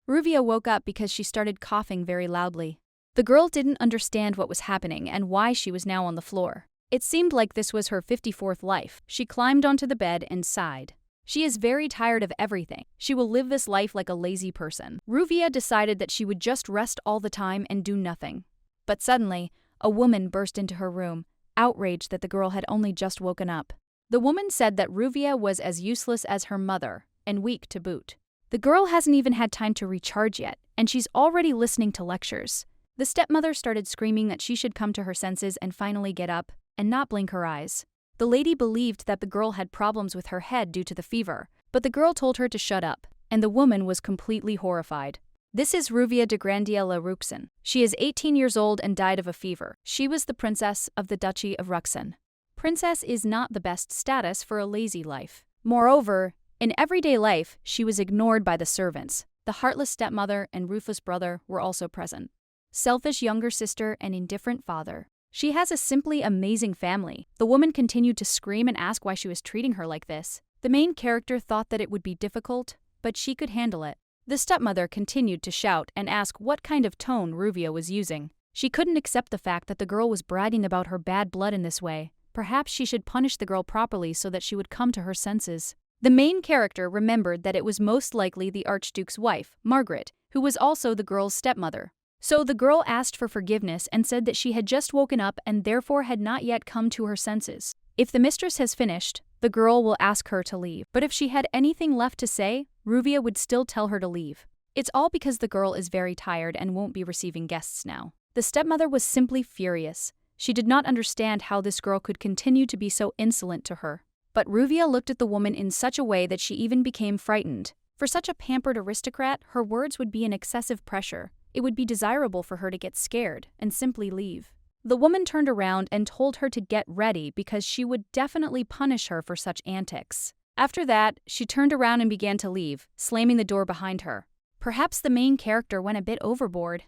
Ruvia woke up because she started coughing very loudly. The girl didn't understand what was happening and why she was now on the floor. It seemed like this was her 54th life. She climbed onto the bed and sighed. She is very tired of everything. She will live this life like a lazy person. Ruvia decided that she would just rest all the time and do nothing. But suddenly, a woman burst into her room, outraged that the girl had only just woken up. The woman said that Ruvia was as useless as her mother, and weak to boot. The girl hasn't even had time to recharge yet, and she's already listening to lectures. The stepmother started screaming that she should come to her senses and finally get up, and not blink her eyes. The lady believed that the girl had problems with her head due to the fever, but the girl told her to shut up, and the woman was completely horrified. This is Ruvia de Grandiella Ruxen. She is 18 years old and died of a fever. She was the princess of the Duchy of Ruxen. Princess is not the best status for a lazy life. Moreover, in everyday life, she was ignored by the servants. The heartless stepmother and ruthless brother were also present. Selfish younger sister and indifferent father. She has a simply amazing family. The woman continued to scream and ask why she was treating her like this. The main character thought that it would be difficult, but she could handle it. The stepmother continued to shout and ask what kind of tone Ruvia was using. She couldn't accept the fact that the girl was bragging about her bad blood in this way. Perhaps she should punish the girl properly so that she would come to her senses. The main character remembered that it was most likely the Archduke's wife, Margaret, who was also the girl's stepmother. So the girl asked for forgiveness and said that she had just woken up and therefore had not yet come to her senses. If the mistress has finished, the girl will ask her to leave. But if she had anything left to say, Ruvia would still tell her to leave. It's all because the girl is very tired and won't be receiving guests now. The stepmother was simply furious. She did not understand how this girl could continue to be so insolent to her. But Ruvia looked at the woman in such a way that she even became frightened. For such a pampered aristocrat, her words would be an excessive pressure. It would be desirable for her to get scared and simply leave. The woman turned around and told her to get ready because she would definitely punish her for such antics. After that, she turned around and began to leave, slamming the door behind her. Perhaps the main character went a bit overboard.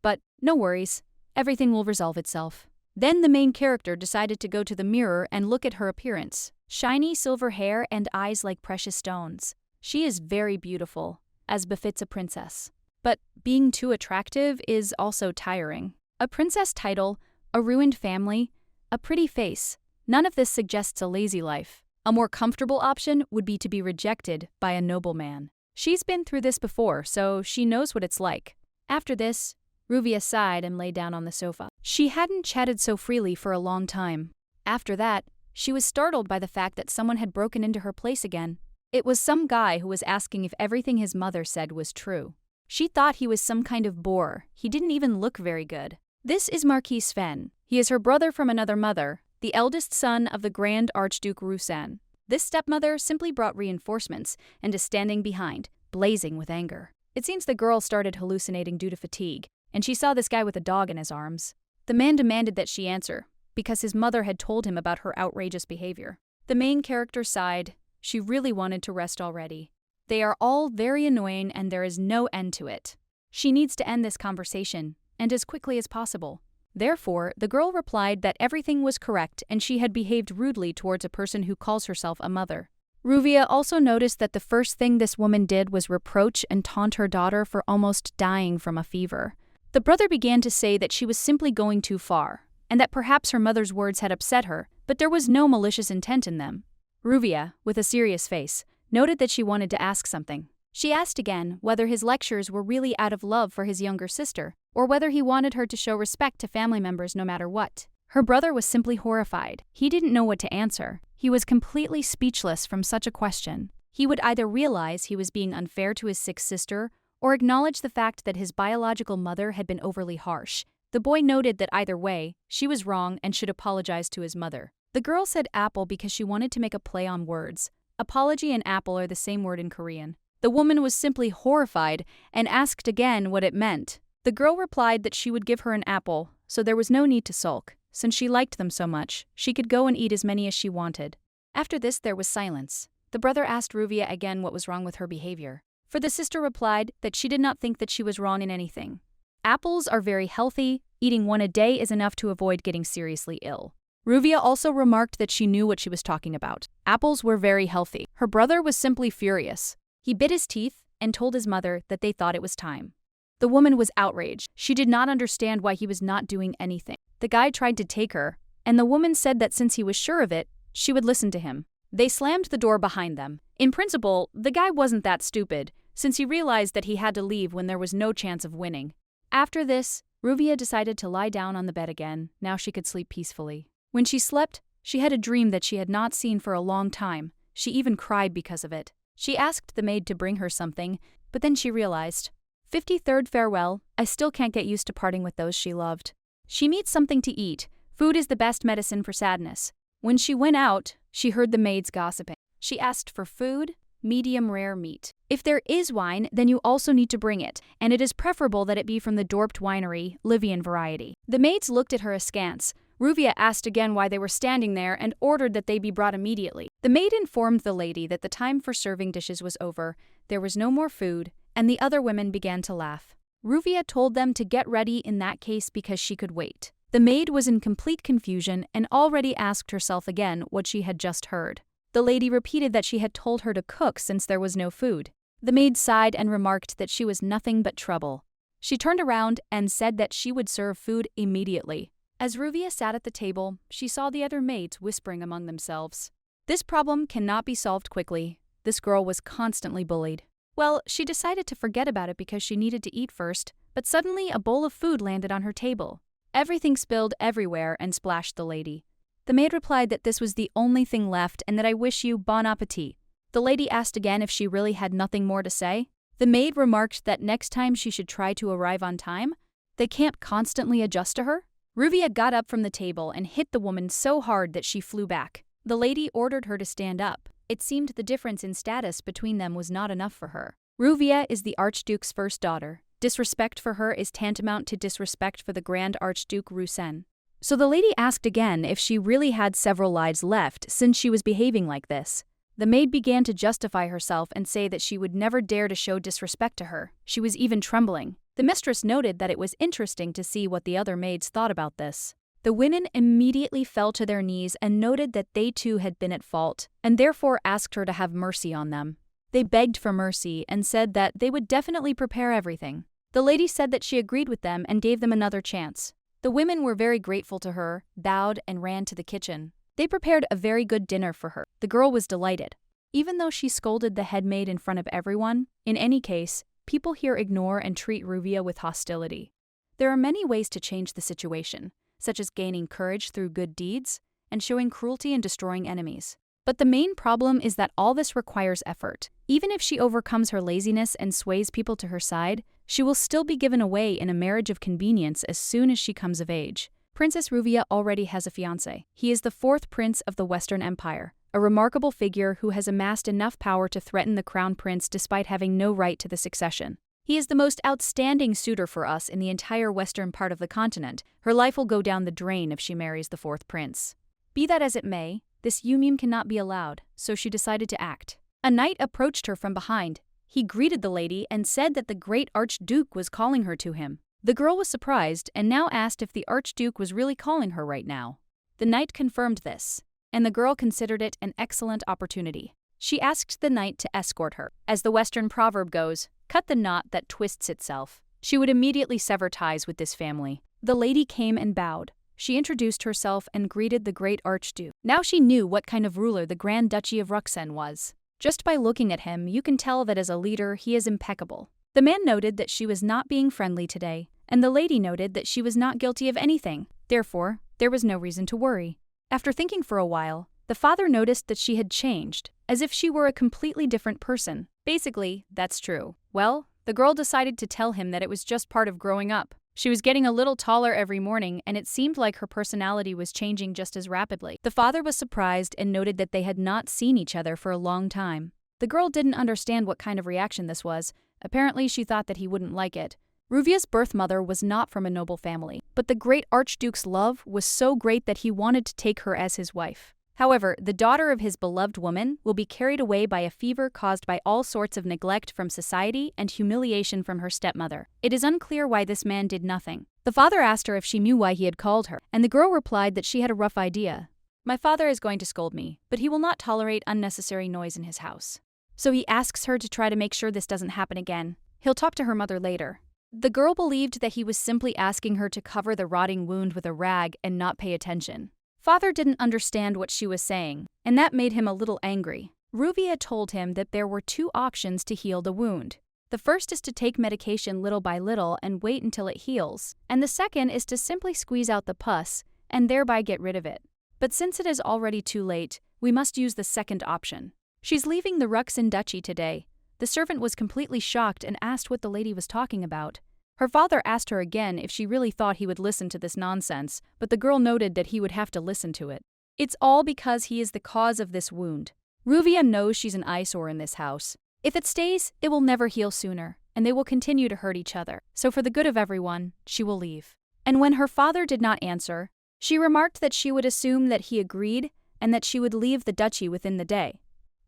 But no worries, everything will resolve itself. Then the main character decided to go to the mirror and look at her appearance. Shiny silver hair and eyes like precious stones. She is very beautiful, as befits a princess. But being too attractive is also tiring. A princess title, a ruined family, a pretty face. None of this suggests a lazy life. A more comfortable option would be to be rejected by a nobleman. She's been through this before, so she knows what it's like. After this, Ruvia sighed and lay down on the sofa. She hadn't chatted so freely for a long time. After that, she was startled by the fact that someone had broken into her place again. It was some guy who was asking if everything his mother said was true. She thought he was some kind of bore. He didn't even look very good. This is Marquis Sven. He is her brother from another mother, the eldest son of the Grand Archduke Rusan. This stepmother simply brought reinforcements and is standing behind, blazing with anger. It seems the girl started hallucinating due to fatigue, and she saw this guy with a dog in his arms. The man demanded that she answer, because his mother had told him about her outrageous behavior. The main character sighed. She really wanted to rest already. They are all very annoying and there is no end to it. She needs to end this conversation, and as quickly as possible. Therefore, the girl replied that everything was correct and she had behaved rudely towards a person who calls herself a mother. Ruvia also noticed that the first thing this woman did was reproach and taunt her daughter for almost dying from a fever. The brother began to say that she was simply going too far, and that perhaps her mother's words had upset her, but there was no malicious intent in them. Ruvia, with a serious face, noted that she wanted to ask something. She asked again whether his lectures were really out of love for his younger sister, or whether he wanted her to show respect to family members no matter what. Her brother was simply horrified. He didn't know what to answer. He was completely speechless from such a question. He would either realize he was being unfair to his sick sister, or acknowledge the fact that his biological mother had been overly harsh. The boy noted that either way, she was wrong and should apologize to his mother. The girl said apple because she wanted to make a play on words. Apology and apple are the same word in Korean. The woman was simply horrified and asked again what it meant. The girl replied that she would give her an apple, so there was no need to sulk. Since she liked them so much, she could go and eat as many as she wanted. After this, there was silence. The brother asked Ruvia again what was wrong with her behavior. For the sister replied that she did not think that she was wrong in anything. Apples are very healthy. Eating one a day is enough to avoid getting seriously ill. Ruvia also remarked that she knew what she was talking about. Apples were very healthy. Her brother was simply furious. He bit his teeth, and told his mother that they thought it was time. The woman was outraged. She did not understand why he was not doing anything. The guy tried to take her, and the woman said that since he was sure of it, she would listen to him. They slammed the door behind them. In principle, the guy wasn't that stupid, since he realized that he had to leave when there was no chance of winning. After this, Ruvia decided to lie down on the bed again. Now she could sleep peacefully. When she slept, she had a dream that she had not seen for a long time. She even cried because of it. She asked the maid to bring her something, but then she realized, 53rd farewell, I still can't get used to parting with those she loved. She needs something to eat. Food is the best medicine for sadness. When she went out, she heard the maids gossiping. She asked for food, medium rare meat. If there is wine, then you also need to bring it, and it is preferable that it be from the Dorpt winery, Livian variety. The maids looked at her askance. Ruvia asked again why they were standing there and ordered that they be brought immediately. The maid informed the lady that the time for serving dishes was over, there was no more food, and the other women began to laugh. Ruvia told them to get ready in that case because she could wait. The maid was in complete confusion and already asked herself again what she had just heard. The lady repeated that she had told her to cook since there was no food. The maid sighed and remarked that she was nothing but trouble. She turned around and said that she would serve food immediately. As Ruvia sat at the table, she saw the other maids whispering among themselves. This problem cannot be solved quickly. This girl was constantly bullied. Well, she decided to forget about it because she needed to eat first, but suddenly a bowl of food landed on her table. Everything spilled everywhere and splashed the lady. The maid replied that this was the only thing left and that I wish you bon appetit. The lady asked again if she really had nothing more to say. The maid remarked that next time she should try to arrive on time. They can't constantly adjust to her. Ruvia got up from the table and hit the woman so hard that she flew back. The lady ordered her to stand up. It seemed the difference in status between them was not enough for her. Ruvia is the Archduke's first daughter. Disrespect for her is tantamount to disrespect for the Grand Archduke Rusen. So the lady asked again if she really had several lives left since she was behaving like this. The maid began to justify herself and say that she would never dare to show disrespect to her. She was even trembling. The mistress noted that it was interesting to see what the other maids thought about this. The women immediately fell to their knees and noted that they too had been at fault, and therefore asked her to have mercy on them. They begged for mercy and said that they would definitely prepare everything. The lady said that she agreed with them and gave them another chance. The women were very grateful to her, bowed, and ran to the kitchen. They prepared a very good dinner for her. The girl was delighted. Even though she scolded the head maid in front of everyone, in any case, people here ignore and treat Ruvia with hostility. There are many ways to change the situation, such as gaining courage through good deeds and showing cruelty and destroying enemies. But the main problem is that all this requires effort. Even if she overcomes her laziness and sways people to her side, she will still be given away in a marriage of convenience as soon as she comes of age. Princess Ruvia already has a fiancé. He is the fourth prince of the Western Empire, a remarkable figure who has amassed enough power to threaten the crown prince despite having no right to the succession. He is the most outstanding suitor for us in the entire western part of the continent. Her life will go down the drain if she marries the fourth prince. Be that as it may, this union cannot be allowed, so she decided to act. A knight approached her from behind. He greeted the lady and said that the great Archduke was calling her to him. The girl was surprised and now asked if the Archduke was really calling her right now. The knight confirmed this, and the girl considered it an excellent opportunity. She asked the knight to escort her. As the Western proverb goes, cut the knot that twists itself. She would immediately sever ties with this family. The lady came and bowed. She introduced herself and greeted the great Archduke. Now she knew what kind of ruler the Grand Duchy of Ruxen was. Just by looking at him, you can tell that as a leader, he is impeccable. The man noted that she was not being friendly today, and the lady noted that she was not guilty of anything. Therefore, there was no reason to worry. After thinking for a while, the father noticed that she had changed, as if she were a completely different person. Basically, that's true. Well, the girl decided to tell him that it was just part of growing up. She was getting a little taller every morning, and it seemed like her personality was changing just as rapidly. The father was surprised and noted that they had not seen each other for a long time. The girl didn't understand what kind of reaction this was. Apparently, she thought that he wouldn't like it. Ruvia's birth mother was not from a noble family, but the great Archduke's love was so great that he wanted to take her as his wife. However, the daughter of his beloved woman will be carried away by a fever caused by all sorts of neglect from society and humiliation from her stepmother. It is unclear why this man did nothing. The father asked her if she knew why he had called her, and the girl replied that she had a rough idea. My father is going to scold me, but he will not tolerate unnecessary noise in his house. so he asks her to try to make sure this doesn't happen again. He'll talk to her mother later. The girl believed that he was simply asking her to cover the rotting wound with a rag and not pay attention. Father didn't understand what she was saying, and that made him a little angry. Ruvia told him that there were two options to heal the wound. The first is to take medication little by little and wait until it heals, and the second is to simply squeeze out the pus and thereby get rid of it. But since it is already too late, we must use the second option. She's leaving the Ruxin Duchy today. The servant was completely shocked and asked what the lady was talking about. Her father asked her again if she really thought he would listen to this nonsense, but the girl noted that he would have to listen to it. It's all because he is the cause of this wound. Ruvia knows she's an eyesore in this house. If it stays, it will never heal sooner, and they will continue to hurt each other. So for the good of everyone, she will leave. And when her father did not answer, she remarked that she would assume that he agreed and that she would leave the duchy within the day.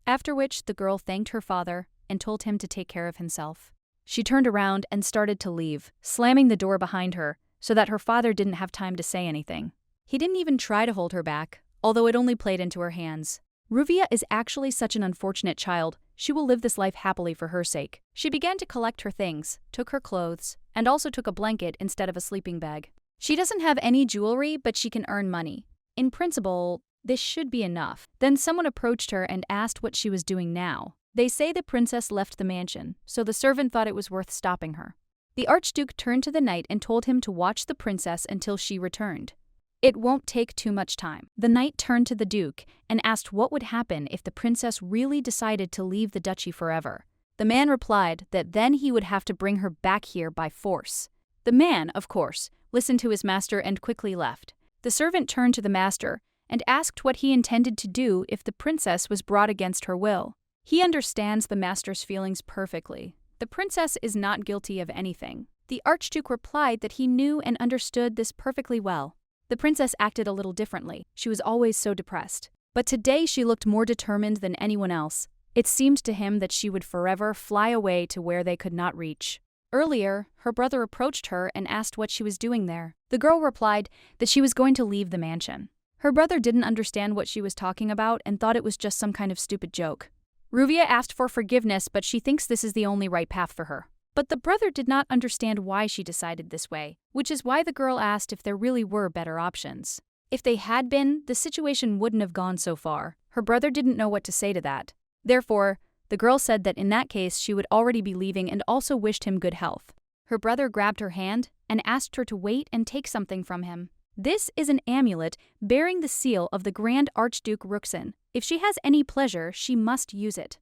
After which the girl thanked her father and told him to take care of himself. She turned around and started to leave, slamming the door behind her so that her father didn't have time to say anything. He didn't even try to hold her back, although it only played into her hands. Ruvia is actually such an unfortunate child. She will live this life happily for her sake. She began to collect her things, took her clothes, and also took a blanket instead of a sleeping bag. She doesn't have any jewelry, but she can earn money. In principle, this should be enough. Then someone approached her and asked what she was doing now. They say the princess left the mansion, so the servant thought it was worth stopping her. The Archduke turned to the knight and told him to watch the princess until she returned. It won't take too much time. The knight turned to the duke and asked what would happen if the princess really decided to leave the duchy forever. The man replied that then he would have to bring her back here by force. The man, of course, listened to his master and quickly left. The servant turned to the master and asked what he intended to do if the princess was brought against her will. He understands the master's feelings perfectly. The princess is not guilty of anything. The Archduke replied that he knew and understood this perfectly well. The princess acted a little differently. She was always so depressed. But today she looked more determined than anyone else. It seemed to him that she would forever fly away to where they could not reach. Earlier, her brother approached her and asked what she was doing there. The girl replied that she was going to leave the mansion. Her brother didn't understand what she was talking about and thought it was just some kind of stupid joke. Ruvia asked for forgiveness, but she thinks this is the only right path for her. But the brother did not understand why she decided this way, which is why the girl asked if there really were better options. If they had been, the situation wouldn't have gone so far. Her brother didn't know what to say to that. Therefore, the girl said that in that case she would already be leaving and also wished him good health. Her brother grabbed her hand and asked her to wait and take something from him. This is an amulet bearing the seal of the Grand Archduke Ruxin. If she has any pleasure, she must use it.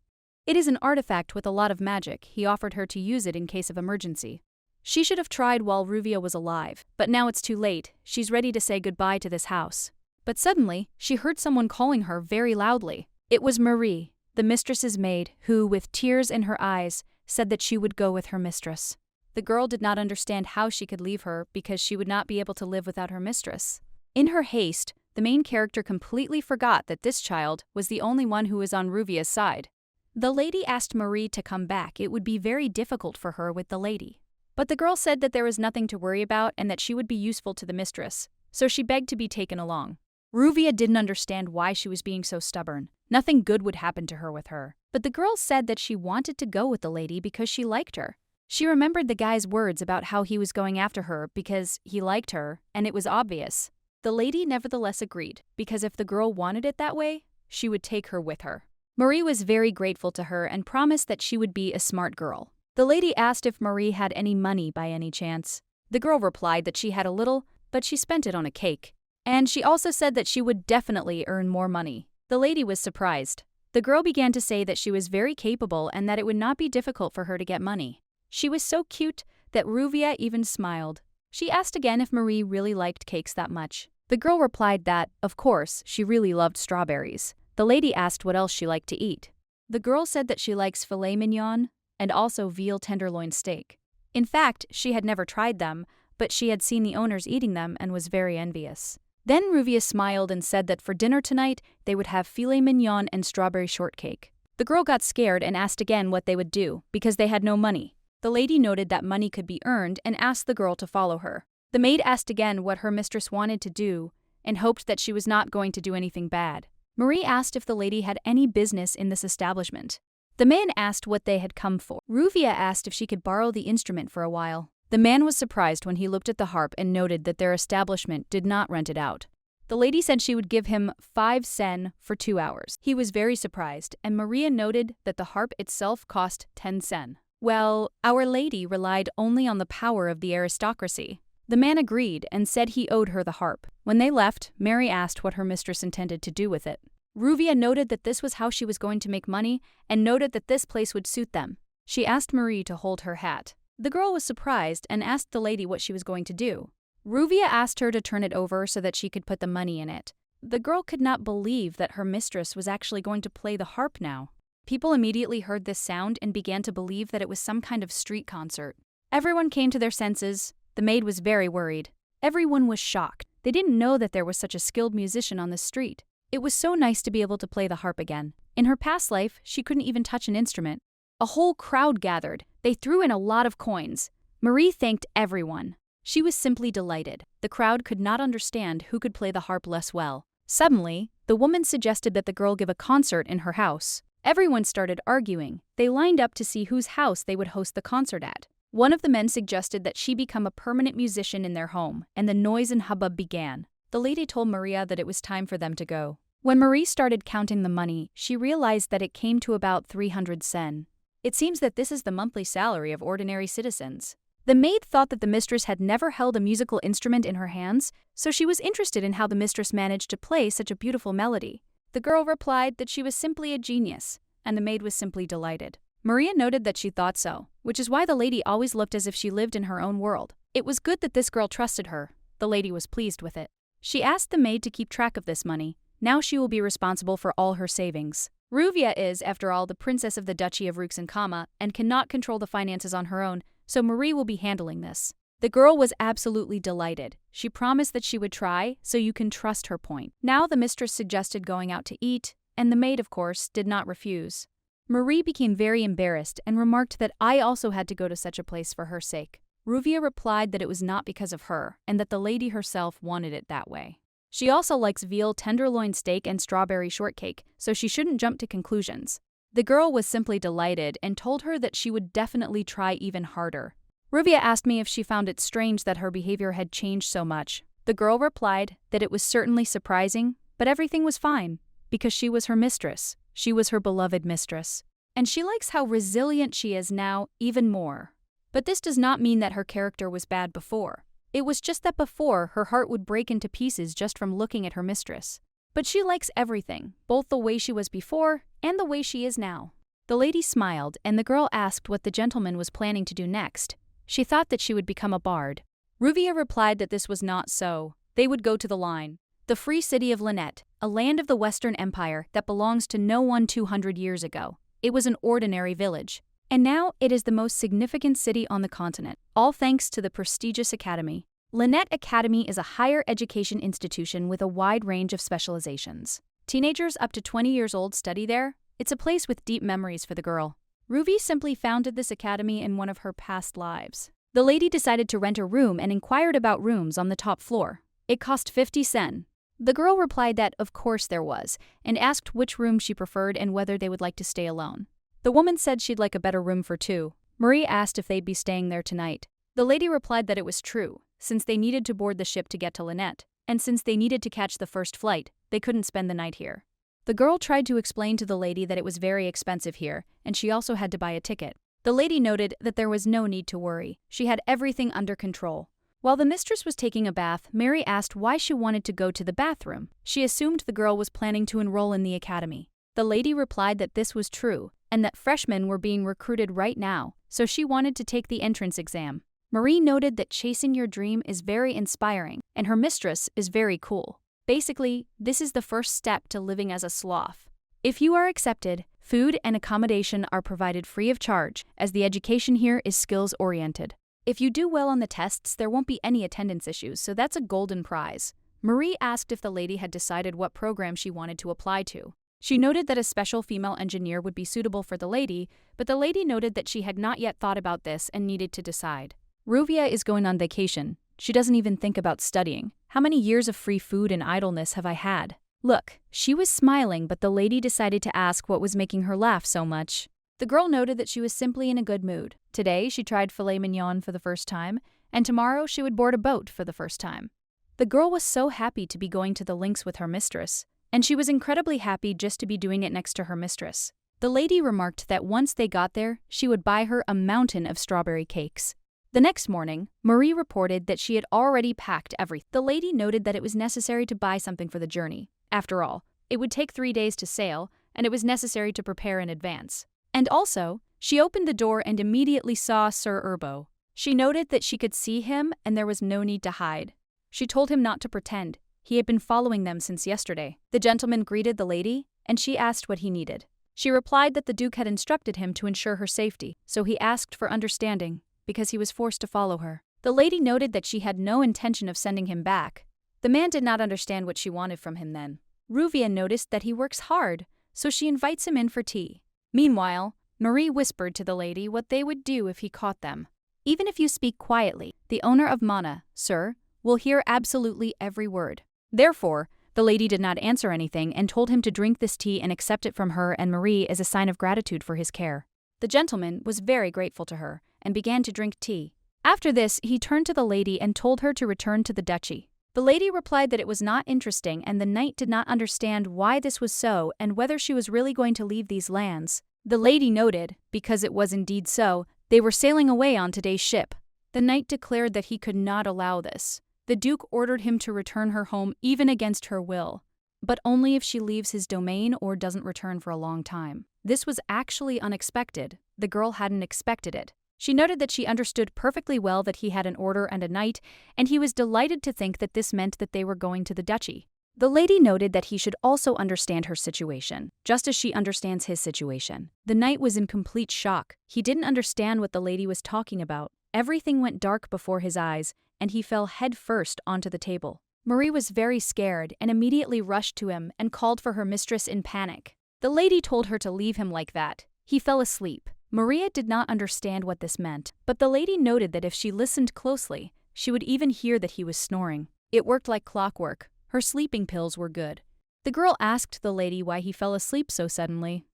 It is an artifact with a lot of magic. He offered her to use it in case of emergency. She should have tried while Ruvia was alive, but now it's too late. She's ready to say goodbye to this house. But suddenly, she heard someone calling her very loudly. It was Marie, the mistress's maid, who, with tears in her eyes, said that she would go with her mistress. The girl did not understand how she could leave her because she would not be able to live without her mistress. In her haste, the main character completely forgot that this child was the only one who was on Ruvia's side. The lady asked Marie to come back. It would be very difficult for her with the lady. But the girl said that there was nothing to worry about and that she would be useful to the mistress, so she begged to be taken along. Ruvia didn't understand why she was being so stubborn. Nothing good would happen to her with her. But the girl said that she wanted to go with the lady because she liked her. She remembered the guy's words about how he was going after her because he liked her, and it was obvious. The lady nevertheless agreed, because if the girl wanted it that way, she would take her with her. Marie was very grateful to her and promised that she would be a smart girl. The lady asked if Marie had any money by any chance. The girl replied that she had a little, but she spent it on a cake. And she also said that she would definitely earn more money. The lady was surprised. The girl began to say that she was very capable and that it would not be difficult for her to get money. She was so cute that Ruvia even smiled. She asked again if Marie really liked cakes that much. The girl replied that, of course, she really loved strawberries. The lady asked what else she liked to eat. The girl said that she likes filet mignon and also veal tenderloin steak. In fact, she had never tried them, but she had seen the owners eating them and was very envious. Then Ruvia smiled and said that for dinner tonight, they would have filet mignon and strawberry shortcake. The girl got scared and asked again what they would do, because they had no money. The lady noted that money could be earned and asked the girl to follow her. The maid asked again what her mistress wanted to do and hoped that she was not going to do anything bad. Marie asked if the lady had any business in this establishment. The man asked what they had come for. Ruvia asked if she could borrow the instrument for a while. The man was surprised when he looked at the harp and noted that their establishment did not rent it out. The lady said she would give him 5 sen for 2 hours. He was very surprised, and Maria noted that the harp itself cost 10 sen. Well, Our Lady relied only on the power of the aristocracy. The man agreed and said he owed her the harp. When they left, Mary asked what her mistress intended to do with it. Ruvia noted that this was how she was going to make money and noted that this place would suit them. She asked Marie to hold her hat. The girl was surprised and asked the lady what she was going to do. Ruvia asked her to turn it over so that she could put the money in it. The girl could not believe that her mistress was actually going to play the harp now. People immediately heard this sound and began to believe that it was some kind of street concert. Everyone came to their senses. The maid was very worried. Everyone was shocked. They didn't know that there was such a skilled musician on the street. It was so nice to be able to play the harp again. In her past life, she couldn't even touch an instrument. A whole crowd gathered. They threw in a lot of coins. Marie thanked everyone. She was simply delighted. The crowd could not understand who could play the harp less well. Suddenly, the woman suggested that the girl give a concert in her house. Everyone started arguing. They lined up to see whose house they would host the concert at. One of the men suggested that she become a permanent musician in their home, and the noise and hubbub began. The lady told Maria that it was time for them to go. When Marie started counting the money, she realized that it came to about 300 sen. It seems that this is the monthly salary of ordinary citizens. The maid thought that the mistress had never held a musical instrument in her hands, so she was interested in how the mistress managed to play such a beautiful melody. The girl replied that she was simply a genius, and the maid was simply delighted. Maria noted that she thought so, which is why the lady always looked as if she lived in her own world. It was good that this girl trusted her. The lady was pleased with it. She asked the maid to keep track of this money. Now she will be responsible for all her savings. Ruvia is, after all, the princess of the Duchy of Reincarnated and cannot control the finances on her own, so Marie will be handling this. The girl was absolutely delighted. She promised that she would try, so you can trust her point. Now the mistress suggested going out to eat, and the maid, of course, did not refuse. Marie became very embarrassed and remarked that I also had to go to such a place for her sake. Ruvia replied that it was not because of her, and that the lady herself wanted it that way. She also likes veal tenderloin steak and strawberry shortcake, so she shouldn't jump to conclusions. The girl was simply delighted and told her that she would definitely try even harder. Ruvia asked me if she found it strange that her behavior had changed so much. The girl replied that it was certainly surprising, but everything was fine, because she was her mistress. She was her beloved mistress. And she likes how resilient she is now even more. But this does not mean that her character was bad before. It was just that before, her heart would break into pieces just from looking at her mistress. But she likes everything, both the way she was before and the way she is now. The lady smiled, and the girl asked what the gentleman was planning to do next. She thought that she would become a bard. Ruvia replied that this was not so. They would go to the line, the free city of Lynette, a land of the Western Empire that belongs to no one 200 years ago. It was an ordinary village. And now it is the most significant city on the continent, all thanks to the prestigious academy. Lynette Academy is a higher education institution with a wide range of specializations. Teenagers up to 20 years old study there. It's a place with deep memories for the girl. Ruby simply founded this academy in one of her past lives. The lady decided to rent a room and inquired about rooms on the top floor. It cost 50 sen. The girl replied that of course there was, and asked which room she preferred and whether they would like to stay alone. The woman said she'd like a better room for two. Marie asked if they'd be staying there tonight. The lady replied that it was true, since they needed to board the ship to get to Lynette, and since they needed to catch the first flight, they couldn't spend the night here. The girl tried to explain to the lady that it was very expensive here, and she also had to buy a ticket. The lady noted that there was no need to worry. She had everything under control. While the mistress was taking a bath, Mary asked why she wanted to go to the bathroom. She assumed the girl was planning to enroll in the academy. The lady replied that this was true, and that freshmen were being recruited right now, so she wanted to take the entrance exam. Marie noted that chasing your dream is very inspiring, and her mistress is very cool. Basically, this is the first step to living as a sloth. If you are accepted, food and accommodation are provided free of charge, as the education here is skills-oriented. If you do well on the tests, there won't be any attendance issues, so that's a golden prize. Marie asked if the lady had decided what program she wanted to apply to. She noted that a special female engineer would be suitable for the lady, but the lady noted that she had not yet thought about this and needed to decide. Ruvia is going on vacation. She doesn't even think about studying. How many years of free food and idleness have I had? Look, she was smiling, but the lady decided to ask what was making her laugh so much. The girl noted that she was simply in a good mood. Today, she tried filet mignon for the first time, and tomorrow she would board a boat for the first time. The girl was so happy to be going to the links with her mistress, and she was incredibly happy just to be doing it next to her mistress. The lady remarked that once they got there, she would buy her a mountain of strawberry cakes. The next morning, Marie reported that she had already packed everything. The lady noted that it was necessary to buy something for the journey. After all, it would take 3 days to sail, and it was necessary to prepare in advance. And also, she opened the door and immediately saw Sir Urbo. She noted that she could see him and there was no need to hide. She told him not to pretend. He had been following them since yesterday. The gentleman greeted the lady, and she asked what he needed. She replied that the Duke had instructed him to ensure her safety, so he asked for understanding, because he was forced to follow her. The lady noted that she had no intention of sending him back. The man did not understand what she wanted from him then. Ruvia noticed that he works hard, so she invites him in for tea. Meanwhile, Marie whispered to the lady what they would do if he caught them. Even if you speak quietly, the owner of Mana, sir, will hear absolutely every word. Therefore, the lady did not answer anything and told him to drink this tea and accept it from her and Marie as a sign of gratitude for his care. The gentleman was very grateful to her and began to drink tea. After this, he turned to the lady and told her to return to the duchy. The lady replied that it was not interesting and the knight did not understand why this was so and whether she was really going to leave these lands. The lady noted, because it was indeed so, they were sailing away on today's ship. The knight declared that he could not allow this. The Duke ordered him to return her home even against her will, but only if she leaves his domain or doesn't return for a long time. This was actually unexpected. The girl hadn't expected it. She noted that she understood perfectly well that he had an order and a knight, and he was delighted to think that this meant that they were going to the duchy. The lady noted that he should also understand her situation, just as she understands his situation. The knight was in complete shock. He didn't understand what the lady was talking about. Everything went dark before his eyes, and he fell head first onto the table. Marie was very scared and immediately rushed to him and called for her mistress in panic. The lady told her to leave him like that. He fell asleep. Maria did not understand what this meant, but the lady noted that if she listened closely, she would even hear that he was snoring. It worked like clockwork. Her sleeping pills were good. The girl asked the lady why he fell asleep so suddenly.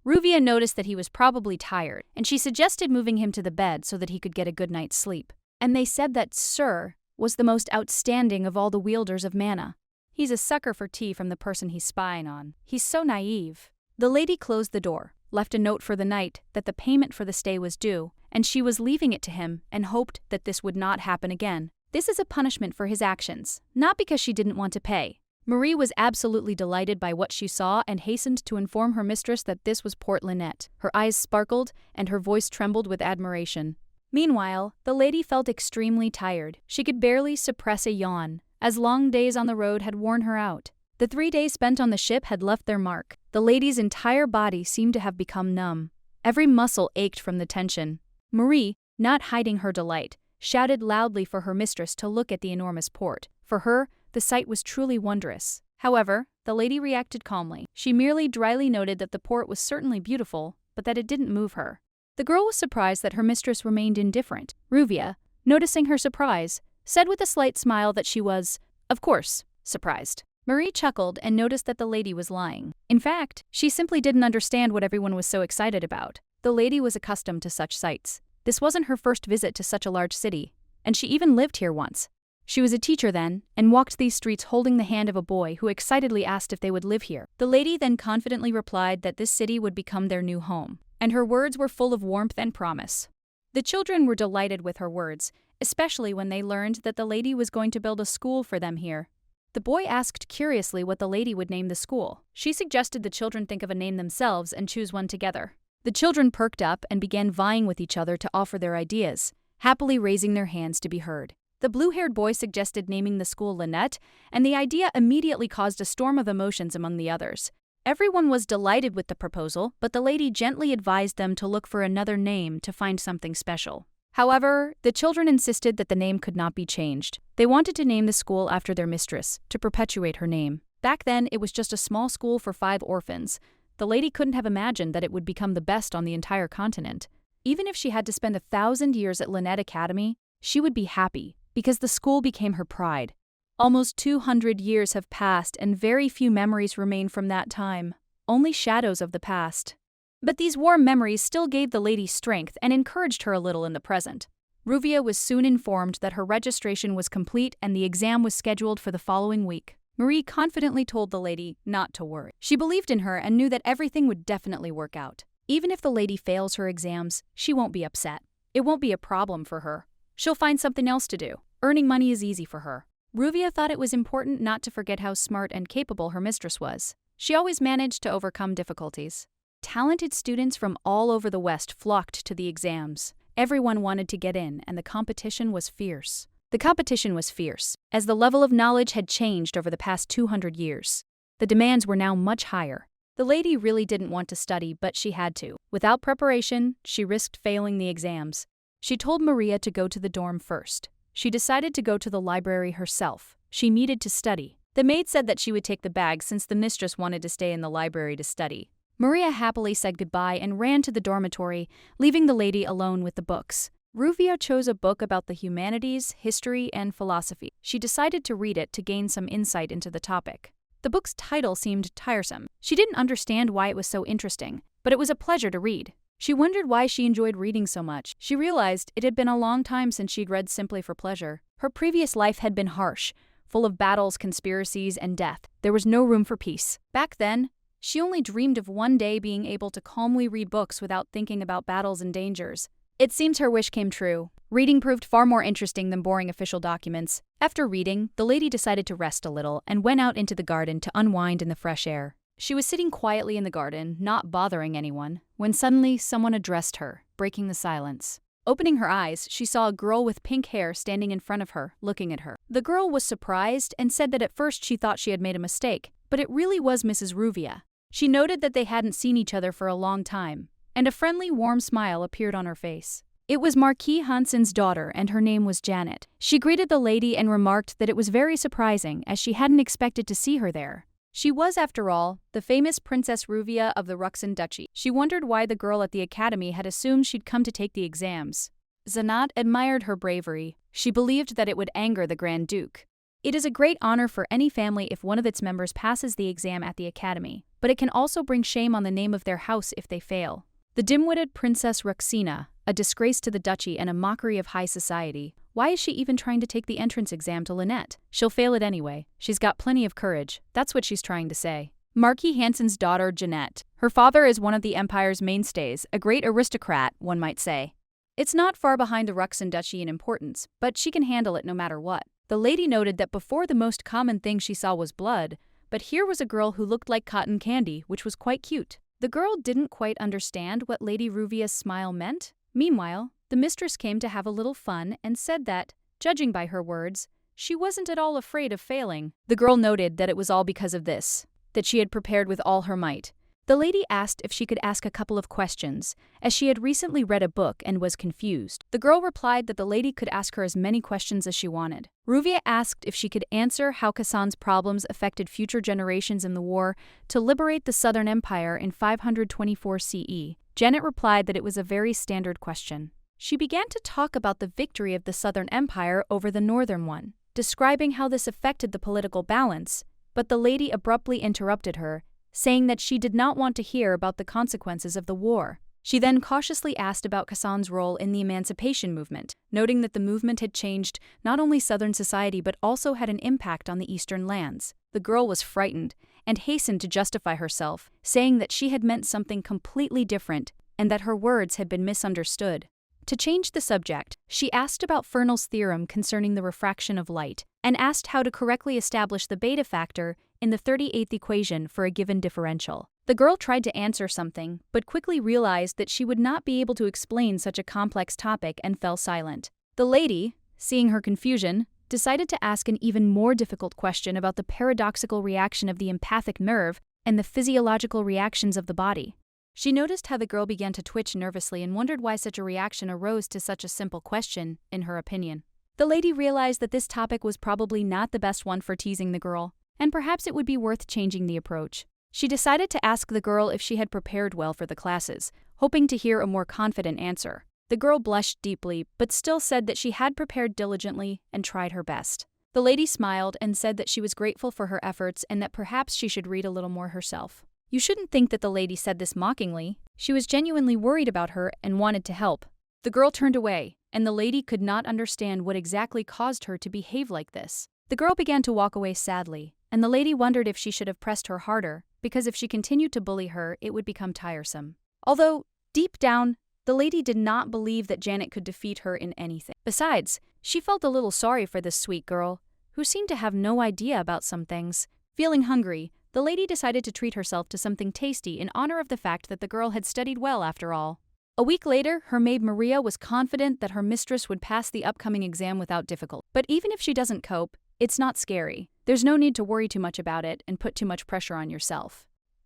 Ruvia noticed that he was probably tired, and she suggested moving him to the bed so that he could get a good night's sleep. And they said that Sir was the most outstanding of all the wielders of mana. He's a sucker for tea from the person he's spying on. He's so naive. The lady closed the door, left a note for the knight that the payment for the stay was due, and she was leaving it to him and hoped that this would not happen again. This is a punishment for his actions, not because she didn't want to pay. Marie was absolutely delighted by what she saw and hastened to inform her mistress that this was Port Lynette. Her eyes sparkled and her voice trembled with admiration. Meanwhile, the lady felt extremely tired. She could barely suppress a yawn, as long days on the road had worn her out. The 3 days spent on the ship had left their mark. The lady's entire body seemed to have become numb. Every muscle ached from the tension. Marie, not hiding her delight, shouted loudly for her mistress to look at the enormous port. For her, the sight was truly wondrous. However, the lady reacted calmly. She merely dryly noted that the port was certainly beautiful, but that it didn't move her. The girl was surprised that her mistress remained indifferent. Ruvia, noticing her surprise, said with a slight smile that she was, of course, surprised. Marie chuckled and noticed that the lady was lying. In fact, she simply didn't understand what everyone was so excited about. The lady was accustomed to such sights. This wasn't her first visit to such a large city, and she even lived here once. She was a teacher then, and walked these streets holding the hand of a boy who excitedly asked if they would live here. The lady then confidently replied that this city would become their new home, and her words were full of warmth and promise. The children were delighted with her words, especially when they learned that the lady was going to build a school for them here. The boy asked curiously what the lady would name the school. She suggested the children think of a name themselves and choose one together. The children perked up and began vying with each other to offer their ideas, happily raising their hands to be heard. The blue-haired boy suggested naming the school Lynette, and the idea immediately caused a storm of emotions among the others. Everyone was delighted with the proposal, but the lady gently advised them to look for another name to find something special. However, the children insisted that the name could not be changed. They wanted to name the school after their mistress, to perpetuate her name. Back then, it was just a small school for 5 orphans. The lady couldn't have imagined that it would become the best on the entire continent. Even if she had to spend 1,000 years at Lynette Academy, she would be happy, because the school became her pride. Almost 200 years have passed and very few memories remain from that time. Only shadows of the past. But these warm memories still gave the lady strength and encouraged her a little in the present. Ruvia was soon informed that her registration was complete and the exam was scheduled for the following week. Marie confidently told the lady not to worry. She believed in her and knew that everything would definitely work out. Even if the lady fails her exams, she won't be upset. It won't be a problem for her. She'll find something else to do. Earning money is easy for her. Ruvia thought it was important not to forget how smart and capable her mistress was. She always managed to overcome difficulties. Talented students from all over the West flocked to the exams. Everyone wanted to get in, and the competition was fierce. As the level of knowledge had changed over the past 200 years. The demands were now much higher. The lady really didn't want to study, but she had to. Without preparation, she risked failing the exams. She told Maria to go to the dorm first. She decided to go to the library herself. She needed to study. The maid said that she would take the bag since the mistress wanted to stay in the library to study. Maria happily said goodbye and ran to the dormitory, leaving the lady alone with the books. Ruvia chose a book about the humanities, history, and philosophy. She decided to read it to gain some insight into the topic. The book's title seemed tiresome. She didn't understand why it was so interesting, but it was a pleasure to read. She wondered why she enjoyed reading so much. She realized it had been a long time since she'd read simply for pleasure. Her previous life had been harsh, full of battles, conspiracies, and death. There was no room for peace. Back then, she only dreamed of one day being able to calmly read books without thinking about battles and dangers. It seems her wish came true. Reading proved far more interesting than boring official documents. After reading, the lady decided to rest a little and went out into the garden to unwind in the fresh air. She was sitting quietly in the garden, not bothering anyone, when suddenly someone addressed her, breaking the silence. Opening her eyes, she saw a girl with pink hair standing in front of her, looking at her. The girl was surprised and said that at first she thought she had made a mistake, but it really was Mrs. Ruvia. She noted that they hadn't seen each other for a long time, and a friendly, warm smile appeared on her face. It was Marquis Hansen's daughter, and her name was Janet. She greeted the lady and remarked that it was very surprising, as she hadn't expected to see her there. She was, after all, the famous Princess Ruvia of the Ruxan Duchy. She wondered why the girl at the academy had assumed she'd come to take the exams. Zanat admired her bravery. She believed that it would anger the Grand Duke. It is a great honor for any family if one of its members passes the exam at the academy, but it can also bring shame on the name of their house if they fail. The dim-witted Princess Ruxina, a disgrace to the duchy and a mockery of high society. Why is she even trying to take the entrance exam to Lynette? She'll fail it anyway. She's got plenty of courage. That's what she's trying to say. Marquis Hansen's daughter, Jeanette. Her father is one of the empire's mainstays, a great aristocrat, one might say. It's not far behind the Ruxan Duchy in importance, but she can handle it no matter what. The lady noted that before the most common thing she saw was blood, but here was a girl who looked like cotton candy, which was quite cute. The girl didn't quite understand what Lady Ruvia's smile meant. Meanwhile, the mistress came to have a little fun and said that, judging by her words, she wasn't at all afraid of failing. The girl noted that it was all because of this, that she had prepared with all her might. The lady asked if she could ask a couple of questions, as she had recently read a book and was confused. The girl replied that the lady could ask her as many questions as she wanted. Ruvia asked if she could answer how Kasan's problems affected future generations in the war to liberate the Southern Empire in 524 CE. Janet replied that it was a very standard question. She began to talk about the victory of the Southern Empire over the Northern one, describing how this affected the political balance, but the lady abruptly interrupted her, saying that she did not want to hear about the consequences of the war. She then cautiously asked about Kasan's role in the emancipation movement, noting that the movement had changed not only Southern society but also had an impact on the Eastern lands. The girl was frightened and hastened to justify herself, saying that she had meant something completely different and that her words had been misunderstood. To change the subject, she asked about Fernel's theorem concerning the refraction of light, and asked how to correctly establish the beta factor in the 38th equation for a given differential. The girl tried to answer something, but quickly realized that she would not be able to explain such a complex topic and fell silent. The lady, seeing her confusion, decided to ask an even more difficult question about the paradoxical reaction of the empathic nerve and the physiological reactions of the body. She noticed how the girl began to twitch nervously and wondered why such a reaction arose to such a simple question, in her opinion. The lady realized that this topic was probably not the best one for teasing the girl, and perhaps it would be worth changing the approach. She decided to ask the girl if she had prepared well for the classes, hoping to hear a more confident answer. The girl blushed deeply, but still said that she had prepared diligently and tried her best. The lady smiled and said that she was grateful for her efforts and that perhaps she should read a little more herself. You shouldn't think that the lady said this mockingly. She was genuinely worried about her and wanted to help. The girl turned away, and the lady could not understand what exactly caused her to behave like this. The girl began to walk away sadly, and the lady wondered if she should have pressed her harder, because if she continued to bully her, it would become tiresome. Although, deep down, the lady did not believe that Janet could defeat her in anything. Besides, she felt a little sorry for this sweet girl, who seemed to have no idea about some things. Feeling hungry, the lady decided to treat herself to something tasty in honor of the fact that the girl had studied well after all. A week later, her maid Maria was confident that her mistress would pass the upcoming exam without difficulty. But even if she doesn't cope, it's not scary. There's no need to worry too much about it and put too much pressure on yourself.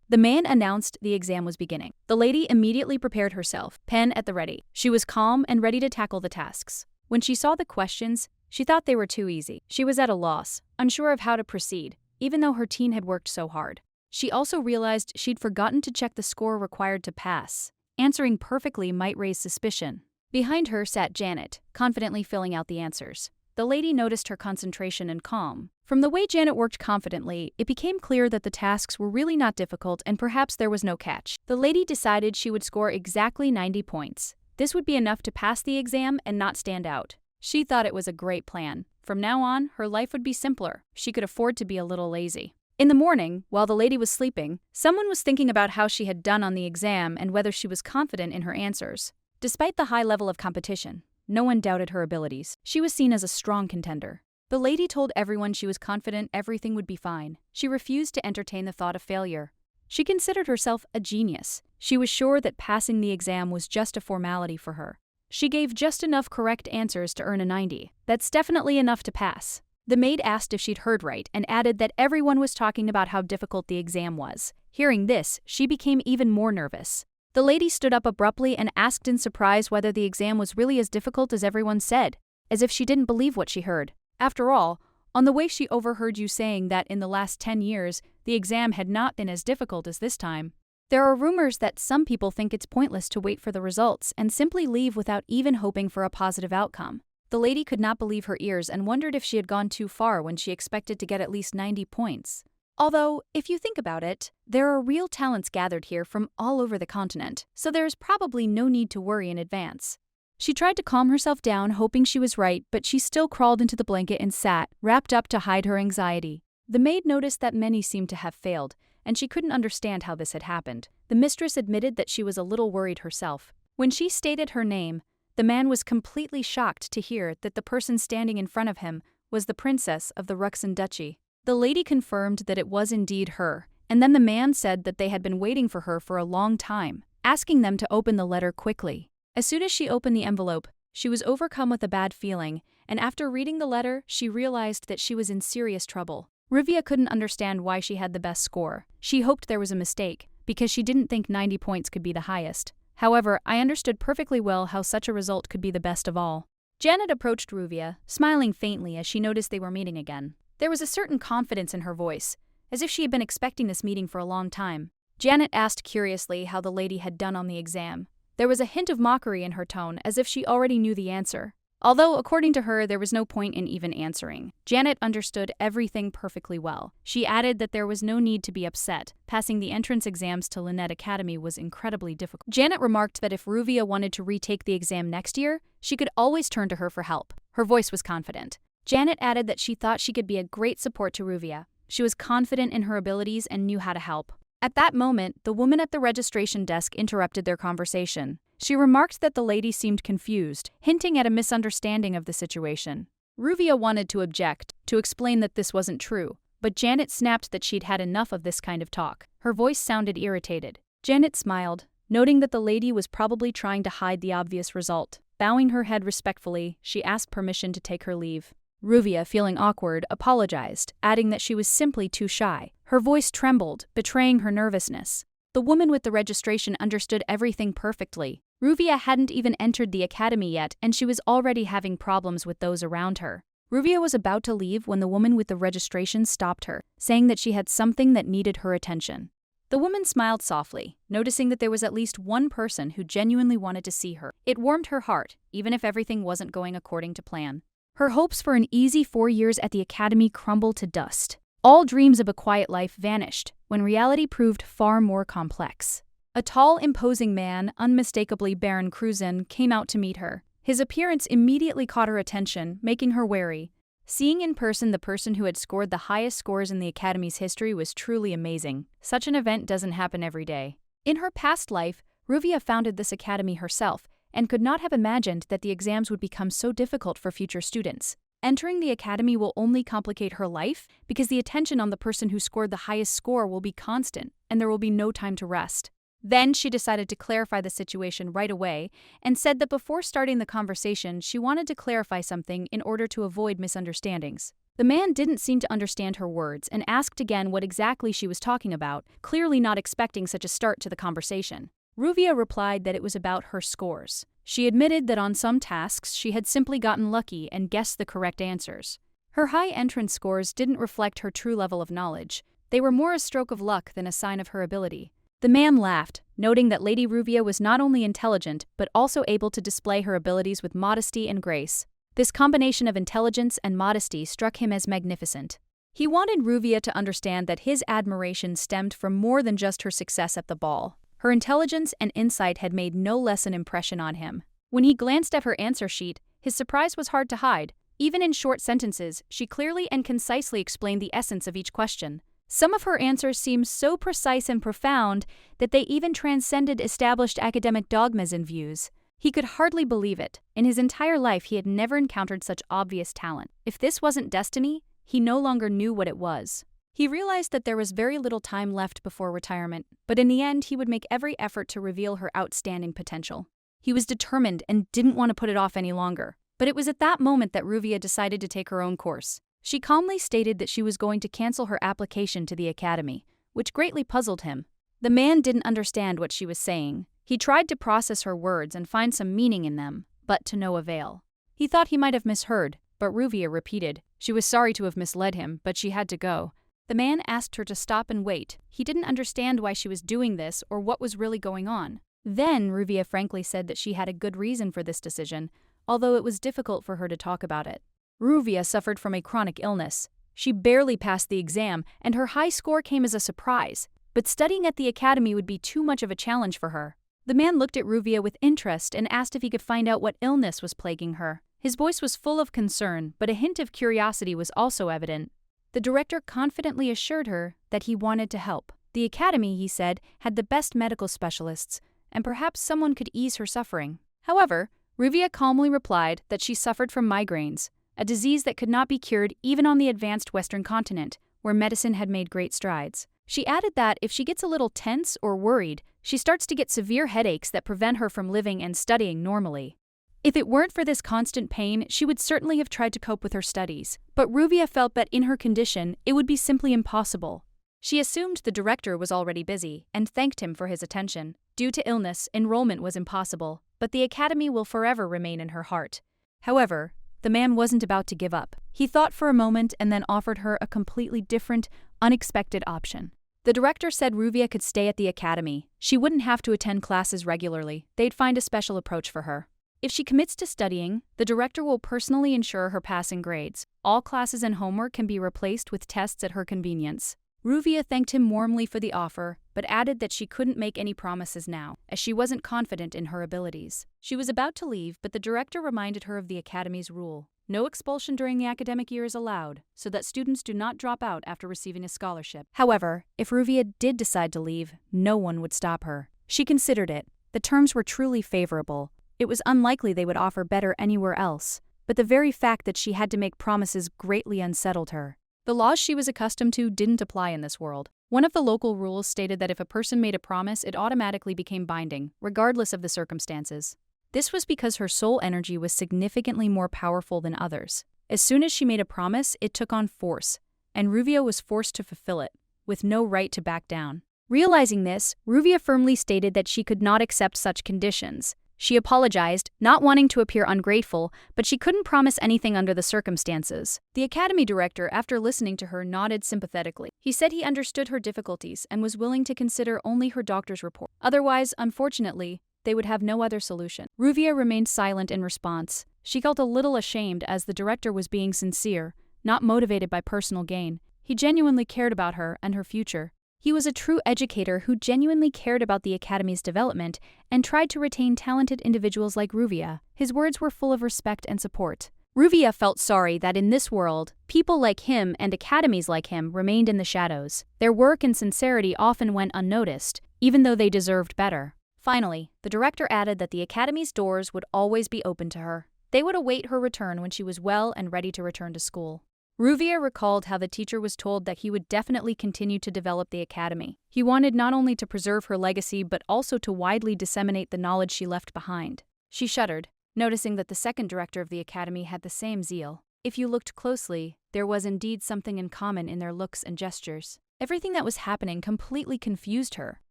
The man announced the exam was beginning. The lady immediately prepared herself, pen at the ready. She was calm and ready to tackle the tasks. When she saw the questions, she thought they were too easy. She was at a loss, unsure of how to proceed, even though her teen had worked so hard. She also realized she'd forgotten to check the score required to pass. Answering perfectly might raise suspicion. Behind her sat Janet, confidently filling out the answers. The lady noticed her concentration and calm. From the way Janet worked confidently, it became clear that the tasks were really not difficult and perhaps there was no catch. The lady decided she would score exactly 90 points. This would be enough to pass the exam and not stand out. She thought it was a great plan. From now on, her life would be simpler. She could afford to be a little lazy. In the morning, while the lady was sleeping, someone was thinking about how she had done on the exam and whether she was confident in her answers. Despite the high level of competition, no one doubted her abilities. She was seen as a strong contender. The lady told everyone she was confident everything would be fine. She refused to entertain the thought of failure. She considered herself a genius. She was sure that passing the exam was just a formality for her. She gave just enough correct answers to earn a 90. That's definitely enough to pass. The maid asked if she'd heard right and added that everyone was talking about how difficult the exam was. Hearing this, she became even more nervous. The lady stood up abruptly and asked in surprise whether the exam was really as difficult as everyone said, as if she didn't believe what she heard. After all, on the way she overheard you saying that in the last 10 years, the exam had not been as difficult as this time. There are rumors that some people think it's pointless to wait for the results and simply leave without even hoping for a positive outcome. The lady could not believe her ears and wondered if she had gone too far when she expected to get at least 90 points. Although, if you think about it, there are real talents gathered here from all over the continent, so there is probably no need to worry in advance. She tried to calm herself down, hoping she was right, but she still crawled into the blanket and sat, wrapped up to hide her anxiety. The maid noticed that many seemed to have failed, and she couldn't understand how this had happened. The mistress admitted that she was a little worried herself. When she stated her name, the man was completely shocked to hear that the person standing in front of him was the princess of the Ruxan Duchy. The lady confirmed that it was indeed her, and then the man said that they had been waiting for her for a long time, asking them to open the letter quickly. As soon as she opened the envelope, she was overcome with a bad feeling, and after reading the letter, she realized that she was in serious trouble. Ruvia couldn't understand why she had the best score. She hoped there was a mistake, because she didn't think 90 points could be the highest. However, I understood perfectly well how such a result could be the best of all. Janet approached Ruvia, smiling faintly as she noticed they were meeting again. There was a certain confidence in her voice, as if she had been expecting this meeting for a long time. Janet asked curiously how the lady had done on the exam. There was a hint of mockery in her tone, as if she already knew the answer. Although, according to her, there was no point in even answering. Janet understood everything perfectly well. She added that there was no need to be upset. Passing the entrance exams to Lynette Academy was incredibly difficult. Janet remarked that if Ruvia wanted to retake the exam next year, she could always turn to her for help. Her voice was confident. Janet added that she thought she could be a great support to Ruvia. She was confident in her abilities and knew how to help. At that moment, the woman at the registration desk interrupted their conversation. She remarked that the lady seemed confused, hinting at a misunderstanding of the situation. Ruvia wanted to object, to explain that this wasn't true, but Janet snapped that she'd had enough of this kind of talk. Her voice sounded irritated. Janet smiled, noting that the lady was probably trying to hide the obvious result. Bowing her head respectfully, she asked permission to take her leave. Ruvia, feeling awkward, apologized, adding that she was simply too shy. Her voice trembled, betraying her nervousness. The woman with the registration understood everything perfectly. Ruvia hadn't even entered the academy yet, and she was already having problems with those around her. Ruvia was about to leave when the woman with the registration stopped her, saying that she had something that needed her attention. The woman smiled softly, noticing that there was at least one person who genuinely wanted to see her. It warmed her heart, even if everything wasn't going according to plan. Her hopes for an easy 4 years at the academy crumbled to dust. All dreams of a quiet life vanished when reality proved far more complex. A tall, imposing man, unmistakably Baron Cruzen, came out to meet her. His appearance immediately caught her attention, making her wary. Seeing in person the person who had scored the highest scores in the Academy's history was truly amazing. Such an event doesn't happen every day. In her past life, Ruvia founded this academy herself and could not have imagined that the exams would become so difficult for future students. Entering the academy will only complicate her life because the attention on the person who scored the highest score will be constant and there will be no time to rest. Then she decided to clarify the situation right away and said that before starting the conversation, she wanted to clarify something in order to avoid misunderstandings. The man didn't seem to understand her words and asked again what exactly she was talking about, clearly not expecting such a start to the conversation. Ruvia replied that it was about her scores. She admitted that on some tasks she had simply gotten lucky and guessed the correct answers. Her high entrance scores didn't reflect her true level of knowledge. They were more a stroke of luck than a sign of her ability. The man laughed, noting that Lady Ruvia was not only intelligent but also able to display her abilities with modesty and grace. This combination of intelligence and modesty struck him as magnificent. He wanted Ruvia to understand that his admiration stemmed from more than just her success at the ball. Her intelligence and insight had made no less an impression on him. When he glanced at her answer sheet, his surprise was hard to hide. Even in short sentences, she clearly and concisely explained the essence of each question. Some of her answers seemed so precise and profound that they even transcended established academic dogmas and views. He could hardly believe it. In his entire life, he had never encountered such obvious talent. If this wasn't destiny, he no longer knew what it was. He realized that there was very little time left before retirement, but in the end, he would make every effort to reveal her outstanding potential. He was determined and didn't want to put it off any longer. But it was at that moment that Ruvia decided to take her own course. She calmly stated that she was going to cancel her application to the academy, which greatly puzzled him. The man didn't understand what she was saying. He tried to process her words and find some meaning in them, but to no avail. He thought he might have misheard, but Ruvia repeated. She was sorry to have misled him, but she had to go. The man asked her to stop and wait. He didn't understand why she was doing this or what was really going on. Then Ruvia frankly said that she had a good reason for this decision, although it was difficult for her to talk about it. Ruvia suffered from a chronic illness. She barely passed the exam, and her high score came as a surprise. But studying at the academy would be too much of a challenge for her. The man looked at Ruvia with interest and asked if he could find out what illness was plaguing her. His voice was full of concern, but a hint of curiosity was also evident. The director confidently assured her that he wanted to help. The academy, he said, had the best medical specialists, and perhaps someone could ease her suffering. However, Ruvia calmly replied that she suffered from migraines, a disease that could not be cured even on the advanced Western continent, where medicine had made great strides. She added that if she gets a little tense or worried, she starts to get severe headaches that prevent her from living and studying normally. If it weren't for this constant pain, she would certainly have tried to cope with her studies. But Ruvia felt that in her condition, it would be simply impossible. She assumed the director was already busy and thanked him for his attention. Due to illness, enrollment was impossible, but the academy will forever remain in her heart. However, the man wasn't about to give up. He thought for a moment and then offered her a completely different, unexpected option. The director said Ruvia could stay at the academy. She wouldn't have to attend classes regularly. They'd find a special approach for her. If she commits to studying, the director will personally ensure her passing grades. All classes and homework can be replaced with tests at her convenience. Ruvia thanked him warmly for the offer, but added that she couldn't make any promises now, as she wasn't confident in her abilities. She was about to leave, but the director reminded her of the academy's rule. No expulsion during the academic year is allowed, so that students do not drop out after receiving a scholarship. However, if Ruvia did decide to leave, no one would stop her. She considered it. The terms were truly favorable. It was unlikely they would offer better anywhere else, but the very fact that she had to make promises greatly unsettled her. The laws she was accustomed to didn't apply in this world. One of the local rules stated that if a person made a promise, it automatically became binding, regardless of the circumstances. This was because her soul energy was significantly more powerful than others. As soon as she made a promise, it took on force, and Ruvia was forced to fulfill it, with no right to back down. Realizing this, Ruvia firmly stated that she could not accept such conditions. She apologized, not wanting to appear ungrateful, but she couldn't promise anything under the circumstances. The academy director, after listening to her, nodded sympathetically. He said he understood her difficulties and was willing to consider only her doctor's report. Otherwise, unfortunately, they would have no other solution. Ruvia remained silent in response. She felt a little ashamed as the director was being sincere, not motivated by personal gain. He genuinely cared about her and her future. He was a true educator who genuinely cared about the academy's development and tried to retain talented individuals like Ruvia. His words were full of respect and support. Ruvia felt sorry that in this world, people like him and academies like him remained in the shadows. Their work and sincerity often went unnoticed, even though they deserved better. Finally, the director added that the academy's doors would always be open to her. They would await her return when she was well and ready to return to school. Ruvia recalled how the teacher was told that he would definitely continue to develop the academy. He wanted not only to preserve her legacy but also to widely disseminate the knowledge she left behind. She shuddered, noticing that the second director of the academy had the same zeal. If you looked closely, there was indeed something in common in their looks and gestures. Everything that was happening completely confused her.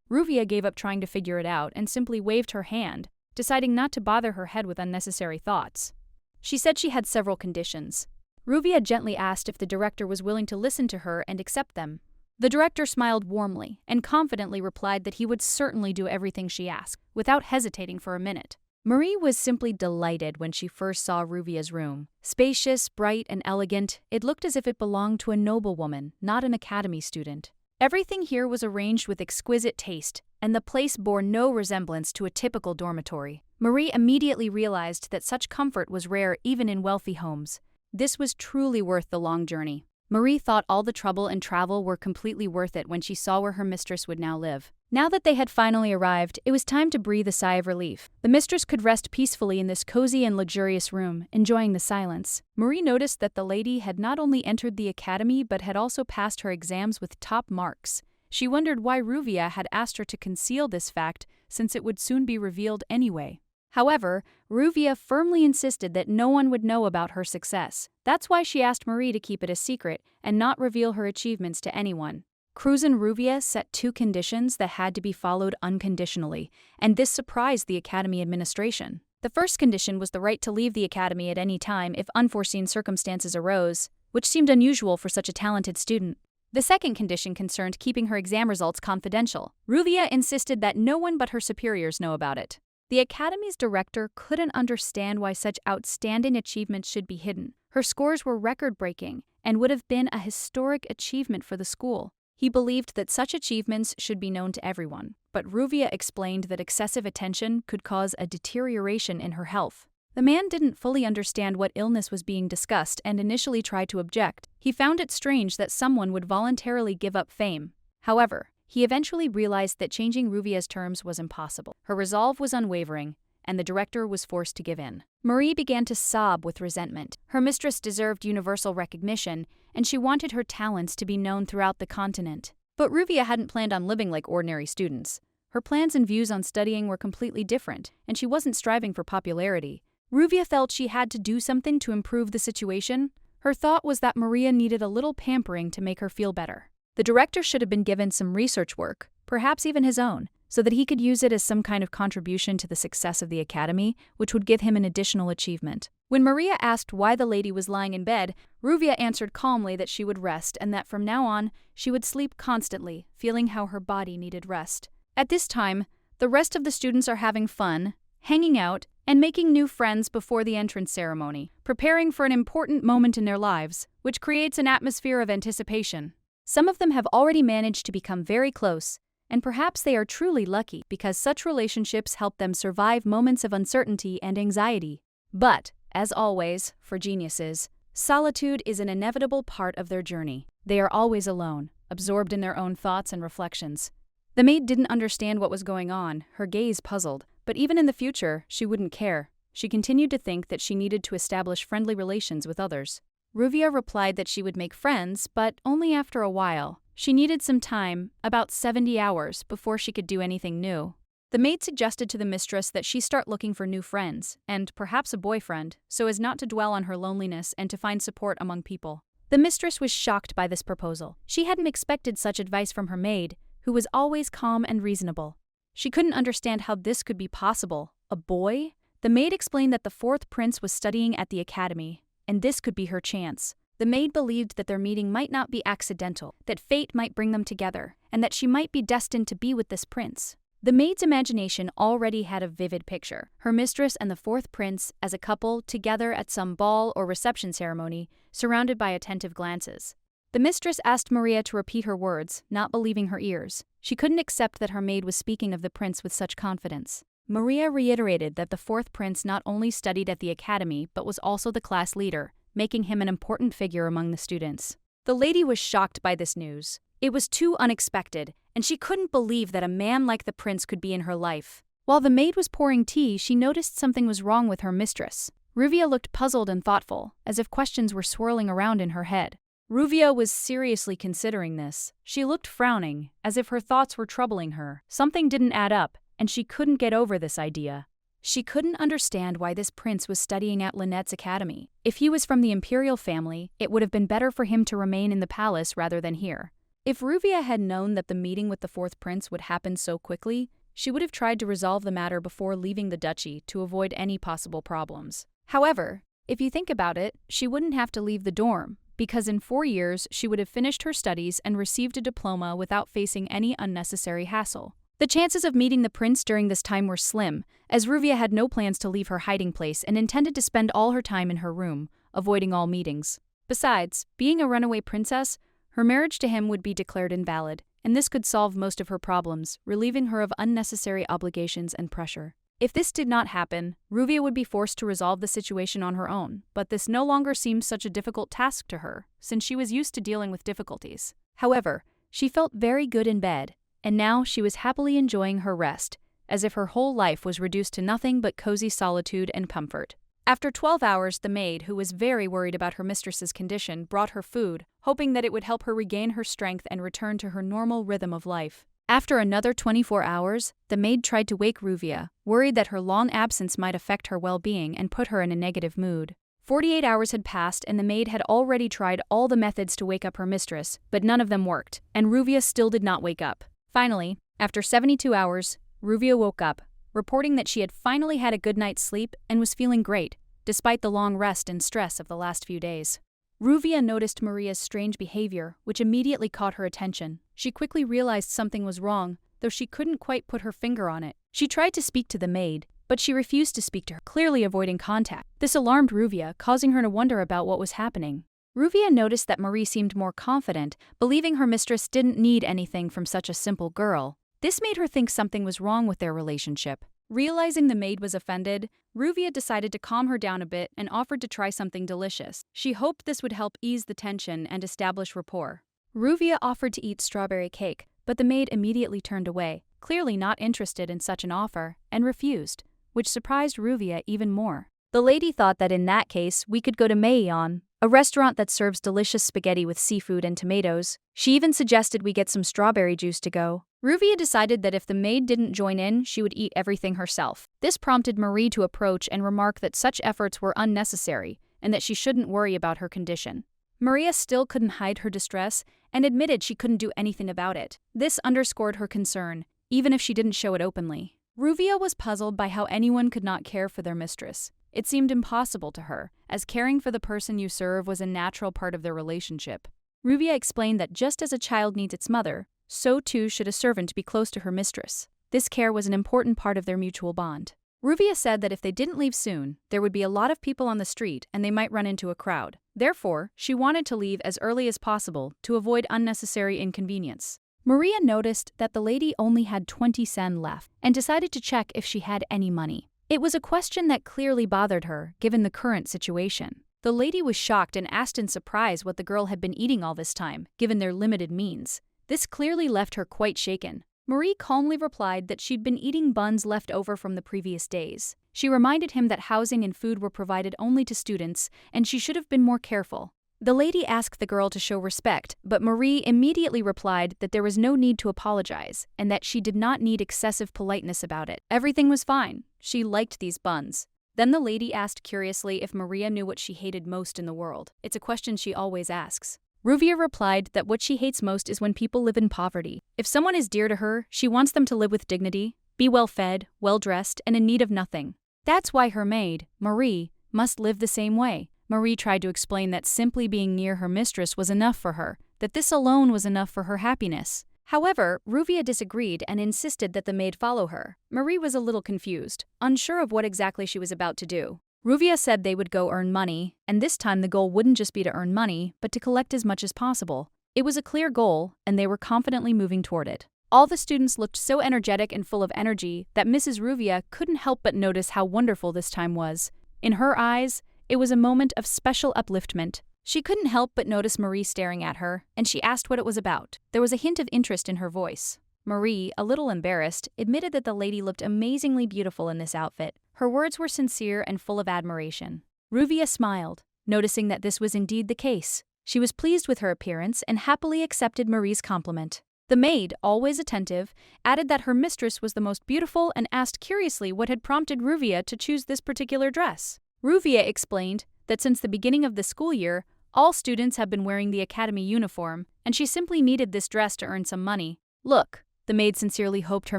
Ruvia gave up trying to figure it out and simply waved her hand, deciding not to bother her head with unnecessary thoughts. She said she had several conditions. Ruvia gently asked if the director was willing to listen to her and accept them. The director smiled warmly and confidently replied that he would certainly do everything she asked, without hesitating for a minute. Marie was simply delighted when she first saw Ruvia's room. Spacious, bright, and elegant, it looked as if it belonged to a noblewoman, not an academy student. Everything here was arranged with exquisite taste, and the place bore no resemblance to a typical dormitory. Marie immediately realized that such comfort was rare even in wealthy homes. This was truly worth the long journey. Marie thought all the trouble and travel were completely worth it when she saw where her mistress would now live. Now that they had finally arrived, it was time to breathe a sigh of relief. The mistress could rest peacefully in this cozy and luxurious room, enjoying the silence. Marie noticed that the lady had not only entered the academy but had also passed her exams with top marks. She wondered why Ruvia had asked her to conceal this fact, since it would soon be revealed anyway. However, Ruvia firmly insisted that no one would know about her success. That's why she asked Marie to keep it a secret and not reveal her achievements to anyone. Cruz and Ruvia set two conditions that had to be followed unconditionally, and this surprised the academy administration. The first condition was the right to leave the academy at any time if unforeseen circumstances arose, which seemed unusual for such a talented student. The second condition concerned keeping her exam results confidential. Ruvia insisted that no one but her superiors know about it. The academy's director couldn't understand why such outstanding achievements should be hidden. Her scores were record-breaking and would have been a historic achievement for the school. He believed that such achievements should be known to everyone, but Ruvia explained that excessive attention could cause a deterioration in her health. The man didn't fully understand what illness was being discussed and initially tried to object. He found it strange that someone would voluntarily give up fame. However, he eventually realized that changing Ruvia's terms was impossible. Her resolve was unwavering, and the director was forced to give in. Marie began to sob with resentment. Her mistress deserved universal recognition, and she wanted her talents to be known throughout the continent. But Ruvia hadn't planned on living like ordinary students. Her plans and views on studying were completely different, and she wasn't striving for popularity. Ruvia felt she had to do something to improve the situation. Her thought was that Maria needed a little pampering to make her feel better. The director should have been given some research work, perhaps even his own, so that he could use it as some kind of contribution to the success of the academy, which would give him an additional achievement. When Maria asked why the lady was lying in bed, Ruvia answered calmly that she would rest and that from now on, she would sleep constantly, feeling how her body needed rest. At this time, the rest of the students are having fun, hanging out, and making new friends before the entrance ceremony, preparing for an important moment in their lives, which creates an atmosphere of anticipation. Some of them have already managed to become very close, and perhaps they are truly lucky because such relationships help them survive moments of uncertainty and anxiety. But, as always, for geniuses, solitude is an inevitable part of their journey. They are always alone, absorbed in their own thoughts and reflections. The maid didn't understand what was going on, her gaze puzzled, but even in the future, she wouldn't care. She continued to think that she needed to establish friendly relations with others. Ruvia replied that she would make friends, but only after a while. She needed some time, about 70 hours, before she could do anything new. The maid suggested to the mistress that she start looking for new friends, and perhaps a boyfriend, so as not to dwell on her loneliness and to find support among people. The mistress was shocked by this proposal. She hadn't expected such advice from her maid, who was always calm and reasonable. She couldn't understand how this could be possible. A boy? The maid explained that the fourth prince was studying at the academy, and this could be her chance. The maid believed that their meeting might not be accidental, that fate might bring them together, and that she might be destined to be with this prince. The maid's imagination already had a vivid picture. Her mistress and the fourth prince as a couple together at some ball or reception ceremony, surrounded by attentive glances. The mistress asked Maria to repeat her words, not believing her ears. She couldn't accept that her maid was speaking of the prince with such confidence. Maria reiterated that the fourth prince not only studied at the academy but was also the class leader, making him an important figure among the students. The lady was shocked by this news. It was too unexpected, and she couldn't believe that a man like the prince could be in her life. While the maid was pouring tea, she noticed something was wrong with her mistress. Ruvia looked puzzled and thoughtful, as if questions were swirling around in her head. Ruvia was seriously considering this. She looked frowning, as if her thoughts were troubling her. Something didn't add up, and she couldn't get over this idea. She couldn't understand why this prince was studying at Lynette's academy. If he was from the imperial family, it would have been better for him to remain in the palace rather than here. If Ruvia had known that the meeting with the fourth prince would happen so quickly, she would have tried to resolve the matter before leaving the duchy to avoid any possible problems. However, if you think about it, she wouldn't have to leave the dorm, because in 4 years she would have finished her studies and received a diploma without facing any unnecessary hassle. The chances of meeting the prince during this time were slim, as Ruvia had no plans to leave her hiding place and intended to spend all her time in her room, avoiding all meetings. Besides, being a runaway princess, her marriage to him would be declared invalid, and this could solve most of her problems, relieving her of unnecessary obligations and pressure. If this did not happen, Ruvia would be forced to resolve the situation on her own, but this no longer seemed such a difficult task to her, since she was used to dealing with difficulties. However, she felt very good in bed, and now she was happily enjoying her rest, as if her whole life was reduced to nothing but cozy solitude and comfort. After 12 hours, the maid, who was very worried about her mistress's condition, brought her food, hoping that it would help her regain her strength and return to her normal rhythm of life. After another 24 hours, the maid tried to wake Ruvia, worried that her long absence might affect her well-being and put her in a negative mood. 48 hours had passed and the maid had already tried all the methods to wake up her mistress, but none of them worked, and Ruvia still did not wake up. Finally, after 72 hours, Ruvia woke up, reporting that she had finally had a good night's sleep and was feeling great, despite the long rest and stress of the last few days. Ruvia noticed Maria's strange behavior, which immediately caught her attention. She quickly realized something was wrong, though she couldn't quite put her finger on it. She tried to speak to the maid, but she refused to speak to her, clearly avoiding contact. This alarmed Ruvia, causing her to wonder about what was happening. Ruvia noticed that Marie seemed more confident, believing her mistress didn't need anything from such a simple girl. This made her think something was wrong with their relationship. Realizing the maid was offended, Ruvia decided to calm her down a bit and offered to try something delicious. She hoped this would help ease the tension and establish rapport. Ruvia offered to eat strawberry cake, but the maid immediately turned away, clearly not interested in such an offer, and refused, which surprised Ruvia even more. The lady thought that in that case we could go to Maillon, a restaurant that serves delicious spaghetti with seafood and tomatoes. She even suggested we get some strawberry juice to go. Ruvia decided that if the maid didn't join in, she would eat everything herself. This prompted Marie to approach and remark that such efforts were unnecessary and that she shouldn't worry about her condition. Maria still couldn't hide her distress and admitted she couldn't do anything about it. This underscored her concern, even if she didn't show it openly. Ruvia was puzzled by how anyone could not care for their mistress. It seemed impossible to her, as caring for the person you serve was a natural part of their relationship. Ruvia explained that just as a child needs its mother, so too should a servant be close to her mistress. This care was an important part of their mutual bond. Ruvia said that if they didn't leave soon, there would be a lot of people on the street and they might run into a crowd. Therefore, she wanted to leave as early as possible to avoid unnecessary inconvenience. Maria noticed that the lady only had 20 sen left and decided to check if she had any money. It was a question that clearly bothered her, given the current situation. The lady was shocked and asked in surprise what the girl had been eating all this time, given their limited means. This clearly left her quite shaken. Marie calmly replied that she'd been eating buns left over from the previous days. She reminded him that housing and food were provided only to students, and she should have been more careful. The lady asked the girl to show respect, but Marie immediately replied that there was no need to apologize, and that she did not need excessive politeness about it. Everything was fine. She liked these buns. Then the lady asked curiously if Maria knew what she hated most in the world. It's a question she always asks. Ruvia replied that what she hates most is when people live in poverty. If someone is dear to her, she wants them to live with dignity, be well-fed, well-dressed, and in need of nothing. That's why her maid, Marie, must live the same way. Marie tried to explain that simply being near her mistress was enough for her, that this alone was enough for her happiness. However, Ruvia disagreed and insisted that the maid follow her. Marie was a little confused, unsure of what exactly she was about to do. Ruvia said they would go earn money, and this time the goal wouldn't just be to earn money, but to collect as much as possible. It was a clear goal, and they were confidently moving toward it. All the students looked so energetic and full of energy that Mrs. Ruvia couldn't help but notice how wonderful this time was. In her eyes, it was a moment of special upliftment. She couldn't help but notice Marie staring at her, and she asked what it was about. There was a hint of interest in her voice. Marie, a little embarrassed, admitted that the lady looked amazingly beautiful in this outfit. Her words were sincere and full of admiration. Ruvia smiled, noticing that this was indeed the case. She was pleased with her appearance and happily accepted Marie's compliment. The maid, always attentive, added that her mistress was the most beautiful and asked curiously what had prompted Ruvia to choose this particular dress. Ruvia explained that since the beginning of the school year, all students have been wearing the academy uniform, and she simply needed this dress to earn some money. Look, the maid sincerely hoped her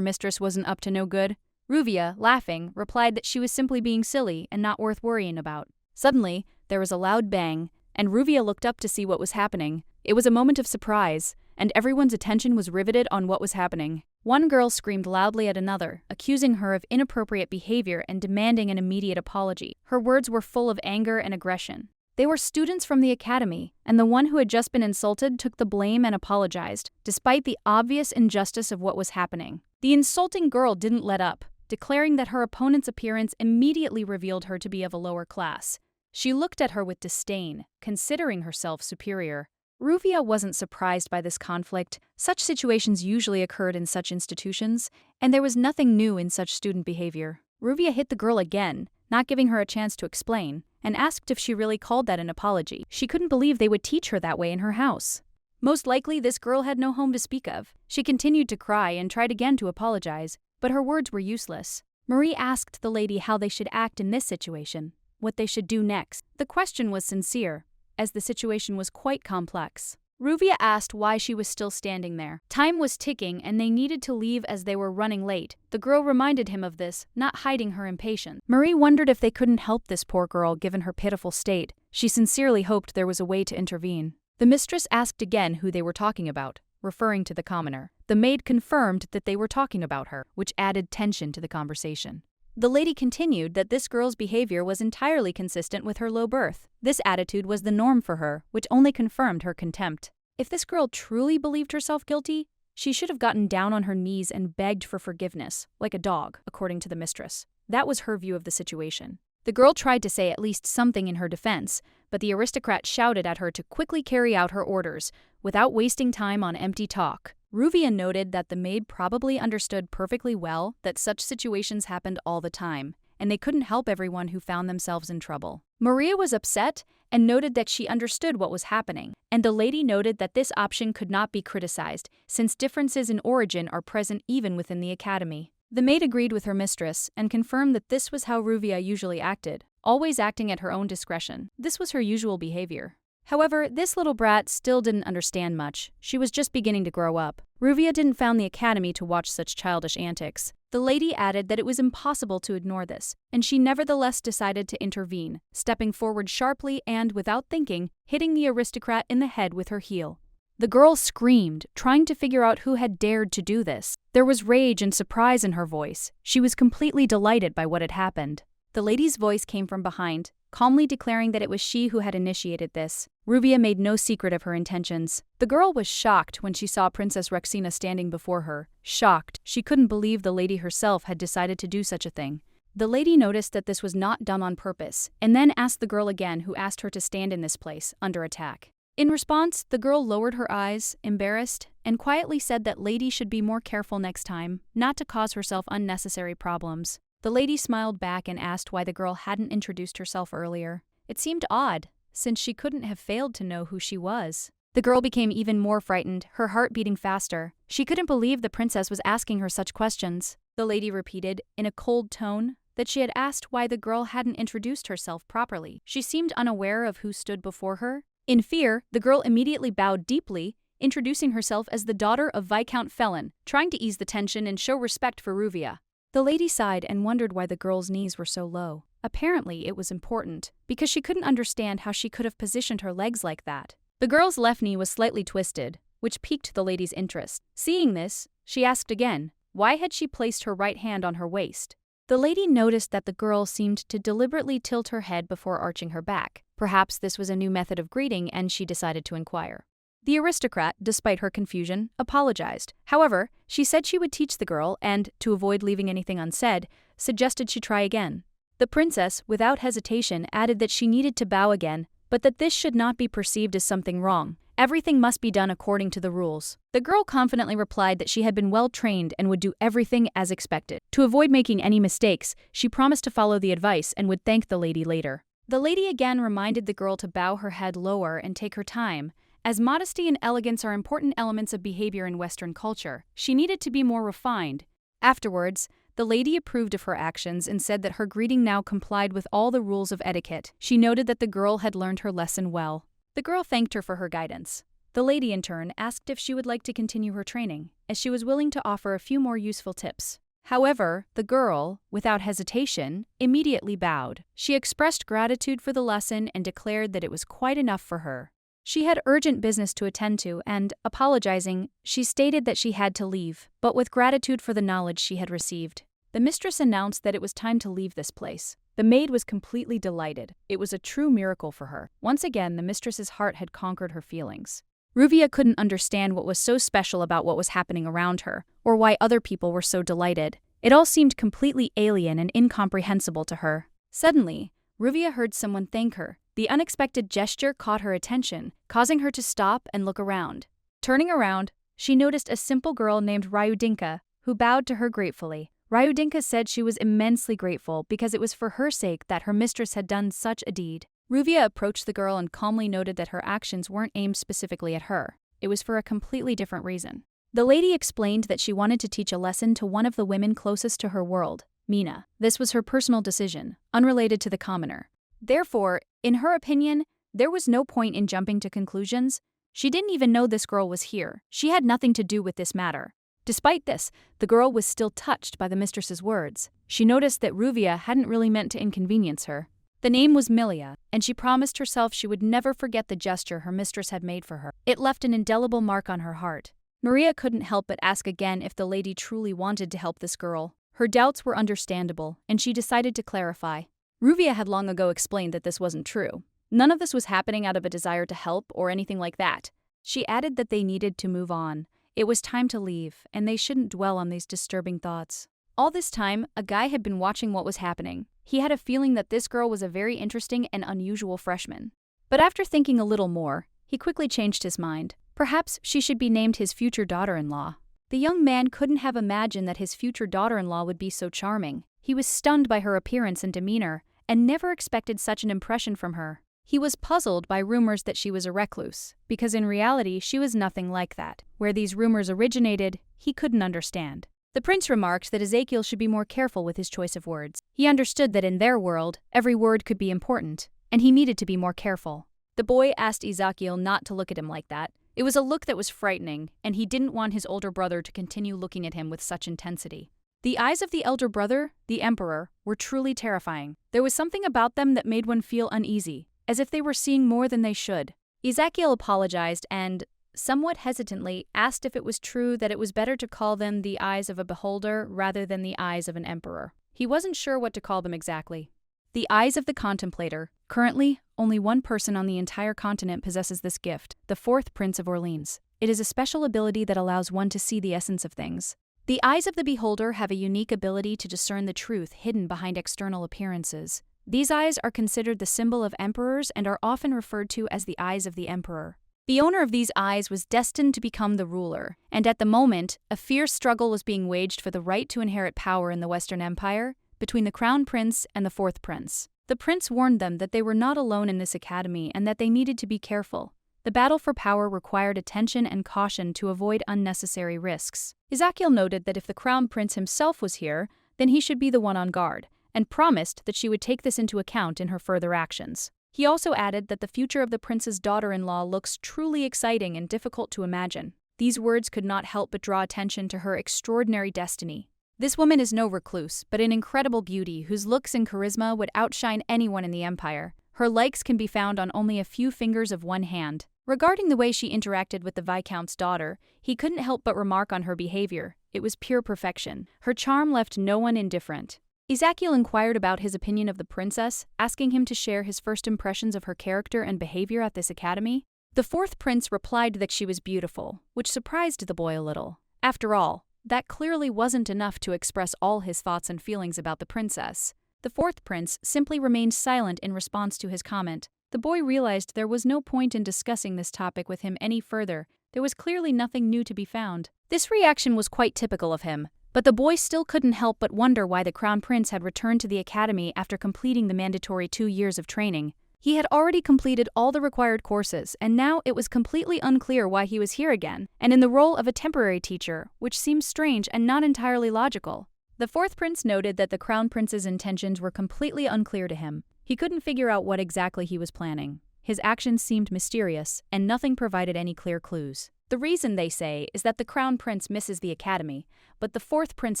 mistress wasn't up to no good. Ruvia, laughing, replied that she was simply being silly and not worth worrying about. Suddenly, there was a loud bang, and Ruvia looked up to see what was happening. It was a moment of surprise, and everyone's attention was riveted on what was happening. One girl screamed loudly at another, accusing her of inappropriate behavior and demanding an immediate apology. Her words were full of anger and aggression. They were students from the academy, and the one who had just been insulted took the blame and apologized, despite the obvious injustice of what was happening. The insulting girl didn't let up, declaring that her opponent's appearance immediately revealed her to be of a lower class. She looked at her with disdain, considering herself superior. Ruvia wasn't surprised by this conflict. Such situations usually occurred in such institutions, and there was nothing new in such student behavior. Ruvia hit the girl again, not giving her a chance to explain, and asked if she really called that an apology. She couldn't believe they would teach her that way in her house. Most likely, this girl had no home to speak of. She continued to cry and tried again to apologize, but her words were useless. Marie asked the lady how they should act in this situation, what they should do next. The question was sincere, as the situation was quite complex. Ruvia asked why she was still standing there. Time was ticking and they needed to leave as they were running late. The girl reminded him of this, not hiding her impatience. Marie wondered if they couldn't help this poor girl given her pitiful state. She sincerely hoped there was a way to intervene. The mistress asked again who they were talking about, referring to the commoner. The maid confirmed that they were talking about her, which added tension to the conversation. The lady continued that this girl's behavior was entirely consistent with her low birth. This attitude was the norm for her, which only confirmed her contempt. If this girl truly believed herself guilty, she should have gotten down on her knees and begged for forgiveness, like a dog, according to the mistress. That was her view of the situation. The girl tried to say at least something in her defense, but the aristocrat shouted at her to quickly carry out her orders, without wasting time on empty talk. Ruvia noted that the maid probably understood perfectly well that such situations happened all the time, and they couldn't help everyone who found themselves in trouble. Maria was upset and noted that she understood what was happening, and the lady noted that this option could not be criticized, since differences in origin are present even within the academy. The maid agreed with her mistress and confirmed that this was how Ruvia usually acted, always acting at her own discretion. This was her usual behavior. However, this little brat still didn't understand much. She was just beginning to grow up. Ruvia didn't found the academy to watch such childish antics. The lady added that it was impossible to ignore this, and she nevertheless decided to intervene, stepping forward sharply and, without thinking, hitting the aristocrat in the head with her heel. The girl screamed, trying to figure out who had dared to do this. There was rage and surprise in her voice. She was completely delighted by what had happened. The lady's voice came from behind, calmly declaring that it was she who had initiated this. Ruvia made no secret of her intentions. The girl was shocked when she saw Princess Rexina standing before her. Shocked, she couldn't believe the lady herself had decided to do such a thing. The lady noticed that this was not done on purpose, and then asked the girl again who asked her to stand in this place, under attack. In response, the girl lowered her eyes, embarrassed, and quietly said that lady should be more careful next time, not to cause herself unnecessary problems. The lady smiled back and asked why the girl hadn't introduced herself earlier. It seemed odd, since she couldn't have failed to know who she was. The girl became even more frightened, her heart beating faster. She couldn't believe the princess was asking her such questions. The lady repeated, in a cold tone, that she had asked why the girl hadn't introduced herself properly. She seemed unaware of who stood before her. In fear, the girl immediately bowed deeply, introducing herself as the daughter of Viscount Felon, trying to ease the tension and show respect for Ruvia. The lady sighed and wondered why the girl's knees were so low. Apparently, it was important, because she couldn't understand how she could have positioned her legs like that. The girl's left knee was slightly twisted, which piqued the lady's interest. Seeing this, she asked again, why had she placed her right hand on her waist? The lady noticed that the girl seemed to deliberately tilt her head before arching her back. Perhaps this was a new method of greeting, and she decided to inquire. The aristocrat, despite her confusion, apologized. However, she said she would teach the girl and, to avoid leaving anything unsaid, suggested she try again. The princess, without hesitation, added that she needed to bow again, but that this should not be perceived as something wrong. Everything must be done according to the rules. The girl confidently replied that she had been well trained and would do everything as expected. To avoid making any mistakes, she promised to follow the advice and would thank the lady later. The lady again reminded the girl to bow her head lower and take her time. As modesty and elegance are important elements of behavior in Western culture, she needed to be more refined. Afterwards, the lady approved of her actions and said that her greeting now complied with all the rules of etiquette. She noted that the girl had learned her lesson well. The girl thanked her for her guidance. The lady, in turn, asked if she would like to continue her training, as she was willing to offer a few more useful tips. However, the girl, without hesitation, immediately bowed. She expressed gratitude for the lesson and declared that it was quite enough for her. She had urgent business to attend to and, apologizing, she stated that she had to leave, but with gratitude for the knowledge she had received. The mistress announced that it was time to leave this place. The maid was completely delighted. It was a true miracle for her. Once again, the mistress's heart had conquered her feelings. Ruvia couldn't understand what was so special about what was happening around her, or why other people were so delighted. It all seemed completely alien and incomprehensible to her. Suddenly, Ruvia heard someone thank her. The unexpected gesture caught her attention, causing her to stop and look around. Turning around, she noticed a simple girl named Ryudinka, who bowed to her gratefully. Ryudinka said she was immensely grateful because it was for her sake that her mistress had done such a deed. Ruvia approached the girl and calmly noted that her actions weren't aimed specifically at her. It was for a completely different reason. The lady explained that she wanted to teach a lesson to one of the women closest to her world, Mina. This was her personal decision, unrelated to the commoner. Therefore, in her opinion, there was no point in jumping to conclusions. She didn't even know this girl was here. She had nothing to do with this matter. Despite this, the girl was still touched by the mistress's words. She noticed that Ruvia hadn't really meant to inconvenience her. The name was Milia, and she promised herself she would never forget the gesture her mistress had made for her. It left an indelible mark on her heart. Maria couldn't help but ask again if the lady truly wanted to help this girl. Her doubts were understandable, and she decided to clarify. Ruvia had long ago explained that this wasn't true. None of this was happening out of a desire to help or anything like that. She added that they needed to move on. It was time to leave, and they shouldn't dwell on these disturbing thoughts. All this time, a guy had been watching what was happening. He had a feeling that this girl was a very interesting and unusual freshman. But after thinking a little more, he quickly changed his mind. Perhaps she should be named his future daughter-in-law. The young man couldn't have imagined that his future daughter-in-law would be so charming. He was stunned by her appearance and demeanor, and never expected such an impression from her. He was puzzled by rumors that she was a recluse, because in reality she was nothing like that. Where these rumors originated, he couldn't understand. The prince remarked that Ezekiel should be more careful with his choice of words. He understood that in their world, every word could be important, and he needed to be more careful. The boy asked Ezekiel not to look at him like that. It was a look that was frightening, and he didn't want his older brother to continue looking at him with such intensity. The eyes of the elder brother, the emperor, were truly terrifying. There was something about them that made one feel uneasy, as if they were seeing more than they should. Ezekiel apologized and, somewhat hesitantly, asked if it was true that it was better to call them the eyes of a beholder rather than the eyes of an emperor. He wasn't sure what to call them exactly. The eyes of the contemplator. Currently, only one person on the entire continent possesses this gift, the fourth Prince of Orleans. It is a special ability that allows one to see the essence of things. The eyes of the beholder have a unique ability to discern the truth hidden behind external appearances. These eyes are considered the symbol of emperors and are often referred to as the eyes of the emperor. The owner of these eyes was destined to become the ruler, and at the moment, a fierce struggle was being waged for the right to inherit power in the Western Empire between the crown prince and the fourth prince. The prince warned them that they were not alone in this academy and that they needed to be careful. The battle for power required attention and caution to avoid unnecessary risks. Ezekiel noted that if the crown prince himself was here, then he should be the one on guard, and promised that she would take this into account in her further actions. He also added that the future of the prince's daughter-in-law looks truly exciting and difficult to imagine. These words could not help but draw attention to her extraordinary destiny. This woman is no recluse, but an incredible beauty whose looks and charisma would outshine anyone in the empire. Her likes can be found on only a few fingers of one hand. Regarding the way she interacted with the Viscount's daughter, he couldn't help but remark on her behavior. It was pure perfection. Her charm left no one indifferent. Ezekiel inquired about his opinion of the princess, asking him to share his first impressions of her character and behavior at this academy. The fourth prince replied that she was beautiful, which surprised the boy a little. After all, that clearly wasn't enough to express all his thoughts and feelings about the princess. The fourth prince simply remained silent in response to his comment. The boy realized there was no point in discussing this topic with him any further. There was clearly nothing new to be found. This reaction was quite typical of him, but the boy still couldn't help but wonder why the crown prince had returned to the academy after completing the mandatory 2 years of training. He had already completed all the required courses, and now it was completely unclear why he was here again, and in the role of a temporary teacher, which seemed strange and not entirely logical. The fourth prince noted that the crown prince's intentions were completely unclear to him. He couldn't figure out what exactly he was planning. His actions seemed mysterious, and nothing provided any clear clues. The reason, they say, is that the crown prince misses the academy, but the fourth prince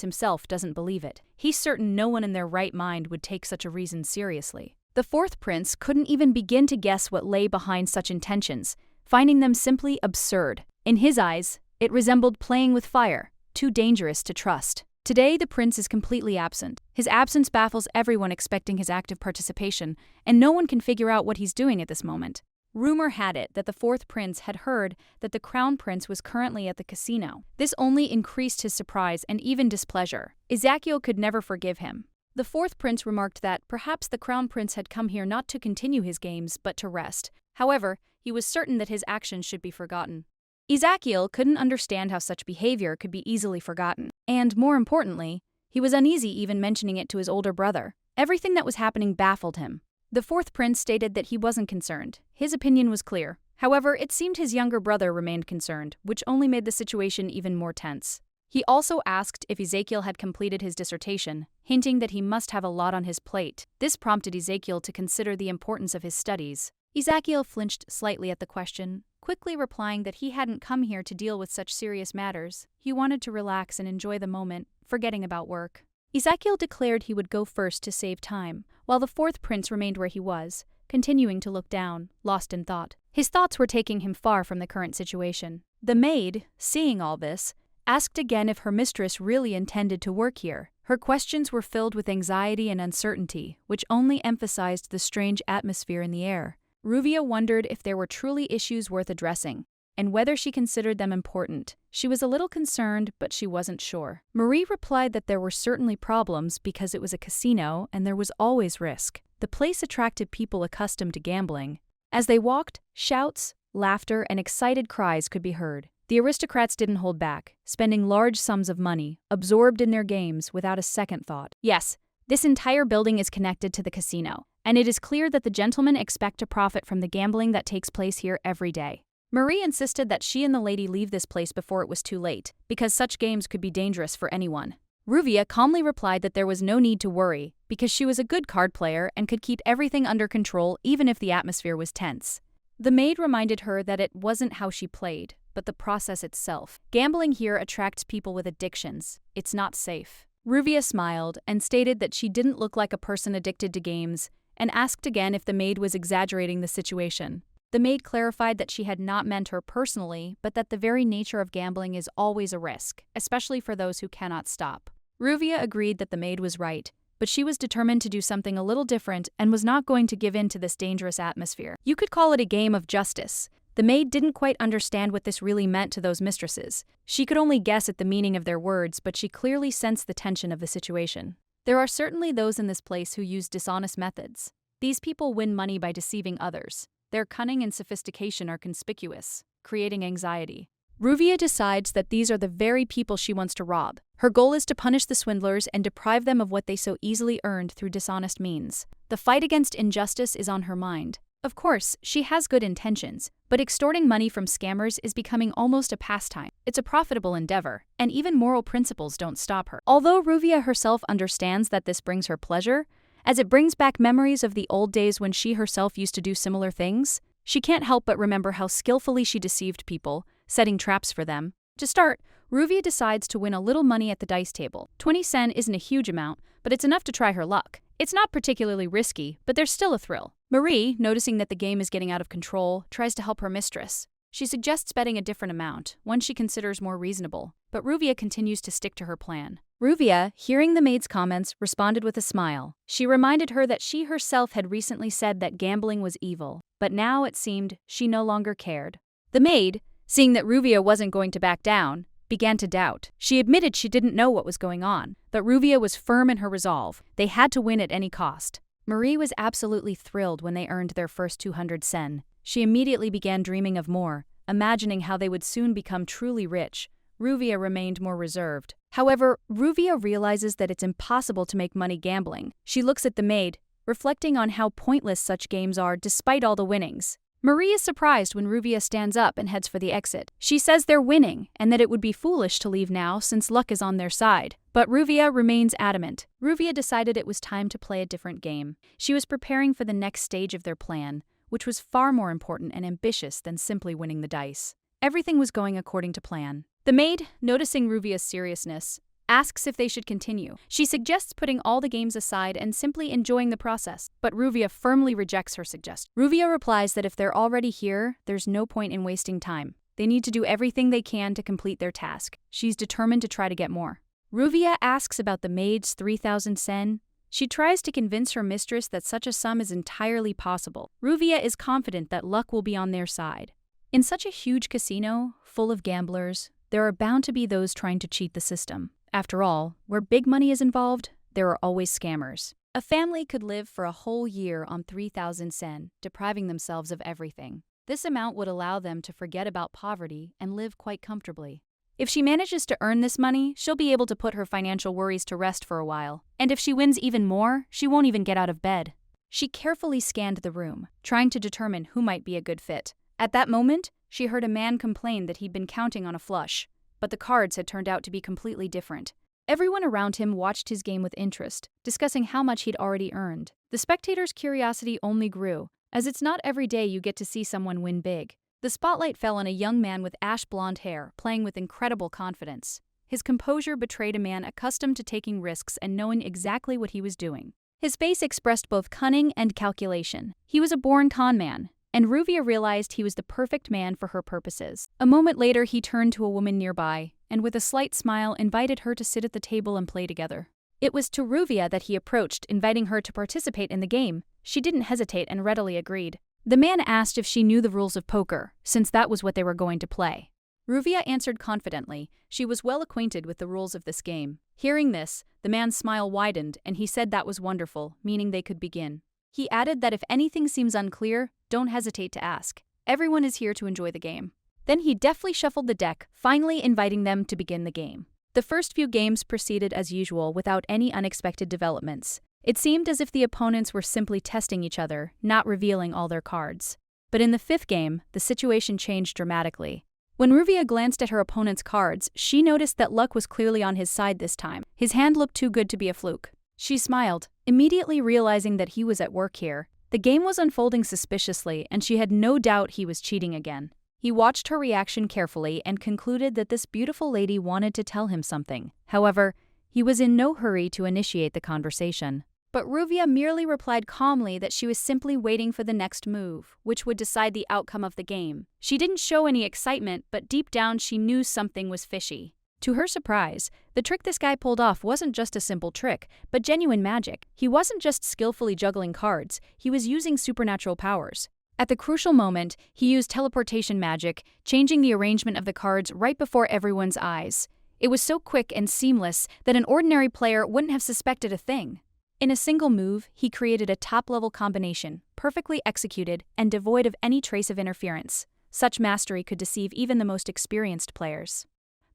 himself doesn't believe it. He's certain no one in their right mind would take such a reason seriously. The fourth prince couldn't even begin to guess what lay behind such intentions, finding them simply absurd. In his eyes, it resembled playing with fire, too dangerous to trust. Today, the prince is completely absent. His absence baffles everyone expecting his active participation, and no one can figure out what he's doing at this moment. Rumor had it that the fourth prince had heard that the crown prince was currently at the casino. This only increased his surprise and even displeasure. Ezekiel could never forgive him. The fourth prince remarked that perhaps the crown prince had come here not to continue his games but to rest. However, he was certain that his actions should be forgotten. Ezekiel couldn't understand how such behavior could be easily forgotten. And more importantly, he was uneasy even mentioning it to his older brother. Everything that was happening baffled him. The fourth prince stated that he wasn't concerned. His opinion was clear. However, it seemed his younger brother remained concerned, which only made the situation even more tense. He also asked if Ezekiel had completed his dissertation, hinting that he must have a lot on his plate. This prompted Ezekiel to consider the importance of his studies. Ezekiel flinched slightly at the question, quickly replying that he hadn't come here to deal with such serious matters. He wanted to relax and enjoy the moment, forgetting about work. Ezekiel declared he would go first to save time, while the fourth prince remained where he was, continuing to look down, lost in thought. His thoughts were taking him far from the current situation. The maid, seeing all this, asked again if her mistress really intended to work here. Her questions were filled with anxiety and uncertainty, which only emphasized the strange atmosphere in the air. Ruvia wondered if there were truly issues worth addressing, and whether she considered them important. She was a little concerned, but she wasn't sure. Marie replied that there were certainly problems because it was a casino and there was always risk. The place attracted people accustomed to gambling. As they walked, shouts, laughter, and excited cries could be heard. The aristocrats didn't hold back, spending large sums of money, absorbed in their games without a second thought. Yes, this entire building is connected to the casino, and it is clear that the gentlemen expect to profit from the gambling that takes place here every day. Marie insisted that she and the lady leave this place before it was too late, because such games could be dangerous for anyone. Ruvia calmly replied that there was no need to worry, because she was a good card player and could keep everything under control even if the atmosphere was tense. The maid reminded her that it wasn't how she played, but the process itself. Gambling here attracts people with addictions. It's not safe. Ruvia smiled and stated that she didn't look like a person addicted to games, and asked again if the maid was exaggerating the situation. The maid clarified that she had not meant her personally, but that the very nature of gambling is always a risk, especially for those who cannot stop. Ruvia agreed that the maid was right, but she was determined to do something a little different and was not going to give in to this dangerous atmosphere. You could call it a game of justice. The maid didn't quite understand what this really meant to those mistresses. She could only guess at the meaning of their words, but she clearly sensed the tension of the situation. There are certainly those in this place who use dishonest methods. These people win money by deceiving others. Their cunning and sophistication are conspicuous, creating anxiety. Ruvia decides that these are the very people she wants to rob. Her goal is to punish the swindlers and deprive them of what they so easily earned through dishonest means. The fight against injustice is on her mind. Of course, she has good intentions, but extorting money from scammers is becoming almost a pastime. It's a profitable endeavor, and even moral principles don't stop her. Although Ruvia herself understands that this brings her pleasure, as it brings back memories of the old days when she herself used to do similar things, she can't help but remember how skillfully she deceived people, setting traps for them. To start, Ruvia decides to win a little money at the dice table. 20 cents isn't a huge amount, but it's enough to try her luck. It's not particularly risky, but there's still a thrill. Marie, noticing that the game is getting out of control, tries to help her mistress. She suggests betting a different amount, one she considers more reasonable, but Ruvia continues to stick to her plan. Ruvia, hearing the maid's comments, responded with a smile. She reminded her that she herself had recently said that gambling was evil, but now it seemed she no longer cared. The maid, seeing that Ruvia wasn't going to back down, began to doubt. She admitted she didn't know what was going on, but Ruvia was firm in her resolve. They had to win at any cost. Marie was absolutely thrilled when they earned their first 200 sen. She immediately began dreaming of more, imagining how they would soon become truly rich. Ruvia remained more reserved. However, Ruvia realizes that it's impossible to make money gambling. She looks at the maid, reflecting on how pointless such games are despite all the winnings. Marie is surprised when Ruvia stands up and heads for the exit. She says they're winning and that it would be foolish to leave now since luck is on their side. But Ruvia remains adamant. Ruvia decided it was time to play a different game. She was preparing for the next stage of their plan, which was far more important and ambitious than simply winning the dice. Everything was going according to plan. The maid, noticing Ruvia's seriousness, asks if they should continue. She suggests putting all the games aside and simply enjoying the process, but Ruvia firmly rejects her suggestion. Ruvia replies that if they're already here, there's no point in wasting time. They need to do everything they can to complete their task. She's determined to try to get more. Ruvia asks about the maid's 3,000 sen. She tries to convince her mistress that such a sum is entirely possible. Ruvia is confident that luck will be on their side. In such a huge casino, full of gamblers, there are bound to be those trying to cheat the system. After all, where big money is involved, there are always scammers. A family could live for a whole year on 3,000 sen, depriving themselves of everything. This amount would allow them to forget about poverty and live quite comfortably. If she manages to earn this money, she'll be able to put her financial worries to rest for a while. And if she wins even more, she won't even get out of bed. She carefully scanned the room, trying to determine who might be a good fit. At that moment, she heard a man complain that he'd been counting on a flush, but the cards had turned out to be completely different. Everyone around him watched his game with interest, discussing how much he'd already earned. The spectators' curiosity only grew, as it's not every day you get to see someone win big. The spotlight fell on a young man with ash blonde hair, playing with incredible confidence. His composure betrayed a man accustomed to taking risks and knowing exactly what he was doing. His face expressed both cunning and calculation. He was a born con man, and Ruvia realized he was the perfect man for her purposes. A moment later, he turned to a woman nearby, and with a slight smile invited her to sit at the table and play together. It was to Ruvia that he approached, inviting her to participate in the game. She didn't hesitate and readily agreed. The man asked if she knew the rules of poker, since that was what they were going to play. Ruvia answered confidently. She was well acquainted with the rules of this game. Hearing this, the man's smile widened, and he said that was wonderful, meaning they could begin. He added that if anything seems unclear, don't hesitate to ask. Everyone is here to enjoy the game. Then he deftly shuffled the deck, finally inviting them to begin the game. The first few games proceeded as usual without any unexpected developments. It seemed as if the opponents were simply testing each other, not revealing all their cards. But in the fifth game, the situation changed dramatically. When Ruvia glanced at her opponent's cards, she noticed that luck was clearly on his side this time. His hand looked too good to be a fluke. She smiled, immediately realizing that he was at work here. The game was unfolding suspiciously, and she had no doubt he was cheating again. He watched her reaction carefully and concluded that this beautiful lady wanted to tell him something. However, he was in no hurry to initiate the conversation. But Ruvia merely replied calmly that she was simply waiting for the next move, which would decide the outcome of the game. She didn't show any excitement, but deep down she knew something was fishy. To her surprise, the trick this guy pulled off wasn't just a simple trick, but genuine magic. He wasn't just skillfully juggling cards, he was using supernatural powers. At the crucial moment, he used teleportation magic, changing the arrangement of the cards right before everyone's eyes. It was so quick and seamless that an ordinary player wouldn't have suspected a thing. In a single move, he created a top-level combination, perfectly executed and devoid of any trace of interference. Such mastery could deceive even the most experienced players.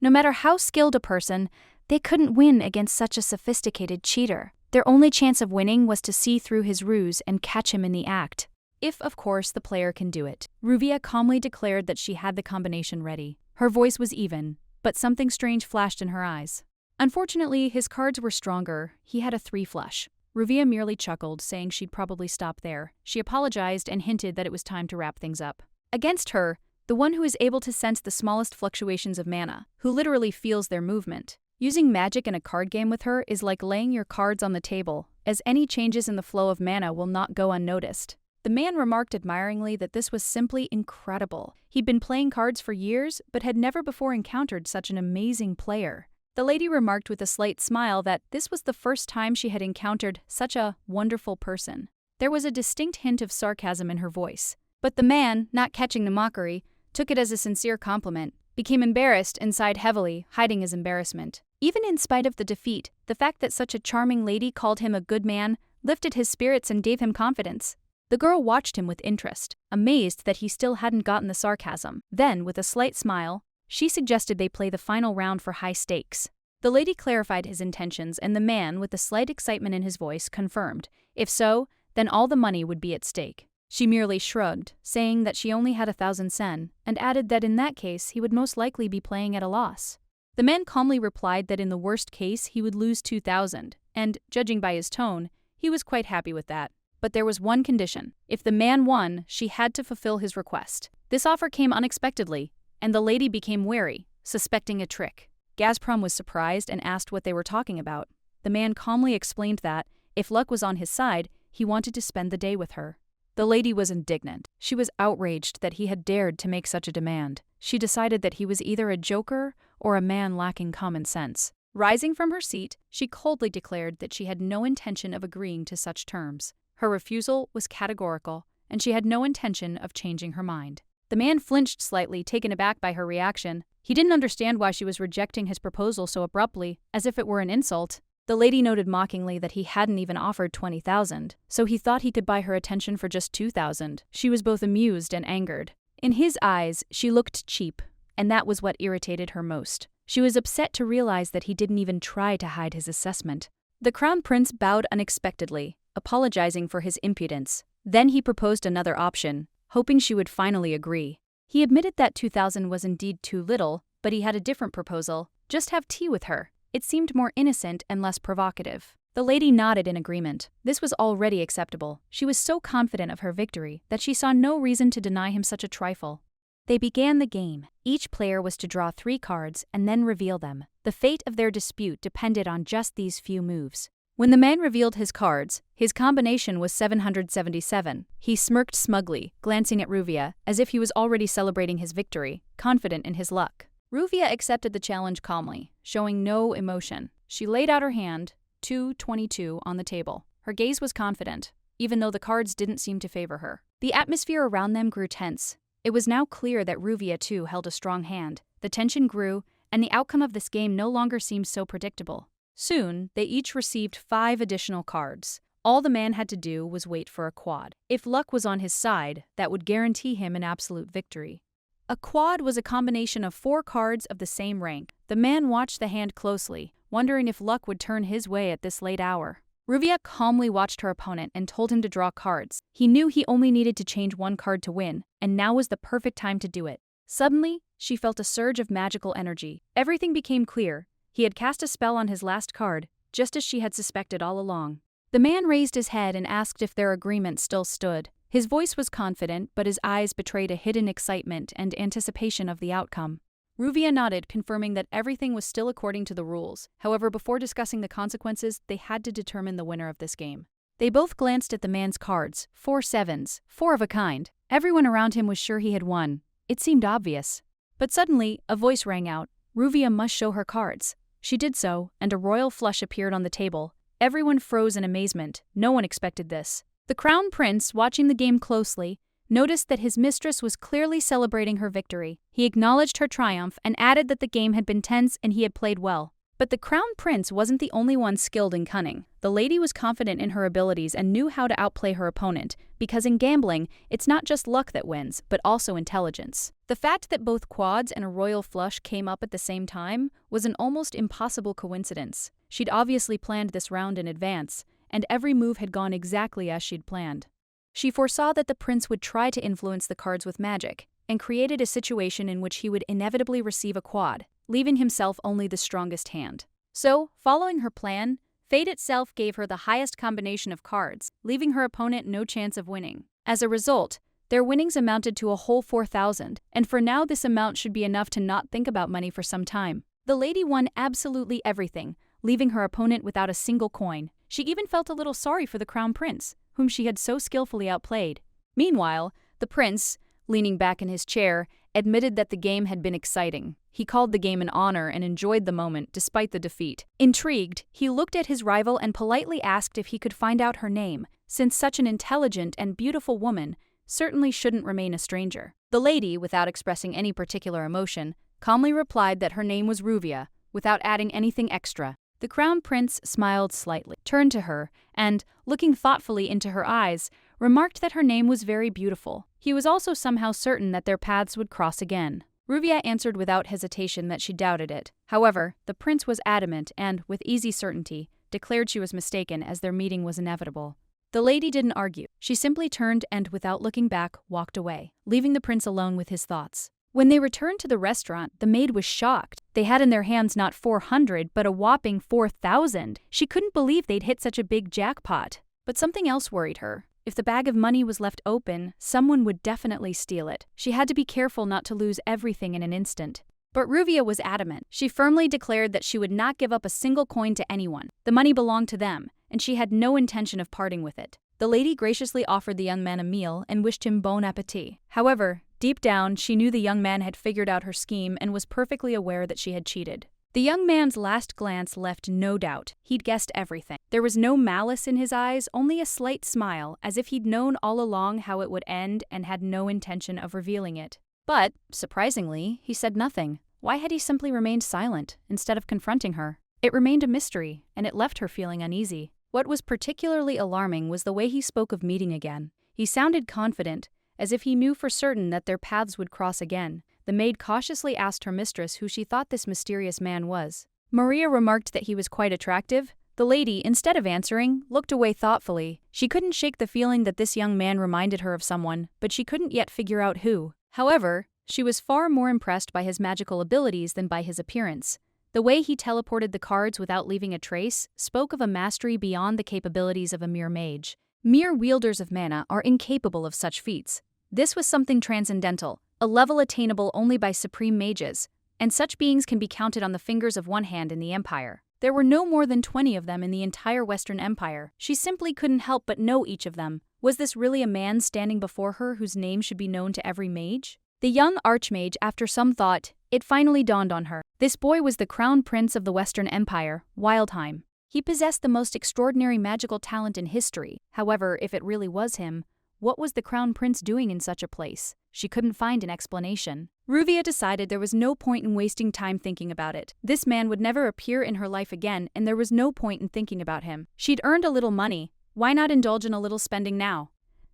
No matter how skilled a person, they couldn't win against such a sophisticated cheater. Their only chance of winning was to see through his ruse and catch him in the act. If, of course, the player can do it. Ruvia calmly declared that she had the combination ready. Her voice was even, but something strange flashed in her eyes. Unfortunately, his cards were stronger. He had a 3 flush. Ruvia merely chuckled, saying she'd probably stop there. She apologized and hinted that it was time to wrap things up. Against her, the one who is able to sense the smallest fluctuations of mana, who literally feels their movement. Using magic in a card game with her is like laying your cards on the table, as any changes in the flow of mana will not go unnoticed. The man remarked admiringly that this was simply incredible. He'd been playing cards for years, but had never before encountered such an amazing player. The lady remarked with a slight smile that this was the first time she had encountered such a wonderful person. There was a distinct hint of sarcasm in her voice. But the man, not catching the mockery, took it as a sincere compliment, became embarrassed and sighed heavily, hiding his embarrassment. Even in spite of the defeat, the fact that such a charming lady called him a good man lifted his spirits and gave him confidence. The girl watched him with interest, amazed that he still hadn't gotten the sarcasm. Then, with a slight smile, she suggested they play the final round for high stakes. The lady clarified his intentions, and the man, with a slight excitement in his voice, confirmed. If so, then all the money would be at stake. She merely shrugged, saying that she only had 1,000 sen, and added that in that case he would most likely be playing at a loss. The man calmly replied that in the worst case he would lose 2,000, and, judging by his tone, he was quite happy with that. But there was one condition. If the man won, she had to fulfill his request. This offer came unexpectedly, and the lady became wary, suspecting a trick. Gazprom was surprised and asked what they were talking about. The man calmly explained that, if luck was on his side, he wanted to spend the day with her. The lady was indignant. She was outraged that he had dared to make such a demand. She decided that he was either a joker or a man lacking common sense. Rising from her seat, she coldly declared that she had no intention of agreeing to such terms. Her refusal was categorical, and she had no intention of changing her mind. The man flinched slightly, taken aback by her reaction. He didn't understand why she was rejecting his proposal so abruptly, as if it were an insult. The lady noted mockingly that he hadn't even offered 20,000, so he thought he could buy her attention for just 2,000. She was both amused and angered. In his eyes, she looked cheap, and that was what irritated her most. She was upset to realize that he didn't even try to hide his assessment. The crown prince bowed unexpectedly, apologizing for his impudence. Then he proposed another option, hoping she would finally agree. He admitted that 2,000 was indeed too little, but he had a different proposal. Just have tea with her. It seemed more innocent and less provocative. The lady nodded in agreement. This was already acceptable. She was so confident of her victory that she saw no reason to deny him such a trifle. They began the game. Each player was to draw 3 cards and then reveal them. The fate of their dispute depended on just these few moves. When the man revealed his cards, his combination was 777. He smirked smugly, glancing at Ruvia, as if he was already celebrating his victory, confident in his luck. Ruvia accepted the challenge calmly, showing no emotion. She laid out her hand, 222, on the table. Her gaze was confident, even though the cards didn't seem to favor her. The atmosphere around them grew tense. It was now clear that Ruvia too held a strong hand. The tension grew, and the outcome of this game no longer seemed so predictable. Soon, they each received 5 additional cards. All the man had to do was wait for a quad. If luck was on his side, that would guarantee him an absolute victory. A quad was a combination of 4 cards of the same rank. The man watched the hand closely, wondering if luck would turn his way at this late hour. Ruvia calmly watched her opponent and told him to draw cards. He knew he only needed to change 1 card to win, and now was the perfect time to do it. Suddenly, she felt a surge of magical energy. Everything became clear. He had cast a spell on his last card, just as she had suspected all along. The man raised his head and asked if their agreement still stood. His voice was confident, but his eyes betrayed a hidden excitement and anticipation of the outcome. Ruvia nodded, confirming that everything was still according to the rules. However, before discussing the consequences, they had to determine the winner of this game. They both glanced at the man's cards, 4 sevens, 4 of a kind. Everyone around him was sure he had won. It seemed obvious. But suddenly, a voice rang out. Ruvia must show her cards. She did so, and a royal flush appeared on the table. Everyone froze in amazement. No one expected this. The crown prince, watching the game closely, noticed that his mistress was clearly celebrating her victory. He acknowledged her triumph and added that the game had been tense and he had played well. But the crown prince wasn't the only one skilled in cunning. The lady was confident in her abilities and knew how to outplay her opponent, because in gambling, it's not just luck that wins, but also intelligence. The fact that both quads and a royal flush came up at the same time was an almost impossible coincidence. She'd obviously planned this round in advance, and every move had gone exactly as she'd planned. She foresaw that the prince would try to influence the cards with magic, and created a situation in which he would inevitably receive a quad, leaving himself only the strongest hand. So, following her plan, fate itself gave her the highest combination of cards, leaving her opponent no chance of winning. As a result, their winnings amounted to a whole 4,000, and for now this amount should be enough to not think about money for some time. The lady won absolutely everything, leaving her opponent without a single coin. She even felt a little sorry for the crown prince, whom she had so skillfully outplayed. Meanwhile, the prince, leaning back in his chair, admitted that the game had been exciting. He called the game an honor and enjoyed the moment despite the defeat. Intrigued, he looked at his rival and politely asked if he could find out her name, since such an intelligent and beautiful woman certainly shouldn't remain a stranger. The lady, without expressing any particular emotion, calmly replied that her name was Ruvia, without adding anything extra. The crown prince smiled slightly, turned to her, and, looking thoughtfully into her eyes, remarked that her name was very beautiful. He was also somehow certain that their paths would cross again. Ruvia answered without hesitation that she doubted it. However, the prince was adamant and, with easy certainty, declared she was mistaken as their meeting was inevitable. The lady didn't argue. She simply turned and, without looking back, walked away, leaving the prince alone with his thoughts. When they returned to the restaurant, the maid was shocked. They had in their hands not 400, but a whopping 4,000. She couldn't believe they'd hit such a big jackpot. But something else worried her. If the bag of money was left open, someone would definitely steal it. She had to be careful not to lose everything in an instant. But Ruvia was adamant. She firmly declared that she would not give up a single coin to anyone. The money belonged to them, and she had no intention of parting with it. The lady graciously offered the young man a meal and wished him bon appétit. However, deep down, she knew the young man had figured out her scheme and was perfectly aware that she had cheated. The young man's last glance left no doubt. He'd guessed everything. There was no malice in his eyes, only a slight smile, as if he'd known all along how it would end and had no intention of revealing it. But, surprisingly, he said nothing. Why had he simply remained silent, instead of confronting her? It remained a mystery, and it left her feeling uneasy. What was particularly alarming was the way he spoke of meeting again. He sounded confident, as if he knew for certain that their paths would cross again. The maid cautiously asked her mistress who she thought this mysterious man was. Maria remarked that he was quite attractive. The lady, instead of answering, looked away thoughtfully. She couldn't shake the feeling that this young man reminded her of someone, but she couldn't yet figure out who. However, she was far more impressed by his magical abilities than by his appearance. The way he teleported the cards without leaving a trace spoke of a mastery beyond the capabilities of a mere mage. Mere wielders of mana are incapable of such feats. This was something transcendental, a level attainable only by supreme mages, and such beings can be counted on the fingers of one hand in the Empire. There were no more than 20 of them in the entire Western Empire. She simply couldn't help but know each of them. Was this really a man standing before her whose name should be known to every mage? The young archmage, after some thought, it finally dawned on her. This boy was the crown prince of the Western Empire, Wildheim. He possessed the most extraordinary magical talent in history. However, if it really was him, what was the crown prince doing in such a place? She couldn't find an explanation. Ruvia decided there was no point in wasting time thinking about it. This man would never appear in her life again, and there was no point in thinking about him. She'd earned a little money. Why not indulge in a little spending now?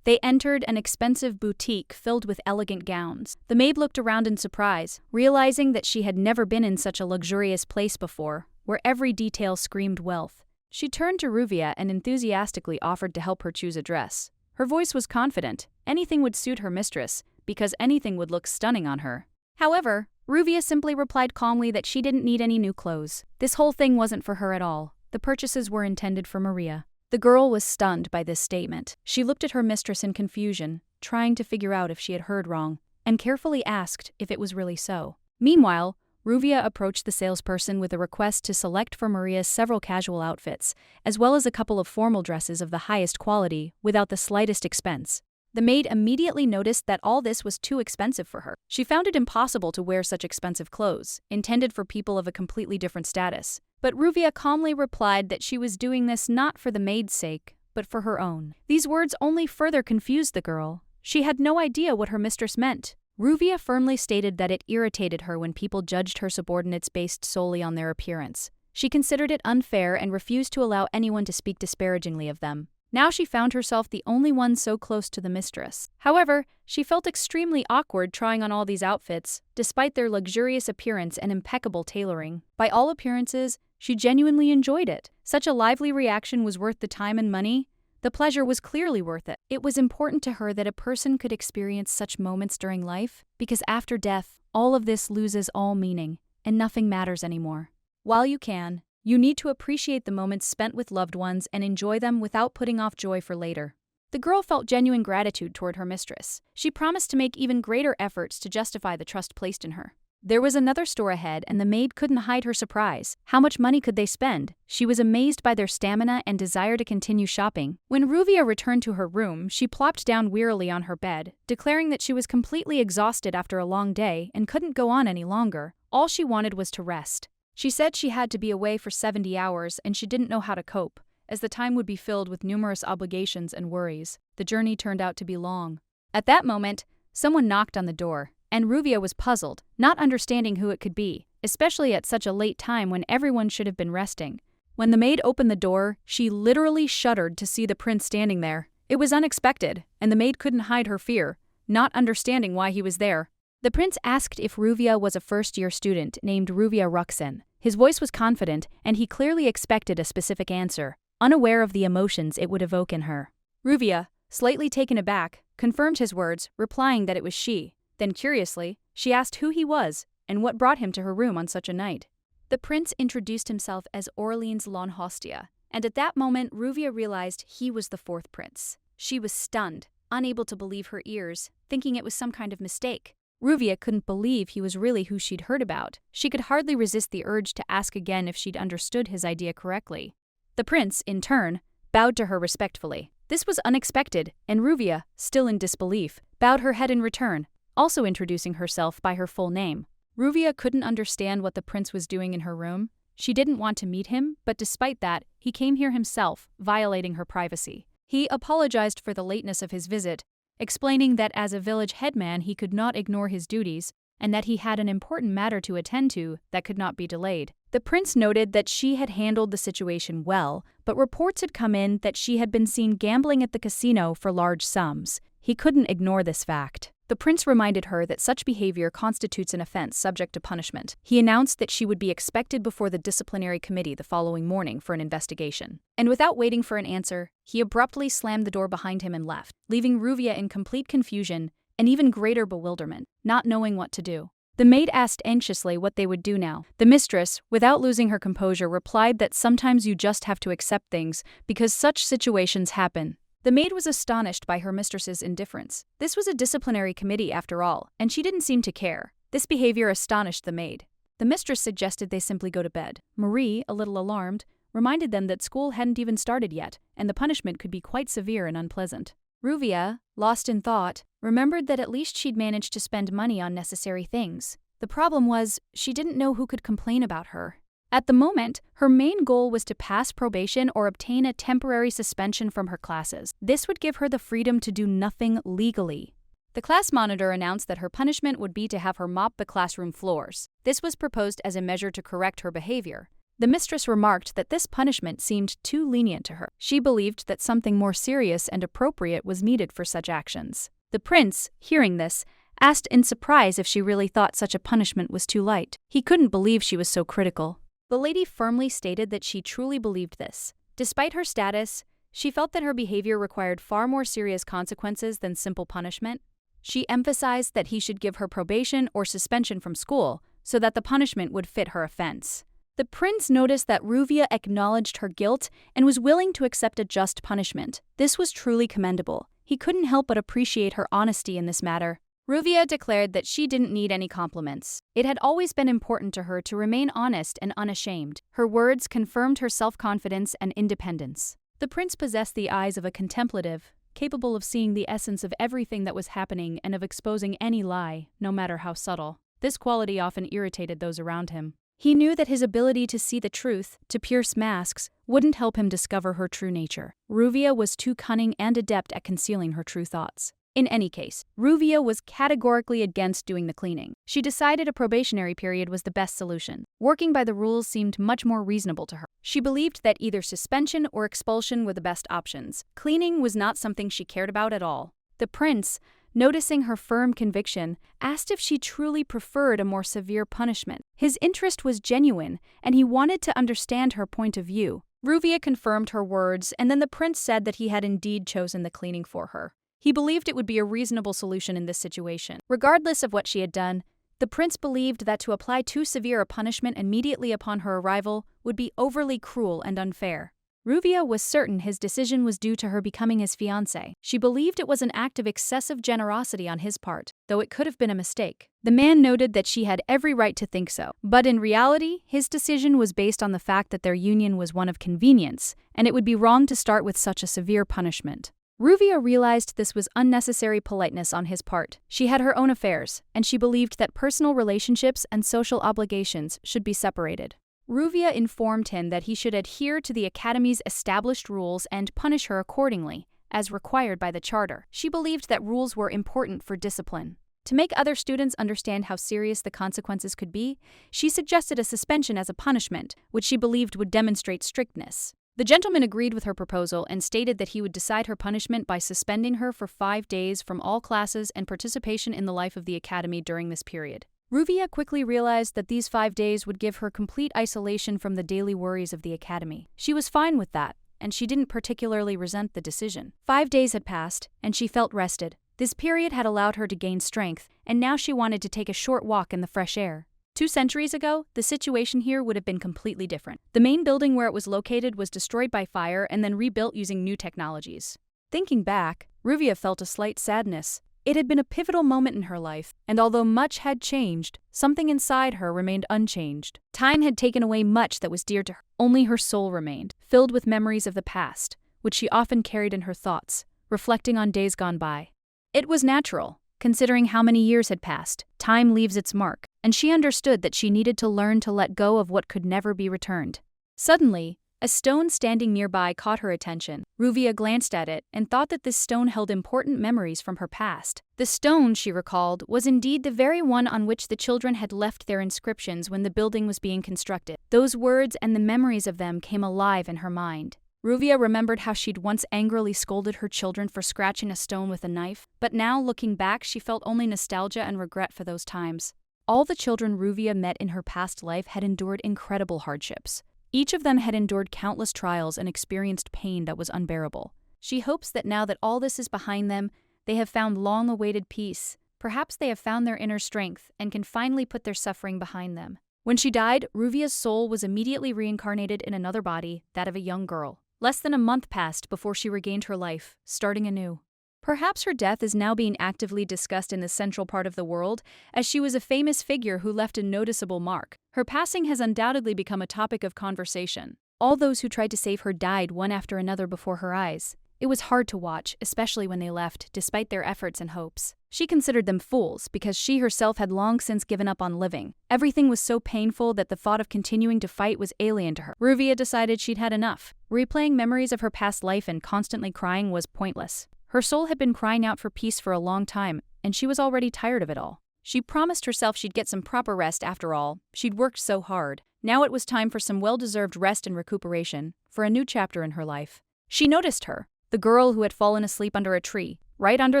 They entered an expensive boutique filled with elegant gowns. The maid looked around in surprise, realizing that she had never been in such a luxurious place before, where every detail screamed wealth. She turned to Ruvia and enthusiastically offered to help her choose a dress. Her voice was confident. Anything would suit her mistress, because anything would look stunning on her. However, Ruvia simply replied calmly that she didn't need any new clothes. This whole thing wasn't for her at all. The purchases were intended for Maria. The girl was stunned by this statement. She looked at her mistress in confusion, trying to figure out if she had heard wrong, and carefully asked if it was really so. Meanwhile, Ruvia approached the salesperson with a request to select for Maria several casual outfits, as well as a couple of formal dresses of the highest quality, without the slightest expense. The maid immediately noticed that all this was too expensive for her. She found it impossible to wear such expensive clothes, intended for people of a completely different status. But Ruvia calmly replied that she was doing this not for the maid's sake, but for her own. These words only further confused the girl. She had no idea what her mistress meant. Ruvia firmly stated that it irritated her when people judged her subordinates based solely on their appearance. She considered it unfair and refused to allow anyone to speak disparagingly of them. Now she found herself the only one so close to the mistress. However, she felt extremely awkward trying on all these outfits, despite their luxurious appearance and impeccable tailoring. By all appearances, she genuinely enjoyed it. Such a lively reaction was worth the time and money. The pleasure was clearly worth it. It was important to her that a person could experience such moments during life, because after death, all of this loses all meaning, and nothing matters anymore. While you can, you need to appreciate the moments spent with loved ones and enjoy them without putting off joy for later. The girl felt genuine gratitude toward her mistress. She promised to make even greater efforts to justify the trust placed in her. There was another store ahead, and the maid couldn't hide her surprise. How much money could they spend? She was amazed by their stamina and desire to continue shopping. When Ruvia returned to her room, she plopped down wearily on her bed, declaring that she was completely exhausted after a long day and couldn't go on any longer. All she wanted was to rest. She said she had to be away for 70 hours and she didn't know how to cope, as the time would be filled with numerous obligations and worries. The journey turned out to be long. At that moment, someone knocked on the door, and Ruvia was puzzled, not understanding who it could be, especially at such a late time when everyone should have been resting. When the maid opened the door, she literally shuddered to see the prince standing there. It was unexpected, and the maid couldn't hide her fear, not understanding why he was there. The prince asked if Ruvia was a first-year student named Ruvia Ruxin. His voice was confident, and he clearly expected a specific answer, unaware of the emotions it would evoke in her. Ruvia, slightly taken aback, confirmed his words, replying that it was she. Then curiously, she asked who he was and what brought him to her room on such a night. The prince introduced himself as Orleans Lonhostia, and at that moment Ruvia realized he was the fourth prince. She was stunned, unable to believe her ears, thinking it was some kind of mistake. Ruvia couldn't believe he was really who she'd heard about. She could hardly resist the urge to ask again if she'd understood his idea correctly. The prince, in turn, bowed to her respectfully. This was unexpected, and Ruvia, still in disbelief, bowed her head in return, also introducing herself by her full name. Ruvia couldn't understand what the prince was doing in her room. She didn't want to meet him, but despite that, he came here himself, violating her privacy. He apologized for the lateness of his visit, explaining that as a village headman he could not ignore his duties, and that he had an important matter to attend to that could not be delayed. The prince noted that she had handled the situation well, but reports had come in that she had been seen gambling at the casino for large sums. He couldn't ignore this fact. The prince reminded her that such behavior constitutes an offense subject to punishment. He announced that she would be expected before the disciplinary committee the following morning for an investigation. And without waiting for an answer, he abruptly slammed the door behind him and left, leaving Ruvia in complete confusion and even greater bewilderment, not knowing what to do. The maid asked anxiously what they would do now. The mistress, without losing her composure, replied that sometimes you just have to accept things because such situations happen. The maid was astonished by her mistress's indifference. This was a disciplinary committee after all, and she didn't seem to care. This behavior astonished the maid. The mistress suggested they simply go to bed. Marie, a little alarmed, reminded them that school hadn't even started yet, and the punishment could be quite severe and unpleasant. Ruvia, lost in thought, remembered that at least she'd managed to spend money on necessary things. The problem was, she didn't know who could complain about her. At the moment, her main goal was to pass probation or obtain a temporary suspension from her classes. This would give her the freedom to do nothing legally. The class monitor announced that her punishment would be to have her mop the classroom floors. This was proposed as a measure to correct her behavior. The mistress remarked that this punishment seemed too lenient to her. She believed that something more serious and appropriate was needed for such actions. The prince, hearing this, asked in surprise if she really thought such a punishment was too light. He couldn't believe she was so critical. The lady firmly stated that she truly believed this. Despite her status, she felt that her behavior required far more serious consequences than simple punishment. She emphasized that he should give her probation or suspension from school so that the punishment would fit her offense. The prince noticed that Ruvia acknowledged her guilt and was willing to accept a just punishment. This was truly commendable. He couldn't help but appreciate her honesty in this matter. Ruvia declared that she didn't need any compliments. It had always been important to her to remain honest and unashamed. Her words confirmed her self-confidence and independence. The prince possessed the eyes of a contemplative, capable of seeing the essence of everything that was happening and of exposing any lie, no matter how subtle. This quality often irritated those around him. He knew that his ability to see the truth, to pierce masks, wouldn't help him discover her true nature. Ruvia was too cunning and adept at concealing her true thoughts. In any case, Ruvia was categorically against doing the cleaning. She decided a probationary period was the best solution. Working by the rules seemed much more reasonable to her. She believed that either suspension or expulsion were the best options. Cleaning was not something she cared about at all. The prince, noticing her firm conviction, asked if she truly preferred a more severe punishment. His interest was genuine, and he wanted to understand her point of view. Ruvia confirmed her words, and then the prince said that he had indeed chosen the cleaning for her. He believed it would be a reasonable solution in this situation. Regardless of what she had done, the prince believed that to apply too severe a punishment immediately upon her arrival would be overly cruel and unfair. Ruvia was certain his decision was due to her becoming his fiancée. She believed it was an act of excessive generosity on his part, though it could have been a mistake. The man noted that she had every right to think so, but in reality, his decision was based on the fact that their union was one of convenience, and it would be wrong to start with such a severe punishment. Ruvia realized this was unnecessary politeness on his part. She had her own affairs, and she believed that personal relationships and social obligations should be separated. Ruvia informed him that he should adhere to the Academy's established rules and punish her accordingly, as required by the charter. She believed that rules were important for discipline. To make other students understand how serious the consequences could be, she suggested a suspension as a punishment, which she believed would demonstrate strictness. The gentleman agreed with her proposal and stated that he would decide her punishment by suspending her for 5 days from all classes and participation in the life of the Academy during this period. Ruvia quickly realized that these 5 days would give her complete isolation from the daily worries of the Academy. She was fine with that, and she didn't particularly resent the decision. 5 days had passed, and she felt rested. This period had allowed her to gain strength, and now she wanted to take a short walk in the fresh air. 2 centuries ago, the situation here would have been completely different. The main building where it was located was destroyed by fire and then rebuilt using new technologies. Thinking back, Ruvia felt a slight sadness. It had been a pivotal moment in her life, and although much had changed, something inside her remained unchanged. Time had taken away much that was dear to her. Only her soul remained, filled with memories of the past, which she often carried in her thoughts, reflecting on days gone by. It was natural, considering how many years had passed. Time leaves its mark, and she understood that she needed to learn to let go of what could never be returned. Suddenly, a stone standing nearby caught her attention. Ruvia glanced at it and thought that this stone held important memories from her past. The stone, she recalled, was indeed the very one on which the children had left their inscriptions when the building was being constructed. Those words and the memories of them came alive in her mind. Ruvia remembered how she'd once angrily scolded her children for scratching a stone with a knife, but now, looking back, she felt only nostalgia and regret for those times. All the children Ruvia met in her past life had endured incredible hardships. Each of them had endured countless trials and experienced pain that was unbearable. She hopes that now that all this is behind them, they have found long-awaited peace. Perhaps they have found their inner strength and can finally put their suffering behind them. When she died, Ruvia's soul was immediately reincarnated in another body, that of a young girl. Less than a month passed before she regained her life, starting anew. Perhaps her death is now being actively discussed in the central part of the world, as she was a famous figure who left a noticeable mark. Her passing has undoubtedly become a topic of conversation. All those who tried to save her died one after another before her eyes. It was hard to watch, especially when they left, despite their efforts and hopes. She considered them fools because she herself had long since given up on living. Everything was so painful that the thought of continuing to fight was alien to her. Ruvia decided she'd had enough. Replaying memories of her past life and constantly crying was pointless. Her soul had been crying out for peace for a long time, and she was already tired of it all. She promised herself she'd get some proper rest after all. She'd worked so hard. Now it was time for some well-deserved rest and recuperation, for a new chapter in her life. She noticed her, the girl who had fallen asleep under a tree, right under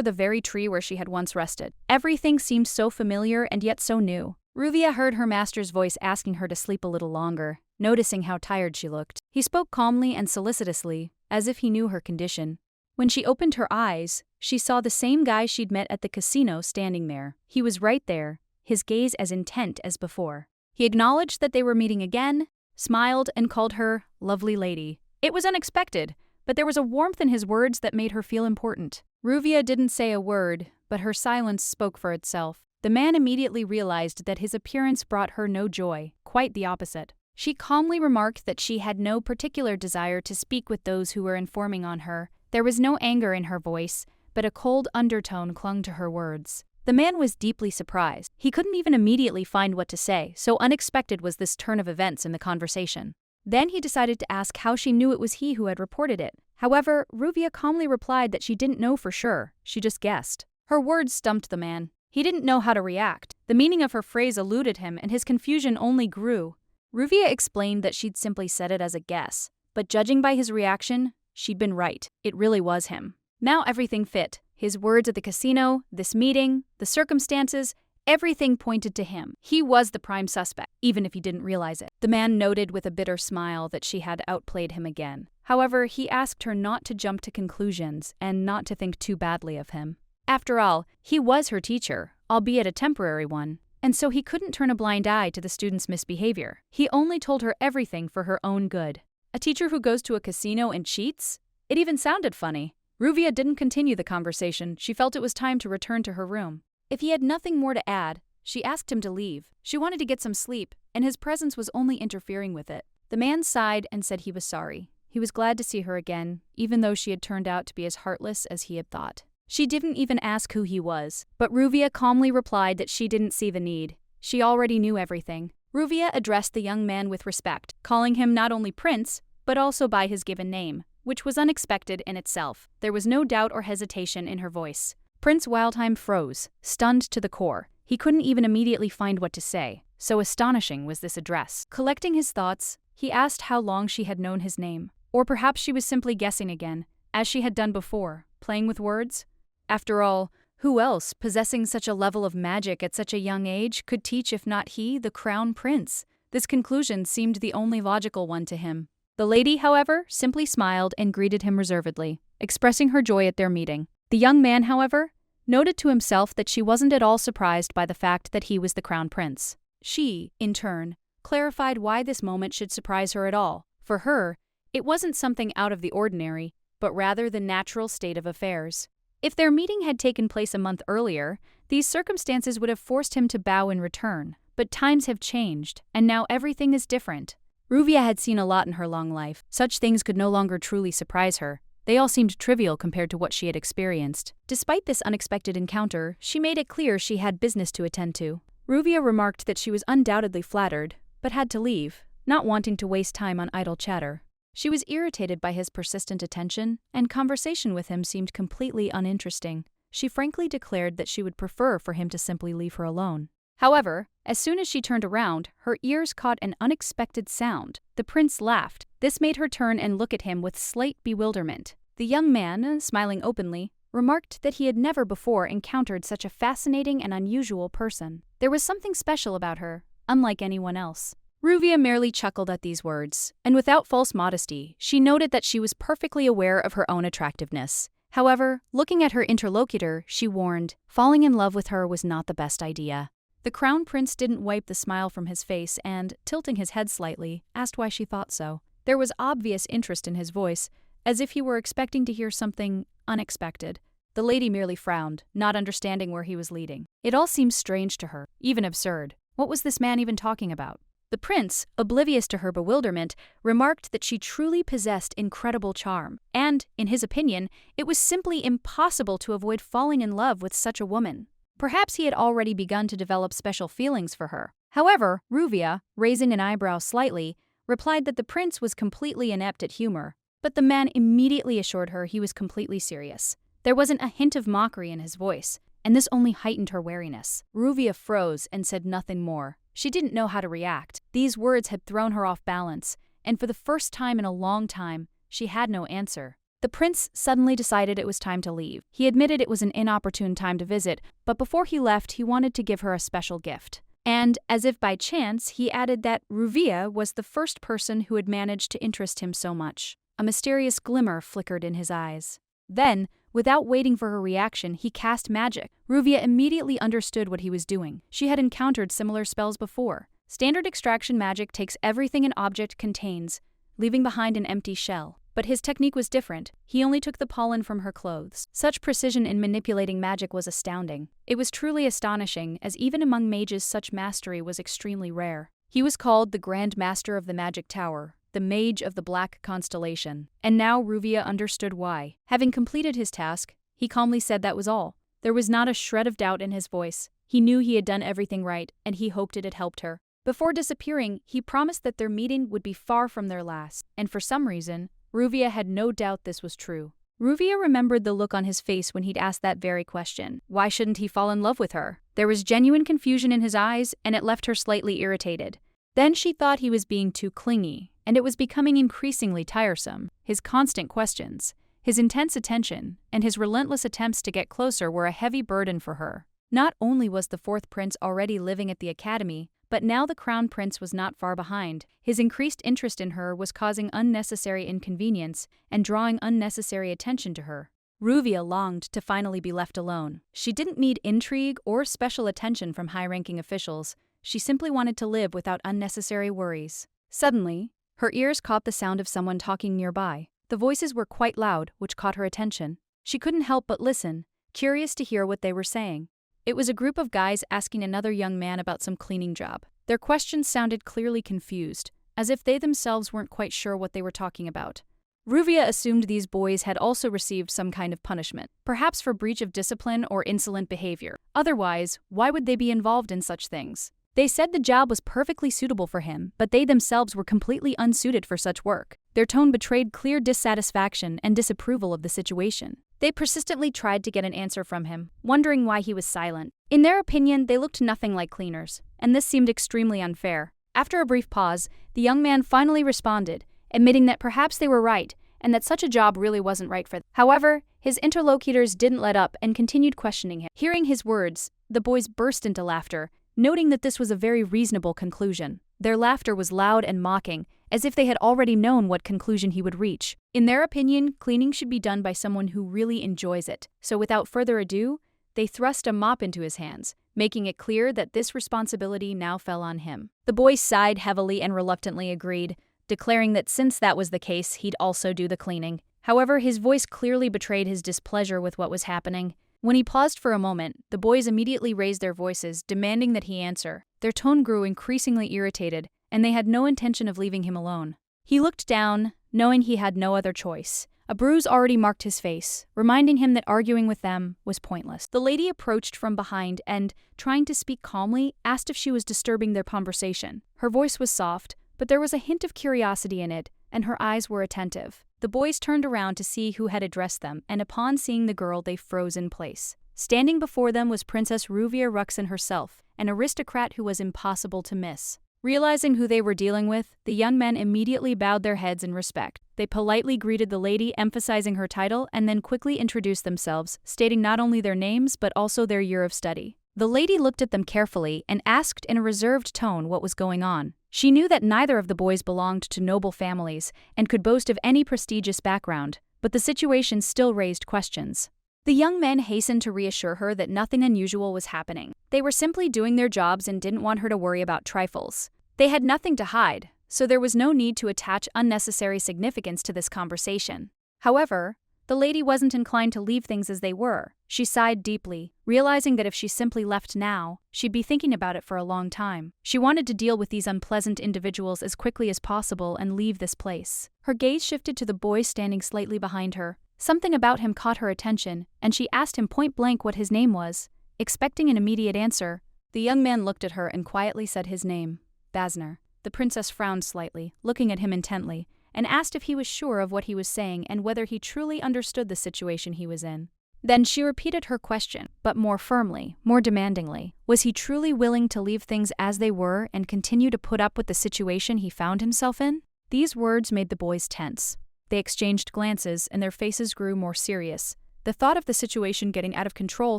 the very tree where she had once rested. Everything seemed so familiar and yet so new. Ruvia heard her master's voice asking her to sleep a little longer, noticing how tired she looked. He spoke calmly and solicitously, as if he knew her condition. When she opened her eyes, she saw the same guy she'd met at the casino standing there. He was right there, his gaze as intent as before. He acknowledged that they were meeting again, smiled, and called her lovely lady. It was unexpected, but there was a warmth in his words that made her feel important. Ruvia didn't say a word, but her silence spoke for itself. The man immediately realized that his appearance brought her no joy, quite the opposite. She calmly remarked that she had no particular desire to speak with those who were informing on her. There was no anger in her voice, but a cold undertone clung to her words. The man was deeply surprised. He couldn't even immediately find what to say, so unexpected was this turn of events in the conversation. Then he decided to ask how she knew it was he who had reported it. However, Ruvia calmly replied that she didn't know for sure, she just guessed. Her words stumped the man. He didn't know how to react. The meaning of her phrase eluded him, and his confusion only grew. Ruvia explained that she'd simply said it as a guess, but judging by his reaction, she'd been right. It really was him. Now everything fit. His words at the casino, this meeting, the circumstances, everything pointed to him. He was the prime suspect, even if he didn't realize it. The man noted with a bitter smile that she had outplayed him again. However, he asked her not to jump to conclusions and not to think too badly of him. After all, he was her teacher, albeit a temporary one, and so he couldn't turn a blind eye to the student's misbehavior. He only told her everything for her own good. A teacher who goes to a casino and cheats? It even sounded funny. Ruvia didn't continue the conversation. She felt it was time to return to her room. If he had nothing more to add, she asked him to leave. She wanted to get some sleep, and his presence was only interfering with it. The man sighed and said he was sorry. He was glad to see her again, even though she had turned out to be as heartless as he had thought. She didn't even ask who he was, but Ruvia calmly replied that she didn't see the need. She already knew everything. Ruvia addressed the young man with respect, calling him not only Prince, but also by his given name, which was unexpected in itself. There was no doubt or hesitation in her voice. Prince Wildheim froze, stunned to the core. He couldn't even immediately find what to say, so astonishing was this address. Collecting his thoughts, he asked how long she had known his name. Or perhaps she was simply guessing again, as she had done before, playing with words? After all, who else, possessing such a level of magic at such a young age, could teach if not he, the crown prince? This conclusion seemed the only logical one to him. The lady, however, simply smiled and greeted him reservedly, expressing her joy at their meeting. The young man, however, noted to himself that she wasn't at all surprised by the fact that he was the crown prince. She, in turn, clarified why this moment should surprise her at all. For her, it wasn't something out of the ordinary, but rather the natural state of affairs. If their meeting had taken place a month earlier, these circumstances would have forced him to bow in return. But times have changed, and now everything is different. Ruvia had seen a lot in her long life. Such things could no longer truly surprise her. They all seemed trivial compared to what she had experienced. Despite this unexpected encounter, she made it clear she had business to attend to. Ruvia remarked that she was undoubtedly flattered, but had to leave, not wanting to waste time on idle chatter. She was irritated by his persistent attention, and conversation with him seemed completely uninteresting. She frankly declared that she would prefer for him to simply leave her alone. However, as soon as she turned around, her ears caught an unexpected sound. The prince laughed. This made her turn and look at him with slight bewilderment. The young man, smiling openly, remarked that he had never before encountered such a fascinating and unusual person. There was something special about her, unlike anyone else. Ruvia merely chuckled at these words, and without false modesty, she noted that she was perfectly aware of her own attractiveness. However, looking at her interlocutor, she warned, falling in love with her was not the best idea. The crown prince didn't wipe the smile from his face and, tilting his head slightly, asked why she thought so. There was obvious interest in his voice, as if he were expecting to hear something unexpected. The lady merely frowned, not understanding where he was leading. It all seemed strange to her, even absurd. What was this man even talking about? The prince, oblivious to her bewilderment, remarked that she truly possessed incredible charm, and, in his opinion, it was simply impossible to avoid falling in love with such a woman. Perhaps he had already begun to develop special feelings for her. However, Ruvia, raising an eyebrow slightly, replied that the prince was completely inept at humor, but the man immediately assured her he was completely serious. There wasn't a hint of mockery in his voice, and this only heightened her wariness. Ruvia froze and said nothing more. She didn't know how to react. These words had thrown her off balance, and for the first time in a long time, she had no answer. The prince suddenly decided it was time to leave. He admitted it was an inopportune time to visit, but before he left, he wanted to give her a special gift. And, as if by chance, he added that Ruvia was the first person who had managed to interest him so much. A mysterious glimmer flickered in his eyes. Then, without waiting for her reaction, he cast magic. Ruvia immediately understood what he was doing. She had encountered similar spells before. Standard extraction magic takes everything an object contains, leaving behind an empty shell. But his technique was different. He only took the pollen from her clothes. Such precision in manipulating magic was astounding. It was truly astonishing, as even among mages such mastery was extremely rare. He was called the Grand Master of the Magic Tower, the Mage of the Black Constellation. And now Ruvia understood why. Having completed his task, he calmly said that was all. There was not a shred of doubt in his voice. He knew he had done everything right, and he hoped it had helped her. Before disappearing, he promised that their meeting would be far from their last, and for some reason, Ruvia had no doubt this was true. Ruvia remembered the look on his face when he'd asked that very question. Why shouldn't he fall in love with her? There was genuine confusion in his eyes, and it left her slightly irritated. Then she thought he was being too clingy, and it was becoming increasingly tiresome. His constant questions, his intense attention, and his relentless attempts to get closer were a heavy burden for her. Not only was the fourth prince already living at the academy, but now the crown prince was not far behind. His increased interest in her was causing unnecessary inconvenience and drawing unnecessary attention to her. Ruvia longed to finally be left alone. She didn't need intrigue or special attention from high-ranking officials. She simply wanted to live without unnecessary worries. Suddenly, Her ears caught the sound of someone talking nearby. The voices were quite loud, which caught her attention. She couldn't help but listen, curious to hear what they were saying. It was a group of guys asking another young man about some cleaning job. Their questions sounded clearly confused, as if they themselves weren't quite sure what they were talking about. Ruvia assumed these boys had also received some kind of punishment, perhaps for breach of discipline or insolent behavior. Otherwise, why would they be involved in such things? They said the job was perfectly suitable for him, but they themselves were completely unsuited for such work. Their tone betrayed clear dissatisfaction and disapproval of the situation. They persistently tried to get an answer from him, wondering why he was silent. In their opinion, they looked nothing like cleaners, and this seemed extremely unfair. After a brief pause, the young man finally responded, admitting that perhaps they were right, and that such a job really wasn't right for them. However, his interlocutors didn't let up and continued questioning him. Hearing his words, the boys burst into laughter, noting that this was a very reasonable conclusion. Their laughter was loud and mocking, as if they had already known what conclusion he would reach. In their opinion, cleaning should be done by someone who really enjoys it, so without further ado, they thrust a mop into his hands, making it clear that this responsibility now fell on him. The boy sighed heavily and reluctantly agreed, declaring that since that was the case, he'd also do the cleaning. However, his voice clearly betrayed his displeasure with what was happening. When he paused for a moment, the boys immediately raised their voices, demanding that he answer. Their tone grew increasingly irritated, and they had no intention of leaving him alone. He looked down, knowing he had no other choice. A bruise already marked his face, reminding him that arguing with them was pointless. The lady approached from behind and, trying to speak calmly, asked if she was disturbing their conversation. Her voice was soft, but there was a hint of curiosity in it, and her eyes were attentive. The boys turned around to see who had addressed them, and upon seeing the girl, they froze in place. Standing before them was Princess Ruvia Ruxin herself, an aristocrat who was impossible to miss. Realizing who they were dealing with, the young men immediately bowed their heads in respect. They politely greeted the lady, emphasizing her title, and then quickly introduced themselves, stating not only their names but also their year of study. The lady looked at them carefully and asked in a reserved tone what was going on. She knew that neither of the boys belonged to noble families and could boast of any prestigious background, but the situation still raised questions. The young men hastened to reassure her that nothing unusual was happening. They were simply doing their jobs and didn't want her to worry about trifles. They had nothing to hide, so there was no need to attach unnecessary significance to this conversation. However, the lady wasn't inclined to leave things as they were. She sighed deeply, realizing that if she simply left now, she'd be thinking about it for a long time. She wanted to deal with these unpleasant individuals as quickly as possible and leave this place. Her gaze shifted to the boy standing slightly behind her. Something about him caught her attention, and she asked him point-blank what his name was, expecting an immediate answer. The young man looked at her and quietly said his name, Basner. The princess frowned slightly, looking at him intently, and asked if he was sure of what he was saying and whether he truly understood the situation he was in. Then she repeated her question, but more firmly, more demandingly. Was he truly willing to leave things as they were and continue to put up with the situation he found himself in? These words made the boys tense. They exchanged glances, and their faces grew more serious. The thought of the situation getting out of control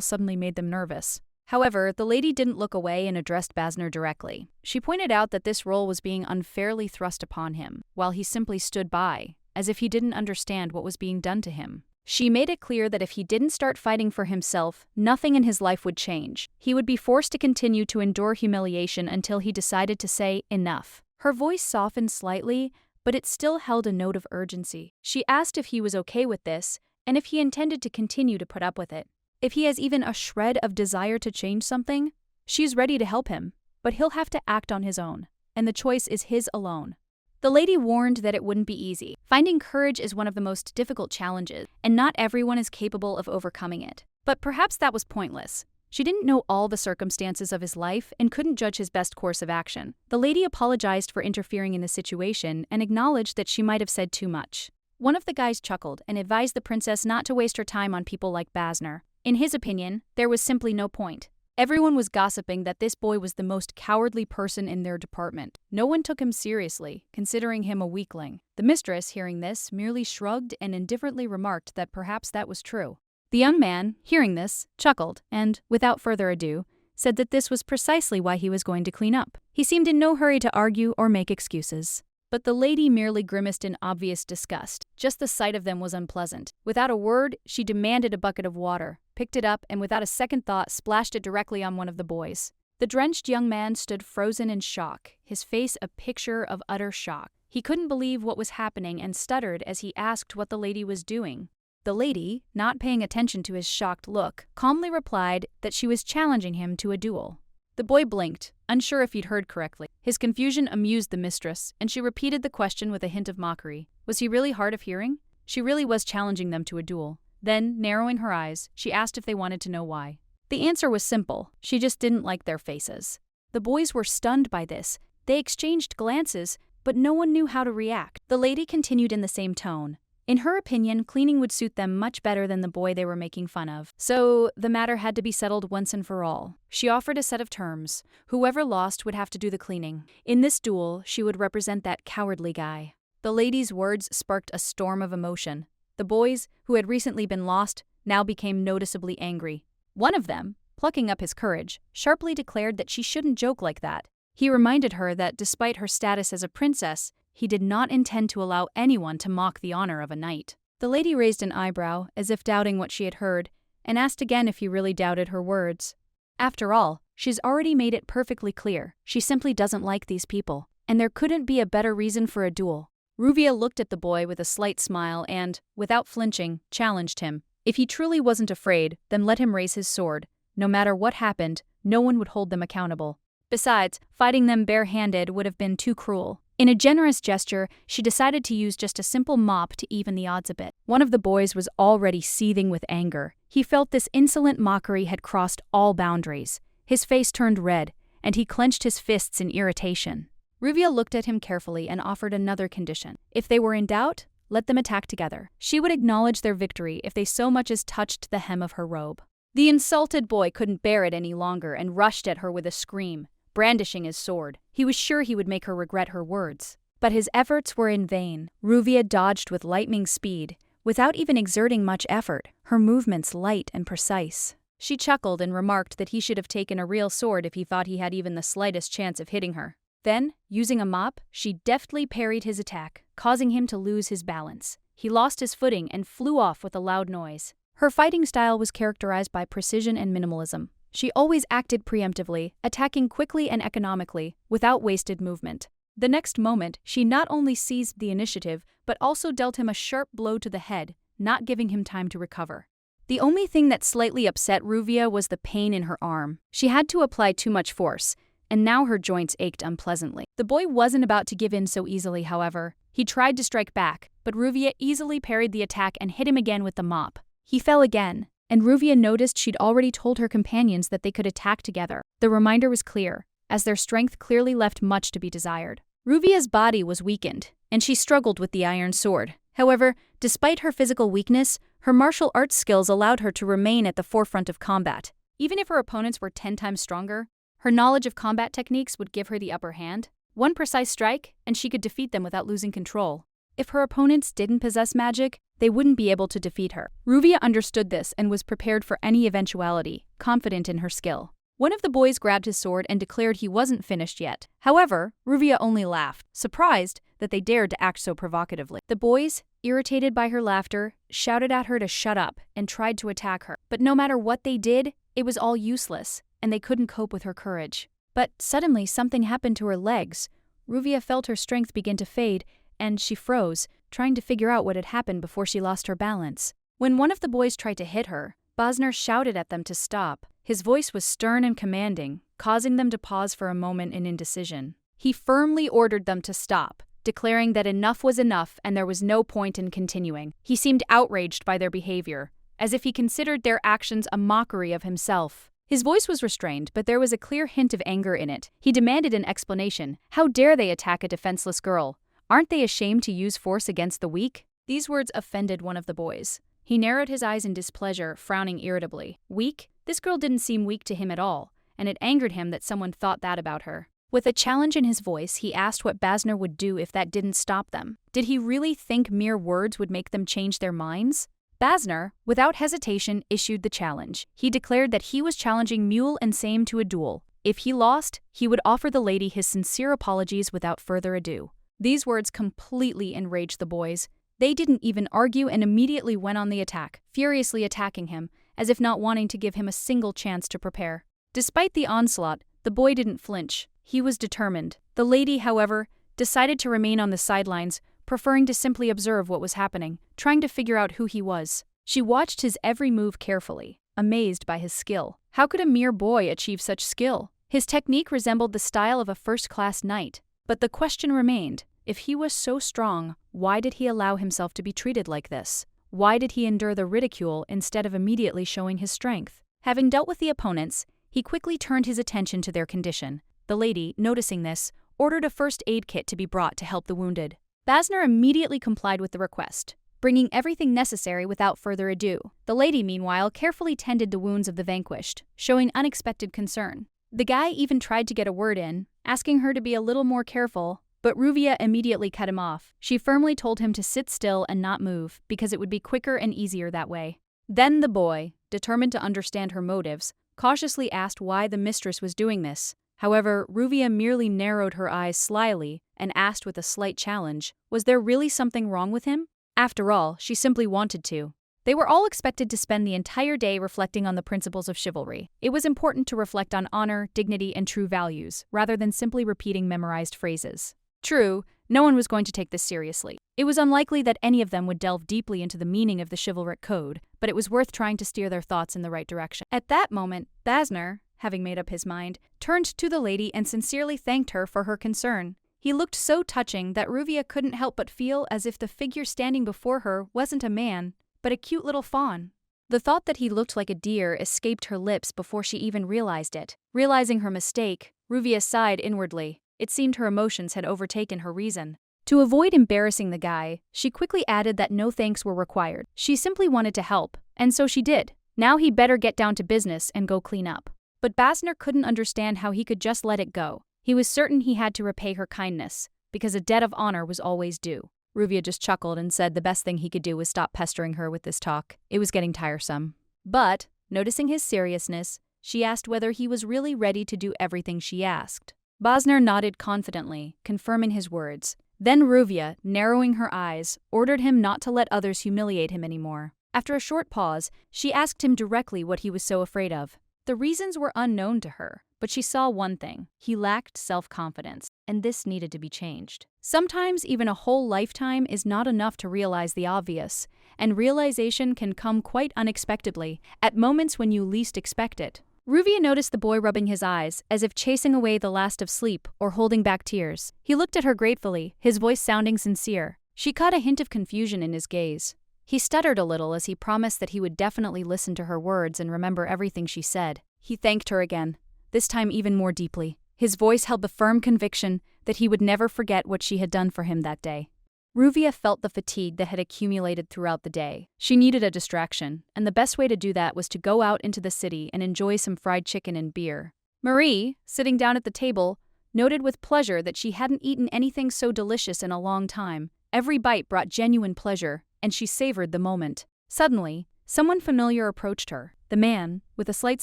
suddenly made them nervous. However, the lady didn't look away and addressed Basner directly. She pointed out that this role was being unfairly thrust upon him, while he simply stood by, as if he didn't understand what was being done to him. She made it clear that if he didn't start fighting for himself, nothing in his life would change. He would be forced to continue to endure humiliation until he decided to say enough. Her voice softened slightly, but it still held a note of urgency. She asked if he was okay with this, and if he intended to continue to put up with it. If he has even a shred of desire to change something, she's ready to help him, but he'll have to act on his own, and the choice is his alone. The lady warned that it wouldn't be easy. Finding courage is one of the most difficult challenges, and not everyone is capable of overcoming it. But perhaps that was pointless. She didn't know all the circumstances of his life and couldn't judge his best course of action. The lady apologized for interfering in the situation and acknowledged that she might have said too much. One of the guys chuckled and advised the princess not to waste her time on people like Basner. In his opinion, there was simply no point. Everyone was gossiping that this boy was the most cowardly person in their department. No one took him seriously, considering him a weakling. The mistress, hearing this, merely shrugged and indifferently remarked that perhaps that was true. The young man, hearing this, chuckled and, without further ado, said that this was precisely why he was going to clean up. He seemed in no hurry to argue or make excuses. But the lady merely grimaced in obvious disgust. Just the sight of them was unpleasant. Without a word, she demanded a bucket of water, picked it up, and without a second thought splashed it directly on one of the boys. The drenched young man stood frozen in shock, his face a picture of utter shock. He couldn't believe what was happening and stuttered as he asked what the lady was doing. The lady, not paying attention to his shocked look, calmly replied that she was challenging him to a duel. The boy blinked, unsure if he'd heard correctly. His confusion amused the mistress, and she repeated the question with a hint of mockery. Was he really hard of hearing? She really was challenging them to a duel. Then, narrowing her eyes, she asked if they wanted to know why. The answer was simple. She just didn't like their faces. The boys were stunned by this. They exchanged glances, but no one knew how to react. The lady continued in the same tone. In her opinion, cleaning would suit them much better than the boy they were making fun of. So, the matter had to be settled once and for all. She offered a set of terms. Whoever lost would have to do the cleaning. In this duel, she would represent that cowardly guy. The lady's words sparked a storm of emotion. The boys, who had recently been lost, now became noticeably angry. One of them, plucking up his courage, sharply declared that she shouldn't joke like that. He reminded her that despite her status as a princess, he did not intend to allow anyone to mock the honor of a knight. The lady raised an eyebrow, as if doubting what she had heard, and asked again if he really doubted her words. After all, she's already made it perfectly clear. She simply doesn't like these people, and there couldn't be a better reason for a duel. Ruvia looked at the boy with a slight smile and, without flinching, challenged him. If he truly wasn't afraid, then let him raise his sword. No matter what happened, no one would hold them accountable. Besides, fighting them bare-handed would have been too cruel. In a generous gesture, she decided to use just a simple mop to even the odds a bit. One of the boys was already seething with anger. He felt this insolent mockery had crossed all boundaries. His face turned red, and he clenched his fists in irritation. Ruvia looked at him carefully and offered another condition. If they were in doubt, let them attack together. She would acknowledge their victory if they so much as touched the hem of her robe. The insulted boy couldn't bear it any longer and rushed at her with a scream, brandishing his sword. He was sure he would make her regret her words. But his efforts were in vain. Ruvia dodged with lightning speed, without even exerting much effort, her movements light and precise. She chuckled and remarked that he should have taken a real sword if he thought he had even the slightest chance of hitting her. Then, using a mop, she deftly parried his attack, causing him to lose his balance. He lost his footing and flew off with a loud noise. Her fighting style was characterized by precision and minimalism. She always acted preemptively, attacking quickly and economically, without wasted movement. The next moment, she not only seized the initiative, but also dealt him a sharp blow to the head, not giving him time to recover. The only thing that slightly upset Ruvia was the pain in her arm. She had to apply too much force, and now her joints ached unpleasantly. The boy wasn't about to give in so easily, however. He tried to strike back, but Ruvia easily parried the attack and hit him again with the mop. He fell again, and Ruvia noticed she'd already told her companions that they could attack together. The reminder was clear, as their strength clearly left much to be desired. Ruvia's body was weakened, and she struggled with the iron sword. However, despite her physical weakness, her martial arts skills allowed her to remain at the forefront of combat. Even if her opponents were 10 times stronger, her knowledge of combat techniques would give her the upper hand. One precise strike, and she could defeat them without losing control. If her opponents didn't possess magic, they wouldn't be able to defeat her. Ruvia understood this and was prepared for any eventuality, confident in her skill. One of the boys grabbed his sword and declared he wasn't finished yet. However, Ruvia only laughed, surprised that they dared to act so provocatively. The boys, irritated by her laughter, shouted at her to shut up and tried to attack her. But no matter what they did, it was all useless, and they couldn't cope with her courage. But suddenly something happened to her legs. Ruvia felt her strength begin to fade, and she froze, trying to figure out what had happened before she lost her balance. When one of the boys tried to hit her, Bosner shouted at them to stop. His voice was stern and commanding, causing them to pause for a moment in indecision. He firmly ordered them to stop, declaring that enough was enough and there was no point in continuing. He seemed outraged by their behavior, as if he considered their actions a mockery of himself. His voice was restrained, but there was a clear hint of anger in it. He demanded an explanation. How dare they attack a defenseless girl? Aren't they ashamed to use force against the weak? These words offended one of the boys. He narrowed his eyes in displeasure, frowning irritably. Weak? This girl didn't seem weak to him at all, and it angered him that someone thought that about her. With a challenge in his voice, he asked what Bosner would do if that didn't stop them. Did he really think mere words would make them change their minds? Bosner, without hesitation, issued the challenge. He declared that he was challenging Mule and Same to a duel. If he lost, he would offer the lady his sincere apologies without further ado. These words completely enraged the boys. They didn't even argue and immediately went on the attack, furiously attacking him, as if not wanting to give him a single chance to prepare. Despite the onslaught, the boy didn't flinch. He was determined. The lady, however, decided to remain on the sidelines, preferring to simply observe what was happening, trying to figure out who he was. She watched his every move carefully, amazed by his skill. How could a mere boy achieve such skill? His technique resembled the style of a first-class knight. But the question remained, if he was so strong, why did he allow himself to be treated like this? Why did he endure the ridicule instead of immediately showing his strength? Having dealt with the opponents, he quickly turned his attention to their condition. The lady, noticing this, ordered a first aid kit to be brought to help the wounded. Basner immediately complied with the request, bringing everything necessary without further ado. The lady, meanwhile, carefully tended the wounds of the vanquished, showing unexpected concern. The guy even tried to get a word in, asking her to be a little more careful, but Ruvia immediately cut him off. She firmly told him to sit still and not move, because it would be quicker and easier that way. Then the boy, determined to understand her motives, cautiously asked why the mistress was doing this. However, Ruvia merely narrowed her eyes slyly and asked with a slight challenge, was there really something wrong with him? After all, she simply wanted to. They were all expected to spend the entire day reflecting on the principles of chivalry. It was important to reflect on honor, dignity, and true values, rather than simply repeating memorized phrases. True, no one was going to take this seriously. It was unlikely that any of them would delve deeply into the meaning of the chivalric code, but it was worth trying to steer their thoughts in the right direction. At that moment, Basner, having made up his mind, turned to the lady and sincerely thanked her for her concern. He looked so touching that Ruvia couldn't help but feel as if the figure standing before her wasn't a man, but a cute little fawn. The thought that he looked like a deer escaped her lips before she even realized it. Realizing her mistake, Ruvia sighed inwardly. It seemed her emotions had overtaken her reason. To avoid embarrassing the guy, she quickly added that no thanks were required. She simply wanted to help, and so she did. Now he'd better get down to business and go clean up. But Basner couldn't understand how he could just let it go. He was certain he had to repay her kindness, because a debt of honor was always due. Ruvia just chuckled and said the best thing he could do was stop pestering her with this talk. It was getting tiresome. But, noticing his seriousness, she asked whether he was really ready to do everything she asked. Basner nodded confidently, confirming his words. Then Ruvia, narrowing her eyes, ordered him not to let others humiliate him anymore. After a short pause, she asked him directly what he was so afraid of. The reasons were unknown to her, but she saw one thing: he lacked self-confidence, and this needed to be changed. Sometimes even a whole lifetime is not enough to realize the obvious, and realization can come quite unexpectedly, at moments when you least expect it. Ruvia noticed the boy rubbing his eyes, as if chasing away the last of sleep or holding back tears. He looked at her gratefully, his voice sounding sincere. She caught a hint of confusion in his gaze. He stuttered a little as he promised that he would definitely listen to her words and remember everything she said. He thanked her again, this time even more deeply. His voice held the firm conviction that he would never forget what she had done for him that day. Ruvia felt the fatigue that had accumulated throughout the day. She needed a distraction, and the best way to do that was to go out into the city and enjoy some fried chicken and beer. Marie, sitting down at the table, noted with pleasure that she hadn't eaten anything so delicious in a long time. Every bite brought genuine pleasure, and she savored the moment. Suddenly, someone familiar approached her. The man, with a slight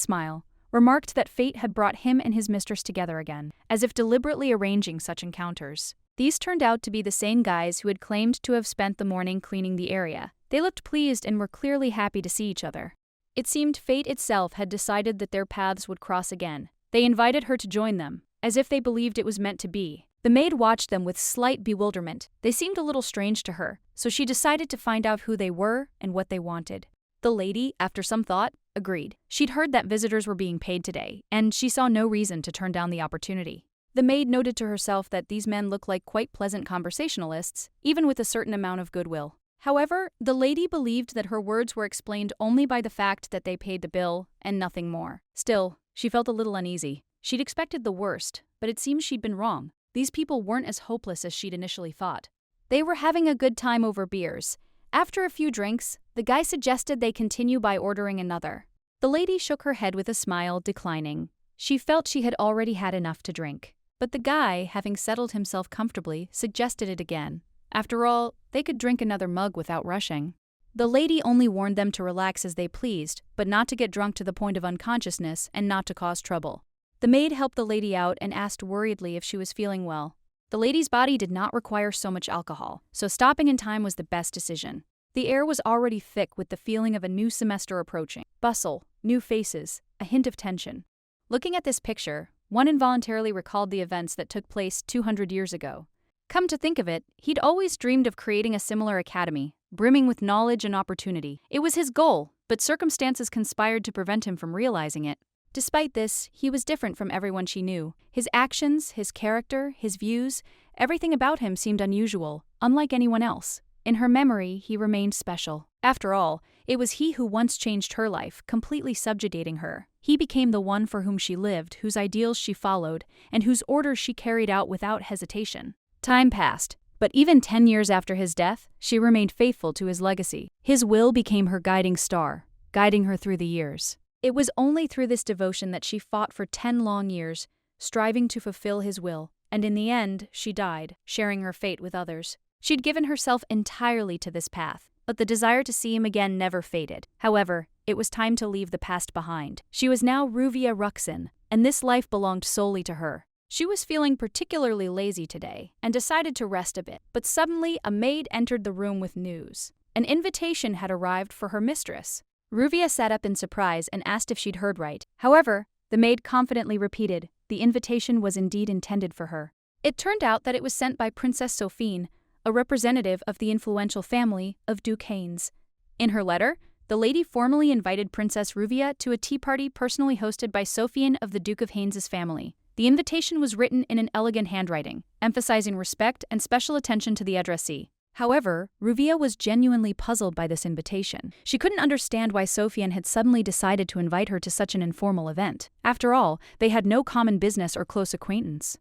smile, remarked that fate had brought him and his mistress together again, as if deliberately arranging such encounters. These turned out to be the same guys who had claimed to have spent the morning cleaning the area. They looked pleased and were clearly happy to see each other. It seemed fate itself had decided that their paths would cross again. They invited her to join them, as if they believed it was meant to be. The maid watched them with slight bewilderment. They seemed a little strange to her, so she decided to find out who they were and what they wanted. The lady, after some thought, agreed. She'd heard that visitors were being paid today, and she saw no reason to turn down the opportunity. The maid noted to herself that these men looked like quite pleasant conversationalists, even with a certain amount of goodwill. However, the lady believed that her words were explained only by the fact that they paid the bill and nothing more. Still, she felt a little uneasy. She'd expected the worst, but it seems she'd been wrong. These people weren't as hopeless as she'd initially thought. They were having a good time over beers. After a few drinks, the guy suggested they continue by ordering another. The lady shook her head with a smile, declining. She felt she had already had enough to drink. But the guy, having settled himself comfortably, suggested it again. After all, they could drink another mug without rushing. The lady only warned them to relax as they pleased, but not to get drunk to the point of unconsciousness and not to cause trouble. The maid helped the lady out and asked worriedly if she was feeling well. The lady's body did not require so much alcohol, so stopping in time was the best decision. The air was already thick with the feeling of a new semester approaching. Bustle, new faces, a hint of tension. Looking at this picture, one involuntarily recalled the events that took place 200 years ago. Come to think of it, he'd always dreamed of creating a similar academy, brimming with knowledge and opportunity. It was his goal, but circumstances conspired to prevent him from realizing it. Despite this, he was different from everyone she knew. His actions, his character, his views, everything about him seemed unusual, unlike anyone else. In her memory, he remained special. After all, it was he who once changed her life, completely subjugating her. He became the one for whom she lived, whose ideals she followed, and whose orders she carried out without hesitation. Time passed, but even 10 years after his death, she remained faithful to his legacy. His will became her guiding star, guiding her through the years. It was only through this devotion that she fought for 10 long years, striving to fulfill his will, and in the end, she died, sharing her fate with others. She'd given herself entirely to this path, but the desire to see him again never faded. However, it was time to leave the past behind. She was now Ruvia Ruxin, and this life belonged solely to her. She was feeling particularly lazy today, and decided to rest a bit, but suddenly a maid entered the room with news. An invitation had arrived for her mistress. Ruvia sat up in surprise and asked if she'd heard right. However, the maid confidently repeated, the invitation was indeed intended for her. It turned out that it was sent by Princess Sophine, a representative of the influential family of Duke Haynes. In her letter, the lady formally invited Princess Ruvia to a tea party personally hosted by Sophine of the Duke of Haynes's family. The invitation was written in an elegant handwriting, emphasizing respect and special attention to the addressee. However, Ruvia was genuinely puzzled by this invitation. She couldn't understand why Sophien had suddenly decided to invite her to such an informal event. After all, they had no common business or close acquaintance.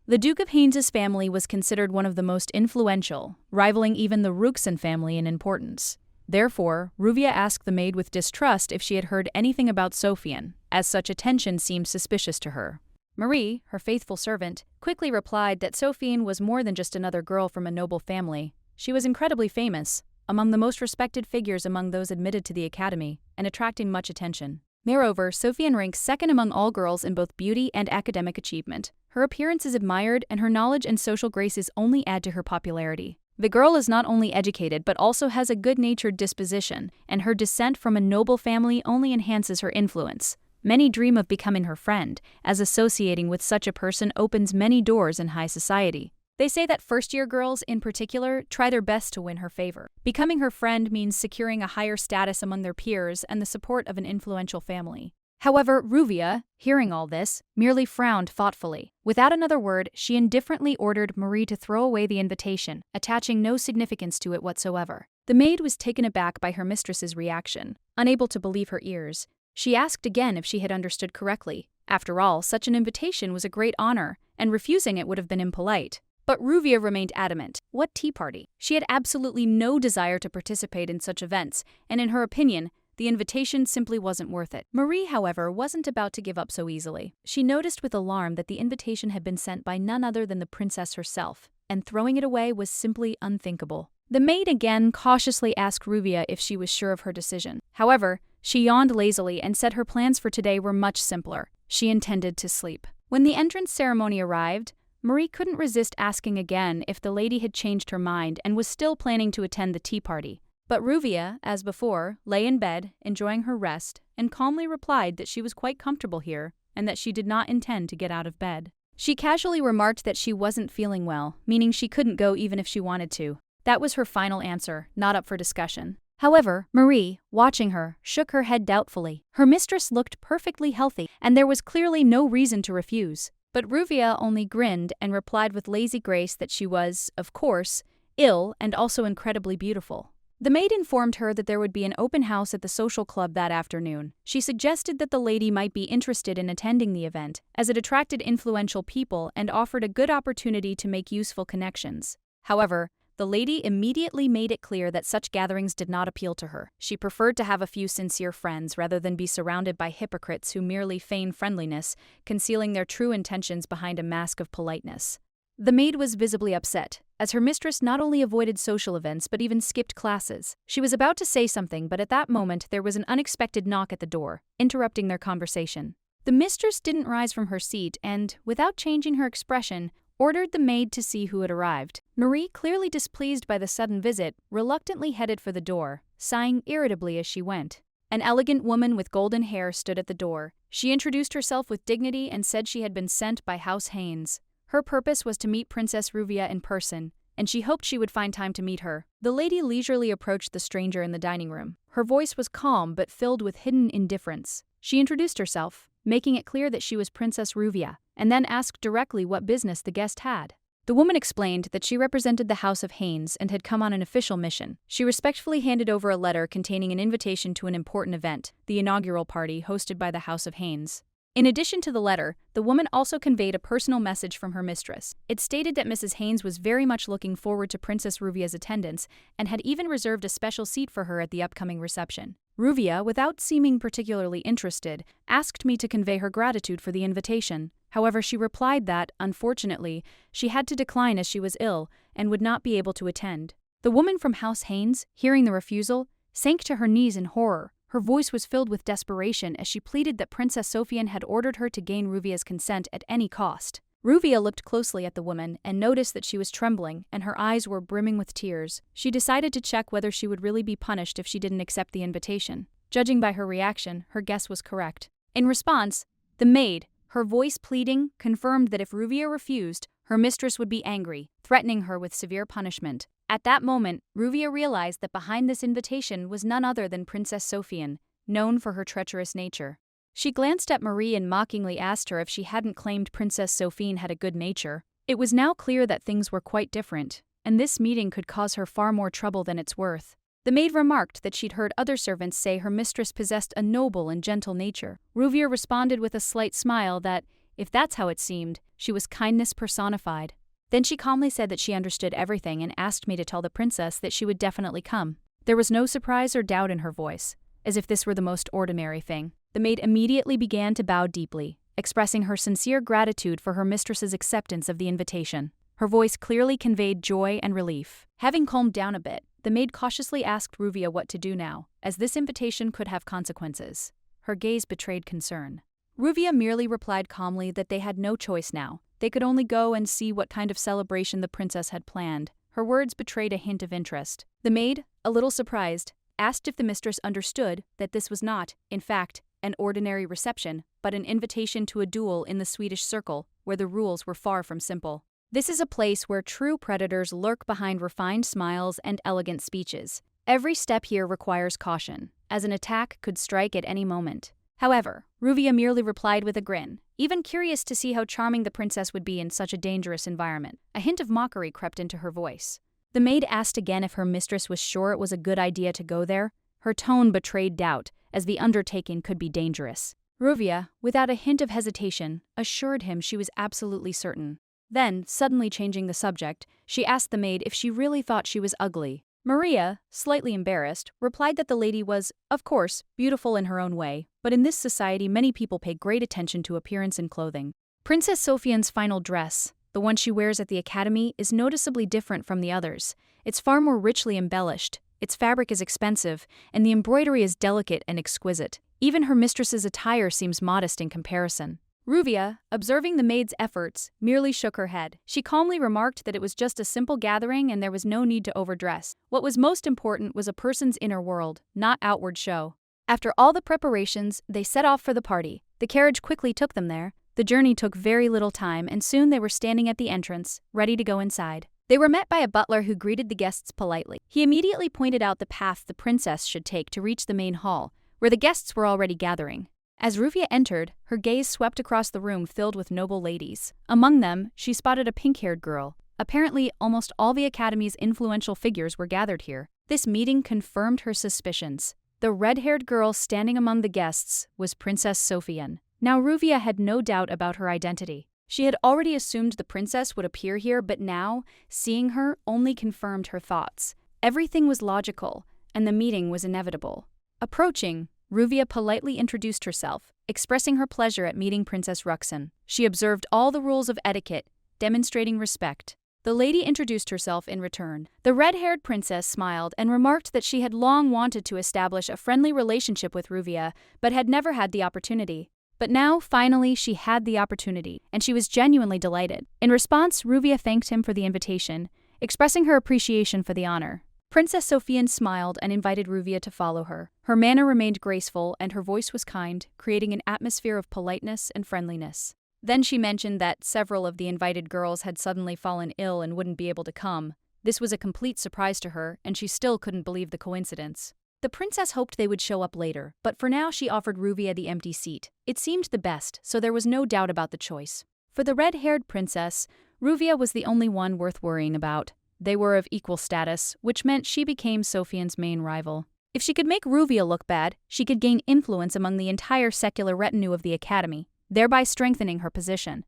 The Duke of Haynes's family was considered one of the most influential, rivaling even the Ruxin family in importance. Therefore, Ruvia asked the maid with distrust if she had heard anything about Sophien, as such attention seemed suspicious to her. Marie, her faithful servant, quickly replied that Sophien was more than just another girl from a noble family. She was incredibly famous, among the most respected figures among those admitted to the academy, and attracting much attention. Moreover, Sophien ranks second among all girls in both beauty and academic achievement. Her appearance is admired, and her knowledge and social graces only add to her popularity. The girl is not only educated but also has a good-natured disposition, and her descent from a noble family only enhances her influence. Many dream of becoming her friend, as associating with such a person opens many doors in high society. They say that first-year girls, in particular, try their best to win her favor. Becoming her friend means securing a higher status among their peers and the support of an influential family. However, Ruvia, hearing all this, merely frowned thoughtfully. Without another word, she indifferently ordered Marie to throw away the invitation, attaching no significance to it whatsoever. The maid was taken aback by her mistress's reaction. Unable to believe her ears, she asked again if she had understood correctly. After all, such an invitation was a great honor, and refusing it would have been impolite. But Ruvia remained adamant. What tea party? She had absolutely no desire to participate in such events, and in her opinion, the invitation simply wasn't worth it. Marie, however, wasn't about to give up so easily. She noticed with alarm that the invitation had been sent by none other than the princess herself, and throwing it away was simply unthinkable. The maid again cautiously asked Ruvia if she was sure of her decision. However, she yawned lazily and said her plans for today were much simpler. She intended to sleep. When the entrance ceremony arrived, Marie couldn't resist asking again if the lady had changed her mind and was still planning to attend the tea party. But Ruvia, as before, lay in bed, enjoying her rest, and calmly replied that she was quite comfortable here and that she did not intend to get out of bed. She casually remarked that she wasn't feeling well, meaning she couldn't go even if she wanted to. That was her final answer, not up for discussion. However, Marie, watching her, shook her head doubtfully. Her mistress looked perfectly healthy, and there was clearly no reason to refuse. But Ruvia only grinned and replied with lazy grace that she was, of course, ill and also incredibly beautiful. The maid informed her that there would be an open house at the social club that afternoon. She suggested that the lady might be interested in attending the event, as it attracted influential people and offered a good opportunity to make useful connections. However, the lady immediately made it clear that such gatherings did not appeal to her. She preferred to have a few sincere friends rather than be surrounded by hypocrites who merely feign friendliness, concealing their true intentions behind a mask of politeness. The maid was visibly upset, as her mistress not only avoided social events but even skipped classes. She was about to say something, but at that moment there was an unexpected knock at the door, interrupting their conversation. The mistress didn't rise from her seat and, without changing her expression, ordered the maid to see who had arrived. Marie, clearly displeased by the sudden visit, reluctantly headed for the door, sighing irritably as she went. An elegant woman with golden hair stood at the door. She introduced herself with dignity and said she had been sent by House Haynes. Her purpose was to meet Princess Ruvia in person, and she hoped she would find time to meet her. The lady leisurely approached the stranger in the dining room. Her voice was calm but filled with hidden indifference. She introduced herself, making it clear that she was Princess Ruvia, and then asked directly what business the guest had. The woman explained that she represented the House of Haynes and had come on an official mission. She respectfully handed over a letter containing an invitation to an important event, the inaugural party hosted by the House of Haynes. In addition to the letter, the woman also conveyed a personal message from her mistress. It stated that Mrs. Haynes was very much looking forward to Princess Ruvia's attendance and had even reserved a special seat for her at the upcoming reception. Ruvia, without seeming particularly interested, asked me to convey her gratitude for the invitation. However, she replied that, unfortunately, she had to decline as she was ill and would not be able to attend. The woman from House Haynes, hearing the refusal, sank to her knees in horror. Her voice was filled with desperation as she pleaded that Princess Sofian had ordered her to gain Ruvia's consent at any cost. Ruvia looked closely at the woman and noticed that she was trembling and her eyes were brimming with tears. She decided to check whether she would really be punished if she didn't accept the invitation. Judging by her reaction, her guess was correct. In response, the maid, her voice pleading, confirmed that if Ruvia refused, her mistress would be angry, threatening her with severe punishment. At that moment, Ruvia realized that behind this invitation was none other than Princess Sofian, known for her treacherous nature. She glanced at Marie and mockingly asked her if she hadn't claimed Princess Sofian had a good nature. It was now clear that things were quite different, and this meeting could cause her far more trouble than it's worth. The maid remarked that she'd heard other servants say her mistress possessed a noble and gentle nature. Ruvia responded with a slight smile that, if that's how it seemed, she was kindness personified. Then she calmly said that she understood everything and asked me to tell the princess that she would definitely come. There was no surprise or doubt in her voice, as if this were the most ordinary thing. The maid immediately began to bow deeply, expressing her sincere gratitude for her mistress's acceptance of the invitation. Her voice clearly conveyed joy and relief. Having calmed down a bit, the maid cautiously asked Ruvia what to do now, as this invitation could have consequences. Her gaze betrayed concern. Ruvia merely replied calmly that they had no choice now. They could only go and see what kind of celebration the princess had planned. Her words betrayed a hint of interest. The maid, a little surprised, asked if the mistress understood that this was not, in fact, an ordinary reception, but an invitation to a duel in the Swedish circle, where the rules were far from simple. This is a place where true predators lurk behind refined smiles and elegant speeches. Every step here requires caution, as an attack could strike at any moment. However, Ruvia merely replied with a grin, even curious to see how charming the princess would be in such a dangerous environment. A hint of mockery crept into her voice. The maid asked again if her mistress was sure it was a good idea to go there. Her tone betrayed doubt, as the undertaking could be dangerous. Ruvia, without a hint of hesitation, assured him she was absolutely certain. Then, suddenly changing the subject, she asked the maid if she really thought she was ugly. Maria, slightly embarrassed, replied that the lady was, of course, beautiful in her own way, but in this society many people pay great attention to appearance and clothing. Princess Sofian's final dress, the one she wears at the academy, is noticeably different from the others. It's far more richly embellished, its fabric is expensive, and the embroidery is delicate and exquisite. Even her mistress's attire seems modest in comparison. Ruvia, observing the maid's efforts, merely shook her head. She calmly remarked that it was just a simple gathering and there was no need to overdress. What was most important was a person's inner world, not outward show. After all the preparations, they set off for the party. The carriage quickly took them there. The journey took very little time, and soon they were standing at the entrance, ready to go inside. They were met by a butler who greeted the guests politely. He immediately pointed out the path the princess should take to reach the main hall, where the guests were already gathering. As Ruvia entered, her gaze swept across the room filled with noble ladies. Among them, she spotted a pink-haired girl. Apparently, almost all the Academy's influential figures were gathered here. This meeting confirmed her suspicions. The red-haired girl standing among the guests was Princess Sofian. Now Ruvia had no doubt about her identity. She had already assumed the princess would appear here, but now, seeing her only confirmed her thoughts. Everything was logical, and the meeting was inevitable. Approaching, Ruvia politely introduced herself, expressing her pleasure at meeting Princess Ruxin. She observed all the rules of etiquette, demonstrating respect. The lady introduced herself in return. The red-haired princess smiled and remarked that she had long wanted to establish a friendly relationship with Ruvia, but had never had the opportunity. But now, finally, she had the opportunity, and she was genuinely delighted. In response, Ruvia thanked him for the invitation, expressing her appreciation for the honor. Princess Sofian smiled and invited Ruvia to follow her. Her manner remained graceful and her voice was kind, creating an atmosphere of politeness and friendliness. Then she mentioned that several of the invited girls had suddenly fallen ill and wouldn't be able to come. This was a complete surprise to her, and she still couldn't believe the coincidence. The princess hoped they would show up later, but for now she offered Ruvia the empty seat. It seemed the best, so there was no doubt about the choice. For the red-haired princess, Ruvia was the only one worth worrying about. They were of equal status, which meant she became Sofian's main rival. If she could make Ruvia look bad, she could gain influence among the entire secular retinue of the academy, thereby strengthening her position.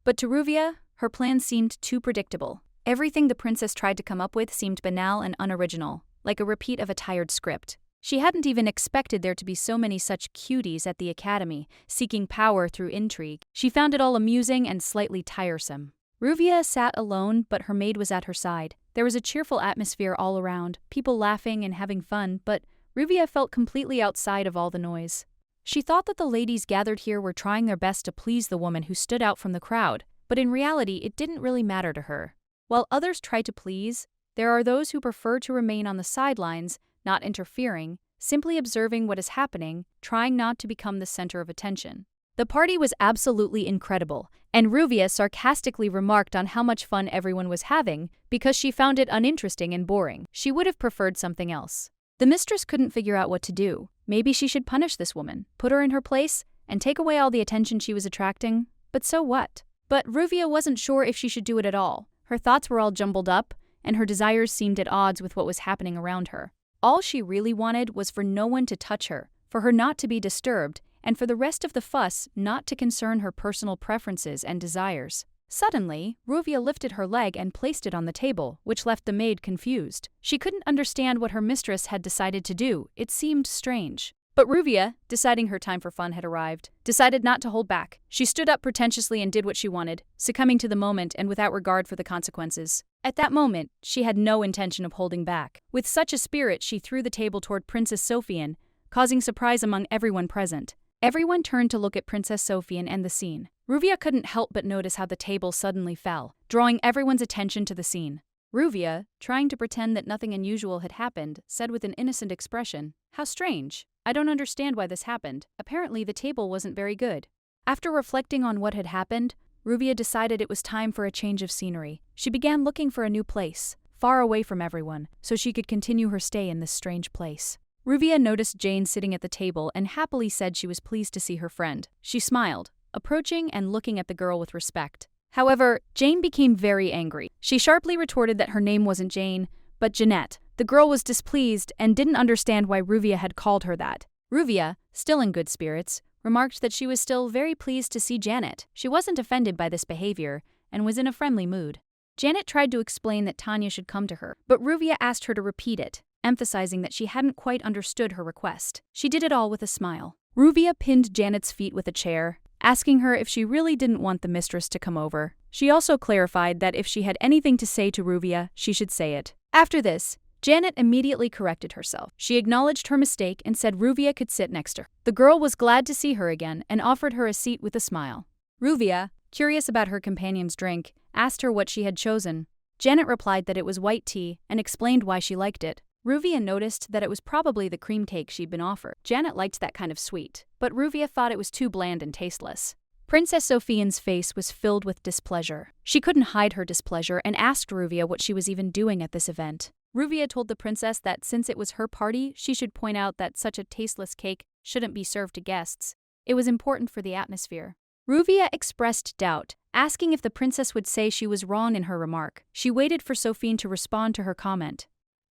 But to Ruvia, her plan seemed too predictable. Everything the princess tried to come up with seemed banal and unoriginal, like a repeat of a tired script. She hadn't even expected there to be so many such cuties at the academy, seeking power through intrigue. She found it all amusing and slightly tiresome. Ruvia sat alone, but her maid was at her side. There was a cheerful atmosphere all around, people laughing and having fun, but Ruvia felt completely outside of all the noise. She thought that the ladies gathered here were trying their best to please the woman who stood out from the crowd, but in reality it didn't really matter to her. While others try to please, there are those who prefer to remain on the sidelines, not interfering, simply observing what is happening, trying not to become the center of attention. The party was absolutely incredible, and Ruvia sarcastically remarked on how much fun everyone was having because she found it uninteresting and boring. She would have preferred something else. The mistress couldn't figure out what to do. Maybe she should punish this woman, put her in her place, and take away all the attention she was attracting. But so what? But Ruvia wasn't sure if she should do it at all. Her thoughts were all jumbled up, and her desires seemed at odds with what was happening around her. All she really wanted was for no one to touch her, for her not to be disturbed, and for the rest of the fuss not to concern her personal preferences and desires. Suddenly, Ruvia lifted her leg and placed it on the table, which left the maid confused. She couldn't understand what her mistress had decided to do. It seemed strange. But Ruvia, deciding her time for fun had arrived, decided not to hold back. She stood up pretentiously and did what she wanted, succumbing to the moment and without regard for the consequences. At that moment, she had no intention of holding back. With such a spirit, she threw the table toward Princess Sofian, causing surprise among everyone present. Everyone turned to look at Princess Sofian and the scene. Ruvia couldn't help but notice how the table suddenly fell, drawing everyone's attention to the scene. Ruvia, trying to pretend that nothing unusual had happened, said with an innocent expression, "How strange. I don't understand why this happened. Apparently the table wasn't very good." After reflecting on what had happened, Ruvia decided it was time for a change of scenery. She began looking for a new place, far away from everyone, so she could continue her stay in this strange place. Ruvia noticed Jane sitting at the table and happily said she was pleased to see her friend. She smiled, approaching and looking at the girl with respect. However, Jane became very angry. She sharply retorted that her name wasn't Jane, but Jeanette. The girl was displeased and didn't understand why Ruvia had called her that. Ruvia, still in good spirits, remarked that she was still very pleased to see Janet. She wasn't offended by this behavior and was in a friendly mood. Janet tried to explain that Tanya should come to her, but Ruvia asked her to repeat it, emphasizing that she hadn't quite understood her request. She did it all with a smile. Ruvia pinned Janet's feet with a chair, asking her if she really didn't want the mistress to come over. She also clarified that if she had anything to say to Ruvia, she should say it. After this, Janet immediately corrected herself. She acknowledged her mistake and said Ruvia could sit next to her. The girl was glad to see her again and offered her a seat with a smile. Ruvia, curious about her companion's drink, asked her what she had chosen. Janet replied that it was white tea and explained why she liked it. Ruvia noticed that it was probably the cream cake she'd been offered. Janet liked that kind of sweet, but Ruvia thought it was too bland and tasteless. Princess Sofian's face was filled with displeasure. She couldn't hide her displeasure and asked Ruvia what she was even doing at this event. Ruvia told the princess that since it was her party, she should point out that such a tasteless cake shouldn't be served to guests. It was important for the atmosphere. Ruvia expressed doubt, asking if the princess would say she was wrong in her remark. She waited for Sofian to respond to her comment.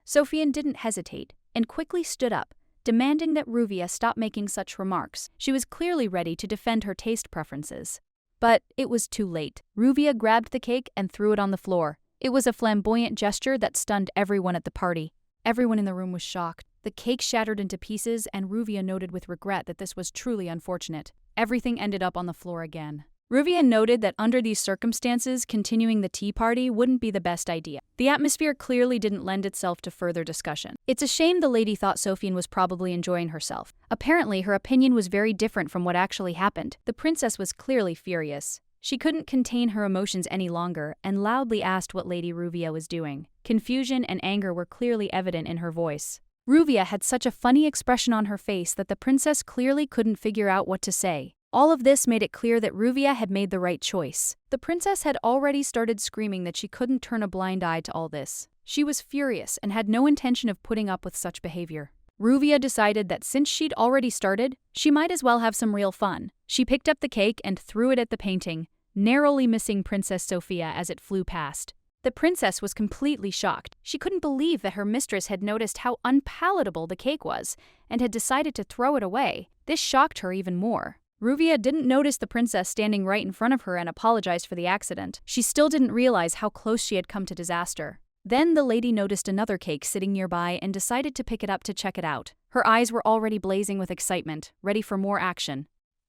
Sofian didn't hesitate and quickly stood up, demanding that Ruvia stop making such remarks. She was clearly ready to defend her taste preferences. But it was too late. Ruvia grabbed the cake and threw it on the floor. It was a flamboyant gesture that stunned everyone at the party. Everyone in the room was shocked. The cake shattered into pieces, and Ruvia noted with regret that this was truly unfortunate. Everything ended up on the floor again. Ruvia noted that under these circumstances, continuing the tea party wouldn't be the best idea. The atmosphere clearly didn't lend itself to further discussion. It's a shame the lady thought Sofian was probably enjoying herself. Apparently, her opinion was very different from what actually happened. The princess was clearly furious. She couldn't contain her emotions any longer and loudly asked what Lady Ruvia was doing. Confusion and anger were clearly evident in her voice. Ruvia had such a funny expression on her face that the princess clearly couldn't figure out what to say. All of this made it clear that Ruvia had made the right choice. The princess had already started screaming that she couldn't turn a blind eye to all this. She was furious and had no intention of putting up with such behavior. Ruvia decided that since she'd already started, she might as well have some real fun. She picked up the cake and threw it at the painting, narrowly missing Princess Sophia as it flew past. The princess was completely shocked. She couldn't believe that her mistress had noticed how unpalatable the cake was and had decided to throw it away. This shocked her even more. Ruvia didn't notice the princess standing right in front of her and apologized for the accident. She still didn't realize how close she had come to disaster. Then the lady noticed another cake sitting nearby and decided to pick it up to check it out. Her eyes were already blazing with excitement, ready for more action.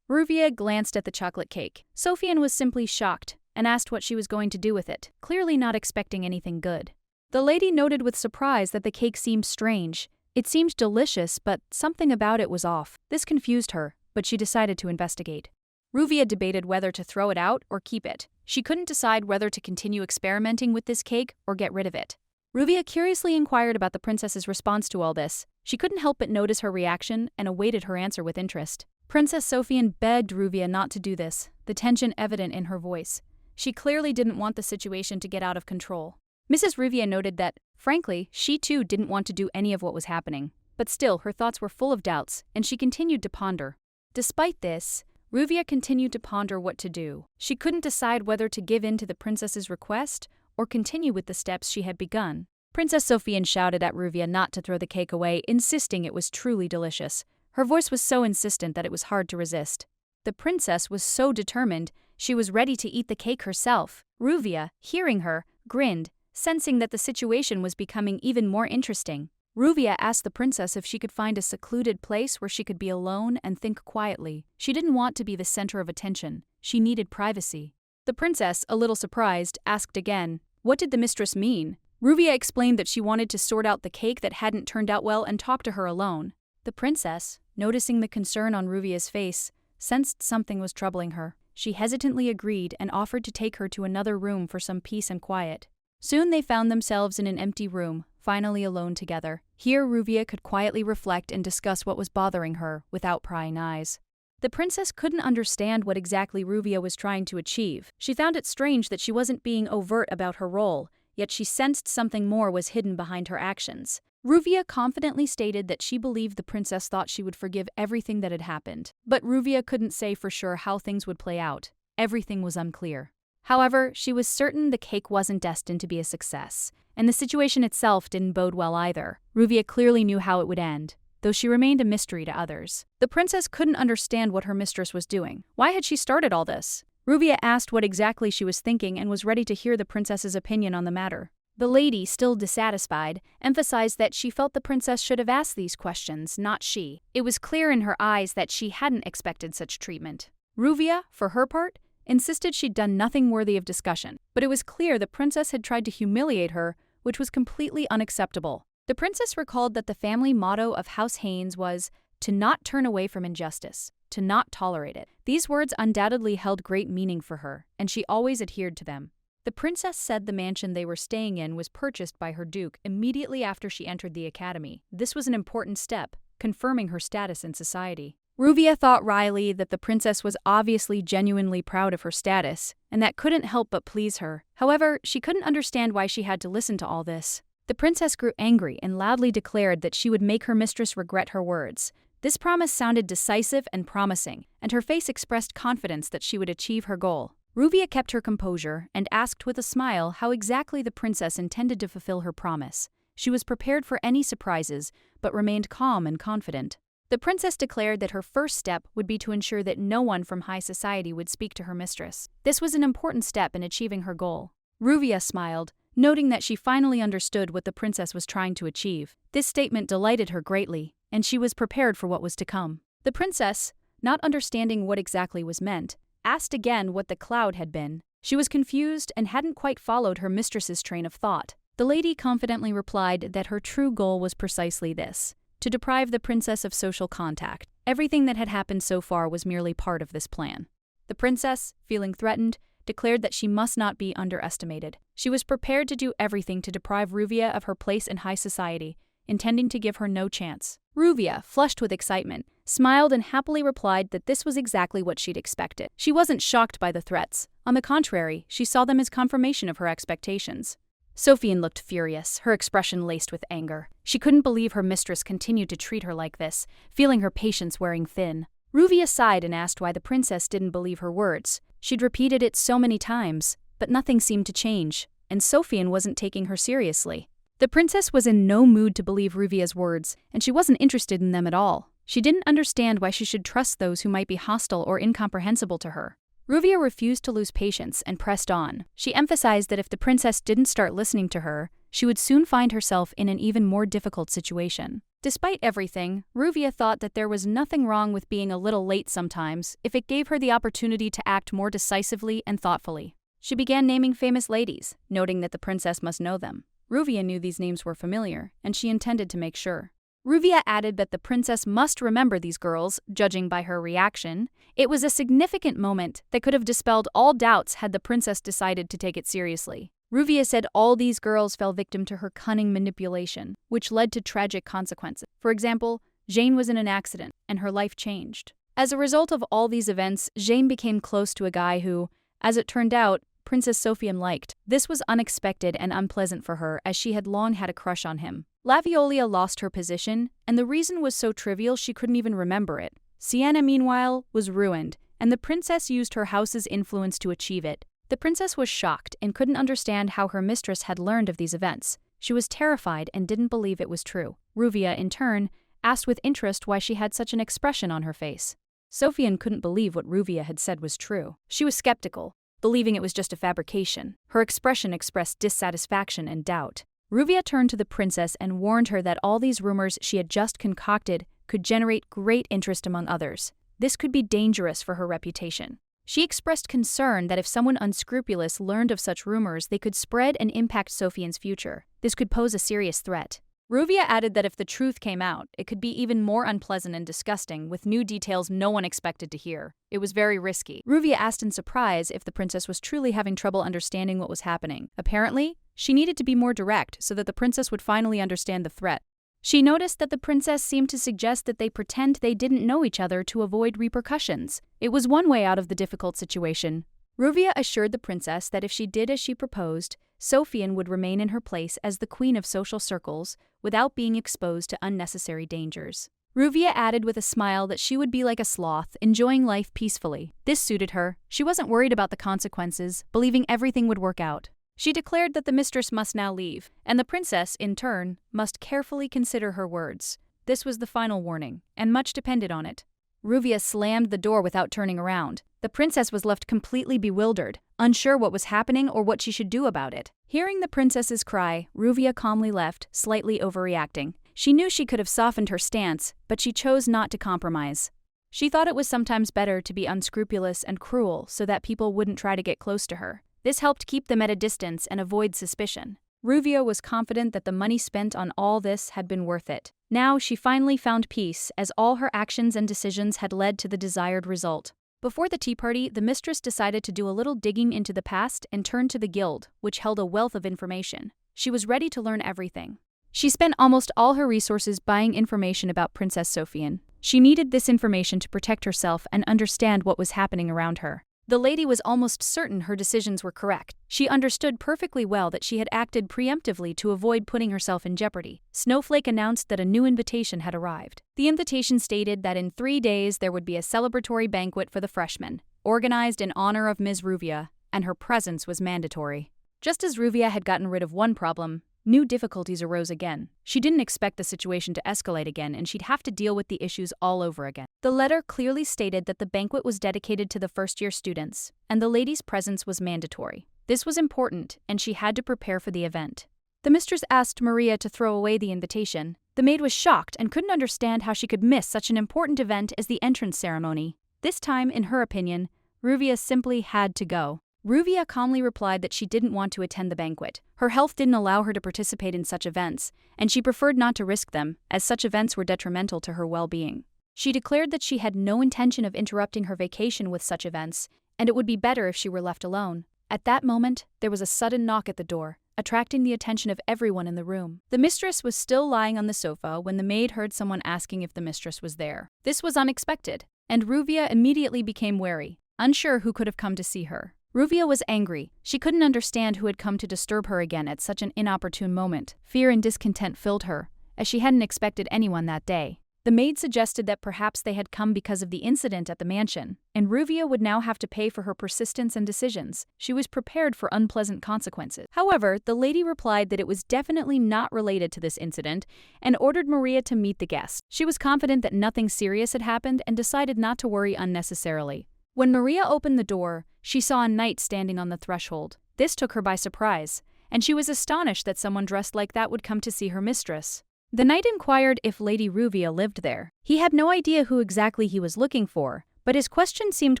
Ruvia glanced at the chocolate cake. Sophian was simply shocked and asked what she was going to do with it, clearly not expecting anything good. The lady noted with surprise that the cake seemed strange. It seemed delicious, but something about it was off. This confused her, but she decided to investigate. Ruvia debated whether to throw it out or keep it. She couldn't decide whether to continue experimenting with this cake or get rid of it. Ruvia curiously inquired about the princess's response to all this. She couldn't help but notice her reaction and awaited her answer with interest. Princess Sophian begged Ruvia not to do this, the tension evident in her voice. She clearly didn't want the situation to get out of control. Mrs. Ruvia noted that, frankly, she too didn't want to do any of what was happening. But still, her thoughts were full of doubts, and she continued to ponder. Despite this, Ruvia continued to ponder what to do. She couldn't decide whether to give in to the princess's request or continue with the steps she had begun. Princess Sophian shouted at Ruvia not to throw the cake away, insisting it was truly delicious. Her voice was so insistent that it was hard to resist. The princess was so determined, she was ready to eat the cake herself. Ruvia, hearing her, grinned, sensing that the situation was becoming even more interesting. Ruvia asked the princess if she could find a secluded place where she could be alone and think quietly. She didn't want to be the center of attention. She needed privacy. The princess, a little surprised, asked again, "What did the mistress mean?" Ruvia explained that she wanted to sort out the cake that hadn't turned out well and talk to her alone. The princess, noticing the concern on Ruvia's face, sensed something was troubling her. She hesitantly agreed and offered to take her to another room for some peace and quiet. Soon they found themselves in an empty room, finally alone together. Here Ruvia could quietly reflect and discuss what was bothering her, without prying eyes. The princess couldn't understand what exactly Ruvia was trying to achieve. She found it strange that she wasn't being overt about her role, yet she sensed something more was hidden behind her actions. Ruvia confidently stated that she believed the princess thought she would forgive everything that had happened. But Ruvia couldn't say for sure how things would play out. Everything was unclear. However, she was certain the cake wasn't destined to be a success, and the situation itself didn't bode well either. Ruvia clearly knew how it would end, though she remained a mystery to others. The princess couldn't understand what her mistress was doing. Why had she started all this? Ruvia asked what exactly she was thinking and was ready to hear the princess's opinion on the matter. The lady, still dissatisfied, emphasized that she felt the princess should have asked these questions, not she. It was clear in her eyes that she hadn't expected such treatment. Ruvia, for her part, insisted she'd done nothing worthy of discussion, but it was clear the princess had tried to humiliate her, which was completely unacceptable. The princess recalled that the family motto of House Haynes was, "To not turn away from injustice, to not tolerate it." These words undoubtedly held great meaning for her, and she always adhered to them. The princess said the mansion they were staying in was purchased by her duke immediately after she entered the academy. This was an important step, confirming her status in society. Ruvia thought wryly that the princess was obviously genuinely proud of her status, and that couldn't help but please her. However, she couldn't understand why she had to listen to all this. The princess grew angry and loudly declared that she would make her mistress regret her words. This promise sounded decisive and promising, and her face expressed confidence that she would achieve her goal. Ruvia kept her composure and asked with a smile how exactly the princess intended to fulfill her promise. She was prepared for any surprises, but remained calm and confident. The princess declared that her first step would be to ensure that no one from high society would speak to her mistress. This was an important step in achieving her goal. Ruvia smiled, noting that she finally understood what the princess was trying to achieve. This statement delighted her greatly, and she was prepared for what was to come. The princess, not understanding what exactly was meant, asked again what the cloud had been. She was confused and hadn't quite followed her mistress's train of thought. The lady confidently replied that her true goal was precisely this: to deprive the princess of social contact. Everything that had happened so far was merely part of this plan. The princess, feeling threatened, declared that she must not be underestimated. She was prepared to do everything to deprive Ruvia of her place in high society, intending to give her no chance. Ruvia, flushed with excitement, smiled and happily replied that this was exactly what she'd expected. She wasn't shocked by the threats. On the contrary, she saw them as confirmation of her expectations. Sofian looked furious, her expression laced with anger. She couldn't believe her mistress continued to treat her like this, feeling her patience wearing thin. Ruvia sighed and asked why the princess didn't believe her words. She'd repeated it so many times, but nothing seemed to change, and Sofian wasn't taking her seriously. The princess was in no mood to believe Ruvia's words, and she wasn't interested in them at all. She didn't understand why she should trust those who might be hostile or incomprehensible to her. Ruvia refused to lose patience and pressed on. She emphasized that if the princess didn't start listening to her, she would soon find herself in an even more difficult situation. Despite everything, Ruvia thought that there was nothing wrong with being a little late sometimes if it gave her the opportunity to act more decisively and thoughtfully. She began naming famous ladies, noting that the princess must know them. Ruvia knew these names were familiar, and she intended to make sure. Ruvia added that the princess must remember these girls, judging by her reaction. It was a significant moment that could have dispelled all doubts had the princess decided to take it seriously. Ruvia said all these girls fell victim to her cunning manipulation, which led to tragic consequences. For example, Jane was in an accident, and her life changed. As a result of all these events, Jane became close to a guy who, as it turned out, Princess Sofian liked. This was unexpected and unpleasant for her, as she had long had a crush on him. Laviolia lost her position, and the reason was so trivial she couldn't even remember it. Sienna, meanwhile, was ruined, and the princess used her house's influence to achieve it. The princess was shocked and couldn't understand how her mistress had learned of these events. She was terrified and didn't believe it was true. Ruvia, in turn, asked with interest why she had such an expression on her face. Sofian couldn't believe what Ruvia had said was true. She was skeptical, believing it was just a fabrication. Her expression expressed dissatisfaction and doubt. Ruvia turned to the princess and warned her that all these rumors she had just concocted could generate great interest among others. This could be dangerous for her reputation. She expressed concern that if someone unscrupulous learned of such rumors, they could spread and impact Sofian's future. This could pose a serious threat. Ruvia added that if the truth came out, it could be even more unpleasant and disgusting, with new details no one expected to hear. It was very risky. Ruvia asked in surprise if the princess was truly having trouble understanding what was happening. Apparently, she needed to be more direct so that the princess would finally understand the threat. She noticed that the princess seemed to suggest that they pretend they didn't know each other to avoid repercussions. It was one way out of the difficult situation. Ruvia assured the princess that if she did as she proposed, Sofian would remain in her place as the queen of social circles without being exposed to unnecessary dangers. Ruvia added with a smile that she would be like a sloth, enjoying life peacefully. This suited her. She wasn't worried about the consequences, believing everything would work out. She declared that the mistress must now leave, and the princess, in turn, must carefully consider her words. This was the final warning, and much depended on it. Ruvia slammed the door without turning around. The princess was left completely bewildered, unsure what was happening or what she should do about it. Hearing the princess's cry, Ruvia calmly left, slightly overreacting. She knew she could have softened her stance, but she chose not to compromise. She thought it was sometimes better to be unscrupulous and cruel so that people wouldn't try to get close to her. This helped keep them at a distance and avoid suspicion. Ruvia was confident that the money spent on all this had been worth it. Now she finally found peace, as all her actions and decisions had led to the desired result. Before the tea party, the mistress decided to do a little digging into the past and turned to the guild, which held a wealth of information. She was ready to learn everything. She spent almost all her resources buying information about Princess Sofian. She needed this information to protect herself and understand what was happening around her. The lady was almost certain her decisions were correct. She understood perfectly well that she had acted preemptively to avoid putting herself in jeopardy. Snowflake announced that a new invitation had arrived. The invitation stated that in 3 days there would be a celebratory banquet for the freshmen, organized in honor of Ms. Ruvia, and her presence was mandatory. Just as Ruvia had gotten rid of one problem, new difficulties arose again. She didn't expect the situation to escalate again, and she'd have to deal with the issues all over again. The letter clearly stated that the banquet was dedicated to the first-year students, and the lady's presence was mandatory. This was important, and she had to prepare for the event. The mistress asked Maria to throw away the invitation. The maid was shocked and couldn't understand how she could miss such an important event as the entrance ceremony. This time, in her opinion, Ruvia simply had to go. Ruvia calmly replied that she didn't want to attend the banquet. Her health didn't allow her to participate in such events, and she preferred not to risk them, as such events were detrimental to her well-being. She declared that she had no intention of interrupting her vacation with such events, and it would be better if she were left alone. At that moment, there was a sudden knock at the door. attracting the attention of everyone in the room. The mistress was still lying on the sofa when the maid heard someone asking if the mistress was there. This was unexpected, and Ruvia immediately became wary, unsure who could have come to see her. Ruvia was angry. She couldn't understand who had come to disturb her again at such an inopportune moment. Fear and discontent filled her, as she hadn't expected anyone that day. The maid suggested that perhaps they had come because of the incident at the mansion, and Ruvia would now have to pay for her persistence and decisions. She was prepared for unpleasant consequences. However, the lady replied that it was definitely not related to this incident and ordered Maria to meet the guest. She was confident that nothing serious had happened and decided not to worry unnecessarily. When Maria opened the door, she saw a knight standing on the threshold. This took her by surprise, and she was astonished that someone dressed like that would come to see her mistress. The knight inquired if Lady Ruvia lived there. He had no idea who exactly he was looking for, but his question seemed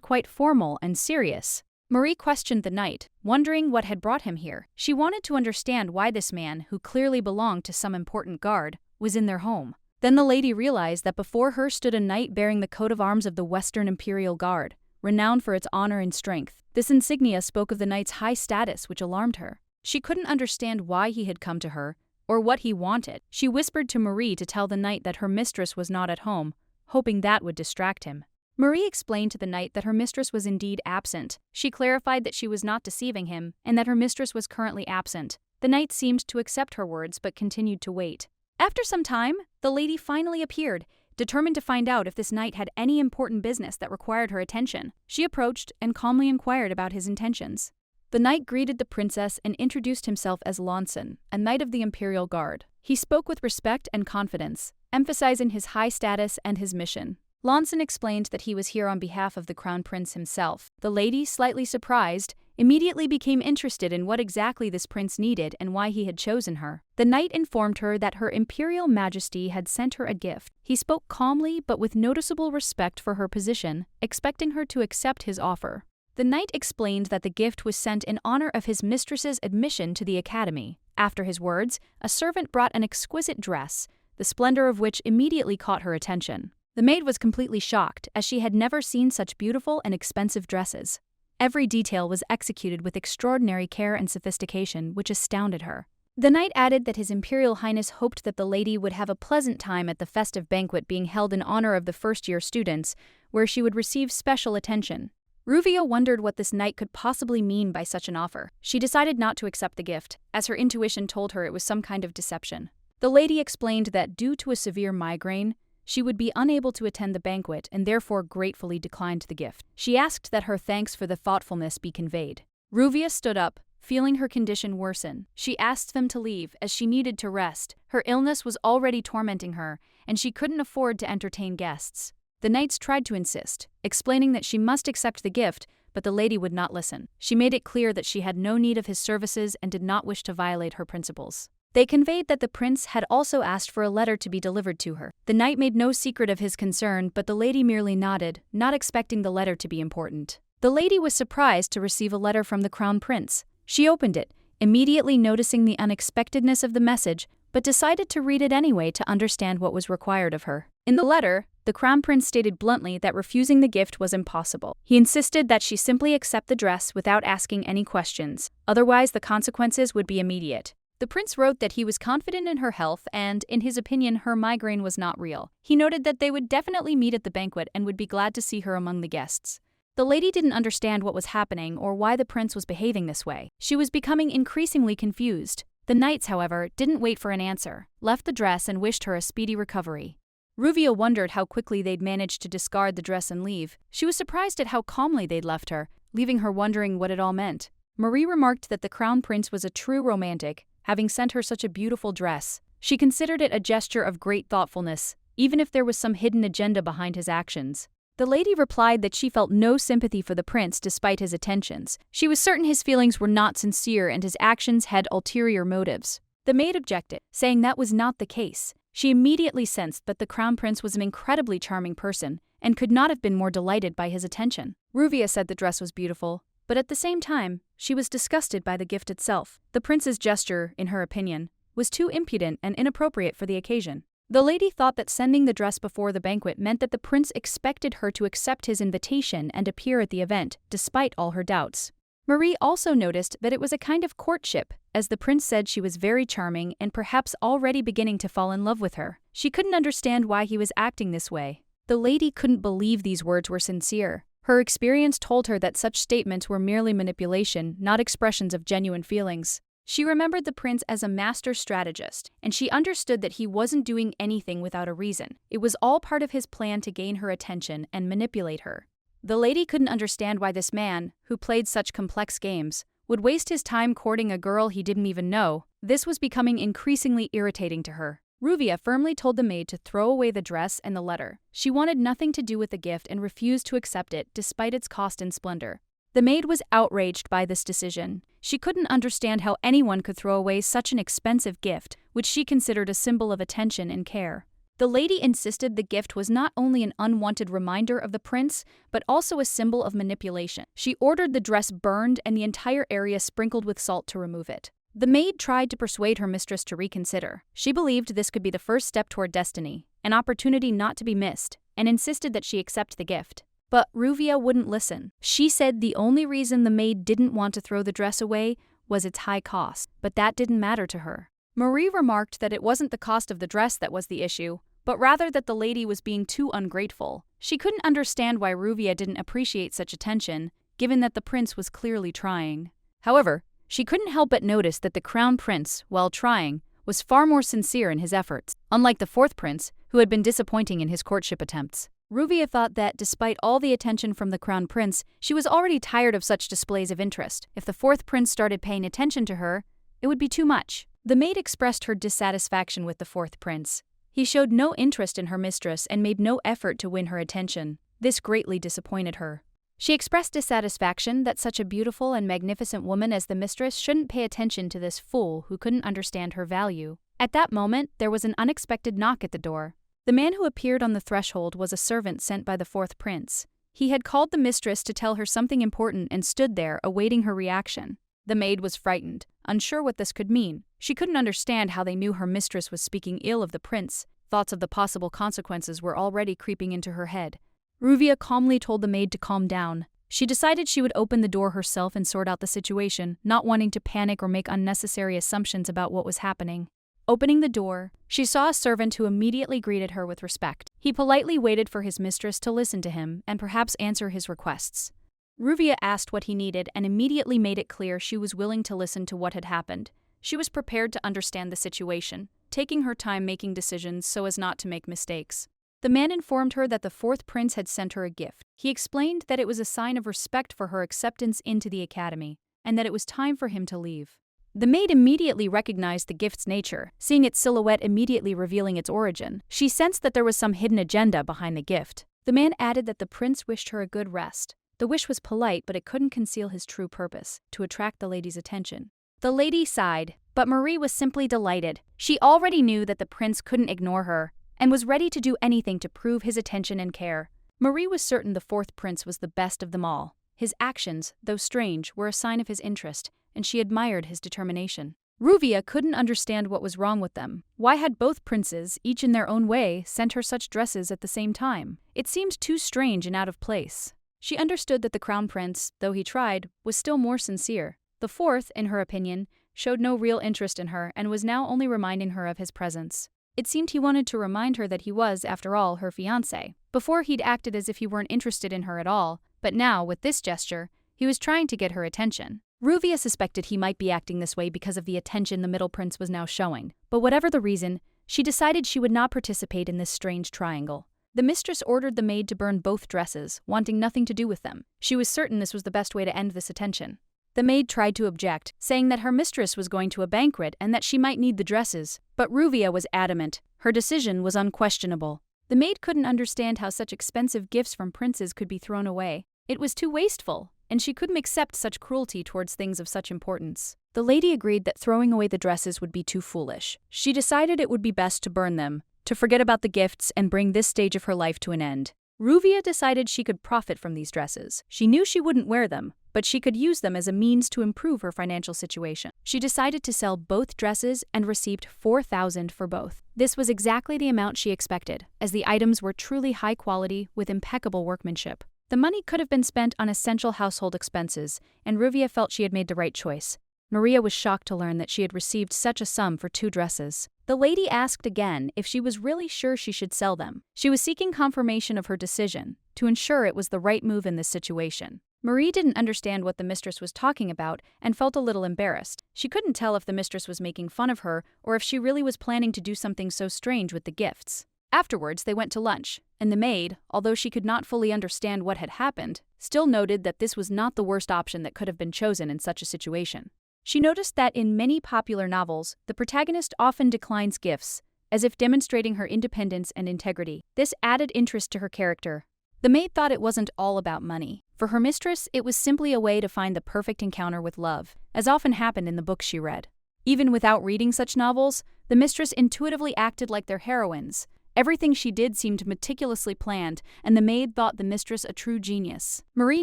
quite formal and serious. Marie questioned the knight, wondering what had brought him here. She wanted to understand why this man, who clearly belonged to some important guard, was in their home. Then the lady realized that before her stood a knight bearing the coat of arms of the Western Imperial Guard, renowned for its honor and strength. This insignia spoke of the knight's high status, which alarmed her. She couldn't understand why he had come to her, or what he wanted. She whispered to Marie to tell the knight that her mistress was not at home, hoping that would distract him. Marie explained to the knight that her mistress was indeed absent. She clarified that she was not deceiving him, and that her mistress was currently absent. The knight seemed to accept her words but continued to wait. After some time, the lady finally appeared, determined to find out if this knight had any important business that required her attention. She approached and calmly inquired about his intentions. The knight greeted the princess and introduced himself as Lonson, a knight of the Imperial Guard. He spoke with respect and confidence, emphasizing his high status and his mission. Lonson explained that he was here on behalf of the Crown Prince himself. The lady, slightly surprised, immediately became interested in what exactly this prince needed and why he had chosen her. The knight informed her that her Imperial Majesty had sent her a gift. He spoke calmly but with noticeable respect for her position, expecting her to accept his offer. The knight explained that the gift was sent in honor of his mistress's admission to the academy. After his words, a servant brought an exquisite dress, the splendor of which immediately caught her attention. The maid was completely shocked, as she had never seen such beautiful and expensive dresses. Every detail was executed with extraordinary care and sophistication, which astounded her. The knight added that His Imperial Highness hoped that the lady would have a pleasant time at the festive banquet being held in honor of the first-year students, where she would receive special attention. Ruvia wondered what this knight could possibly mean by such an offer. She decided not to accept the gift, as her intuition told her it was some kind of deception. The lady explained that due to a severe migraine, she would be unable to attend the banquet and therefore gratefully declined the gift. She asked that her thanks for the thoughtfulness be conveyed. Ruvia stood up, feeling her condition worsen. She asked them to leave, as she needed to rest. Her illness was already tormenting her, and she couldn't afford to entertain guests. The knights tried to insist, explaining that she must accept the gift, but the lady would not listen. She made it clear that she had no need of his services and did not wish to violate her principles. They conveyed that the prince had also asked for a letter to be delivered to her. The knight made no secret of his concern, but the lady merely nodded, not expecting the letter to be important. The lady was surprised to receive a letter from the crown prince. She opened it, immediately noticing the unexpectedness of the message, but decided to read it anyway to understand what was required of her. In the letter, the crown prince stated bluntly that refusing the gift was impossible. He insisted that she simply accept the dress without asking any questions, otherwise the consequences would be immediate. The prince wrote that he was confident in her health and, in his opinion, her migraine was not real. He noted that they would definitely meet at the banquet and would be glad to see her among the guests. The lady didn't understand what was happening or why the prince was behaving this way. She was becoming increasingly confused. The knights, however, didn't wait for an answer, left the dress and wished her a speedy recovery. Ruvia wondered how quickly they'd managed to discard the dress and leave. She was surprised at how calmly they'd left her, leaving her wondering what it all meant. Marie remarked that the crown prince was a true romantic, having sent her such a beautiful dress. She considered it a gesture of great thoughtfulness, even if there was some hidden agenda behind his actions. The lady replied that she felt no sympathy for the prince despite his attentions. She was certain his feelings were not sincere and his actions had ulterior motives. The maid objected, saying that was not the case. She immediately sensed that the crown prince was an incredibly charming person and could not have been more delighted by his attention. Ruvia said the dress was beautiful, but at the same time, she was disgusted by the gift itself. The prince's gesture, in her opinion, was too impudent and inappropriate for the occasion. The lady thought that sending the dress before the banquet meant that the prince expected her to accept his invitation and appear at the event, despite all her doubts. Marie also noticed that it was a kind of courtship, as the prince said she was very charming and perhaps already beginning to fall in love with her. She couldn't understand why he was acting this way. The lady couldn't believe these words were sincere. Her experience told her that such statements were merely manipulation, not expressions of genuine feelings. She remembered the prince as a master strategist, and she understood that he wasn't doing anything without a reason. It was all part of his plan to gain her attention and manipulate her. The lady couldn't understand why this man, who played such complex games, would waste his time courting a girl he didn't even know. This was becoming increasingly irritating to her. Ruvia firmly told the maid to throw away the dress and the letter. She wanted nothing to do with the gift and refused to accept it despite its cost and splendor. The maid was outraged by this decision. She couldn't understand how anyone could throw away such an expensive gift, which she considered a symbol of attention and care. The lady insisted the gift was not only an unwanted reminder of the prince, but also a symbol of manipulation. She ordered the dress burned and the entire area sprinkled with salt to remove it. The maid tried to persuade her mistress to reconsider. She believed this could be the first step toward destiny, an opportunity not to be missed, and insisted that she accept the gift. But Ruvia wouldn't listen. She said the only reason the maid didn't want to throw the dress away was its high cost, but that didn't matter to her. Marie remarked that it wasn't the cost of the dress that was the issue, but rather that the lady was being too ungrateful. She couldn't understand why Ruvia didn't appreciate such attention, given that the prince was clearly trying. However, she couldn't help but notice that the crown prince, while trying, was far more sincere in his efforts, unlike the fourth prince, who had been disappointing in his courtship attempts. Ruvia thought that, despite all the attention from the crown prince, she was already tired of such displays of interest. If the fourth prince started paying attention to her, it would be too much. The maid expressed her dissatisfaction with the fourth prince. He showed no interest in her mistress and made no effort to win her attention. This greatly disappointed her. She expressed dissatisfaction that such a beautiful and magnificent woman as the mistress shouldn't pay attention to this fool who couldn't understand her value. At that moment, there was an unexpected knock at the door. The man who appeared on the threshold was a servant sent by the fourth prince. He had called the mistress to tell her something important and stood there, awaiting her reaction. The maid was frightened, unsure what this could mean. She couldn't understand how they knew her mistress was speaking ill of the prince. Thoughts of the possible consequences were already creeping into her head. Ruvia calmly told the maid to calm down. She decided she would open the door herself and sort out the situation, not wanting to panic or make unnecessary assumptions about what was happening. Opening the door, she saw a servant who immediately greeted her with respect. He politely waited for his mistress to listen to him and perhaps answer his requests. Ruvia asked what he needed and immediately made it clear she was willing to listen to what had happened. She was prepared to understand the situation, taking her time making decisions so as not to make mistakes. The man informed her that the fourth prince had sent her a gift. He explained that it was a sign of respect for her acceptance into the academy, and that it was time for him to leave. The maid immediately recognized the gift's nature, seeing its silhouette immediately revealing its origin. She sensed that there was some hidden agenda behind the gift. The man added that the prince wished her a good rest. The wish was polite, but it couldn't conceal his true purpose, to attract the lady's attention. The lady sighed, but Marie was simply delighted. She already knew that the prince couldn't ignore her, and was ready to do anything to prove his attention and care. Marie was certain the fourth prince was the best of them all. His actions, though strange, were a sign of his interest, and she admired his determination. Ruvia couldn't understand what was wrong with them. Why had both princes, each in their own way, sent her such dresses at the same time? It seemed too strange and out of place. She understood that the crown prince, though he tried, was still more sincere. The fourth, in her opinion, showed no real interest in her and was now only reminding her of his presence. It seemed he wanted to remind her that he was, after all, her fiancé. Before he'd acted as if he weren't interested in her at all, but now, with this gesture, he was trying to get her attention. Ruvia suspected he might be acting this way because of the attention the middle prince was now showing, but whatever the reason, she decided she would not participate in this strange triangle. The mistress ordered the maid to burn both dresses, wanting nothing to do with them. She was certain this was the best way to end this attention. The maid tried to object, saying that her mistress was going to a banquet and that she might need the dresses, but Ruvia was adamant. Her decision was unquestionable. The maid couldn't understand how such expensive gifts from princes could be thrown away. It was too wasteful, and she couldn't accept such cruelty towards things of such importance. The lady agreed that throwing away the dresses would be too foolish. She decided it would be best to burn them, to forget about the gifts and bring this stage of her life to an end. Ruvia decided she could profit from these dresses. She knew she wouldn't wear them, but she could use them as a means to improve her financial situation. She decided to sell both dresses and received $4,000 for both. This was exactly the amount she expected, as the items were truly high quality with impeccable workmanship. The money could have been spent on essential household expenses, and Ruvia felt she had made the right choice. Maria was shocked to learn that she had received such a sum for 2 dresses. The lady asked again if she was really sure she should sell them. She was seeking confirmation of her decision, to ensure it was the right move in this situation. Marie didn't understand what the mistress was talking about and felt a little embarrassed. She couldn't tell if the mistress was making fun of her or if she really was planning to do something so strange with the gifts. Afterwards, they went to lunch, and the maid, although she could not fully understand what had happened, still noted that this was not the worst option that could have been chosen in such a situation. She noticed that in many popular novels, the protagonist often declines gifts, as if demonstrating her independence and integrity. This added interest to her character. The maid thought it wasn't all about money. For her mistress, it was simply a way to find the perfect encounter with love, as often happened in the books she read. Even without reading such novels, the mistress intuitively acted like their heroines. Everything she did seemed meticulously planned, and the maid thought the mistress a true genius. Marie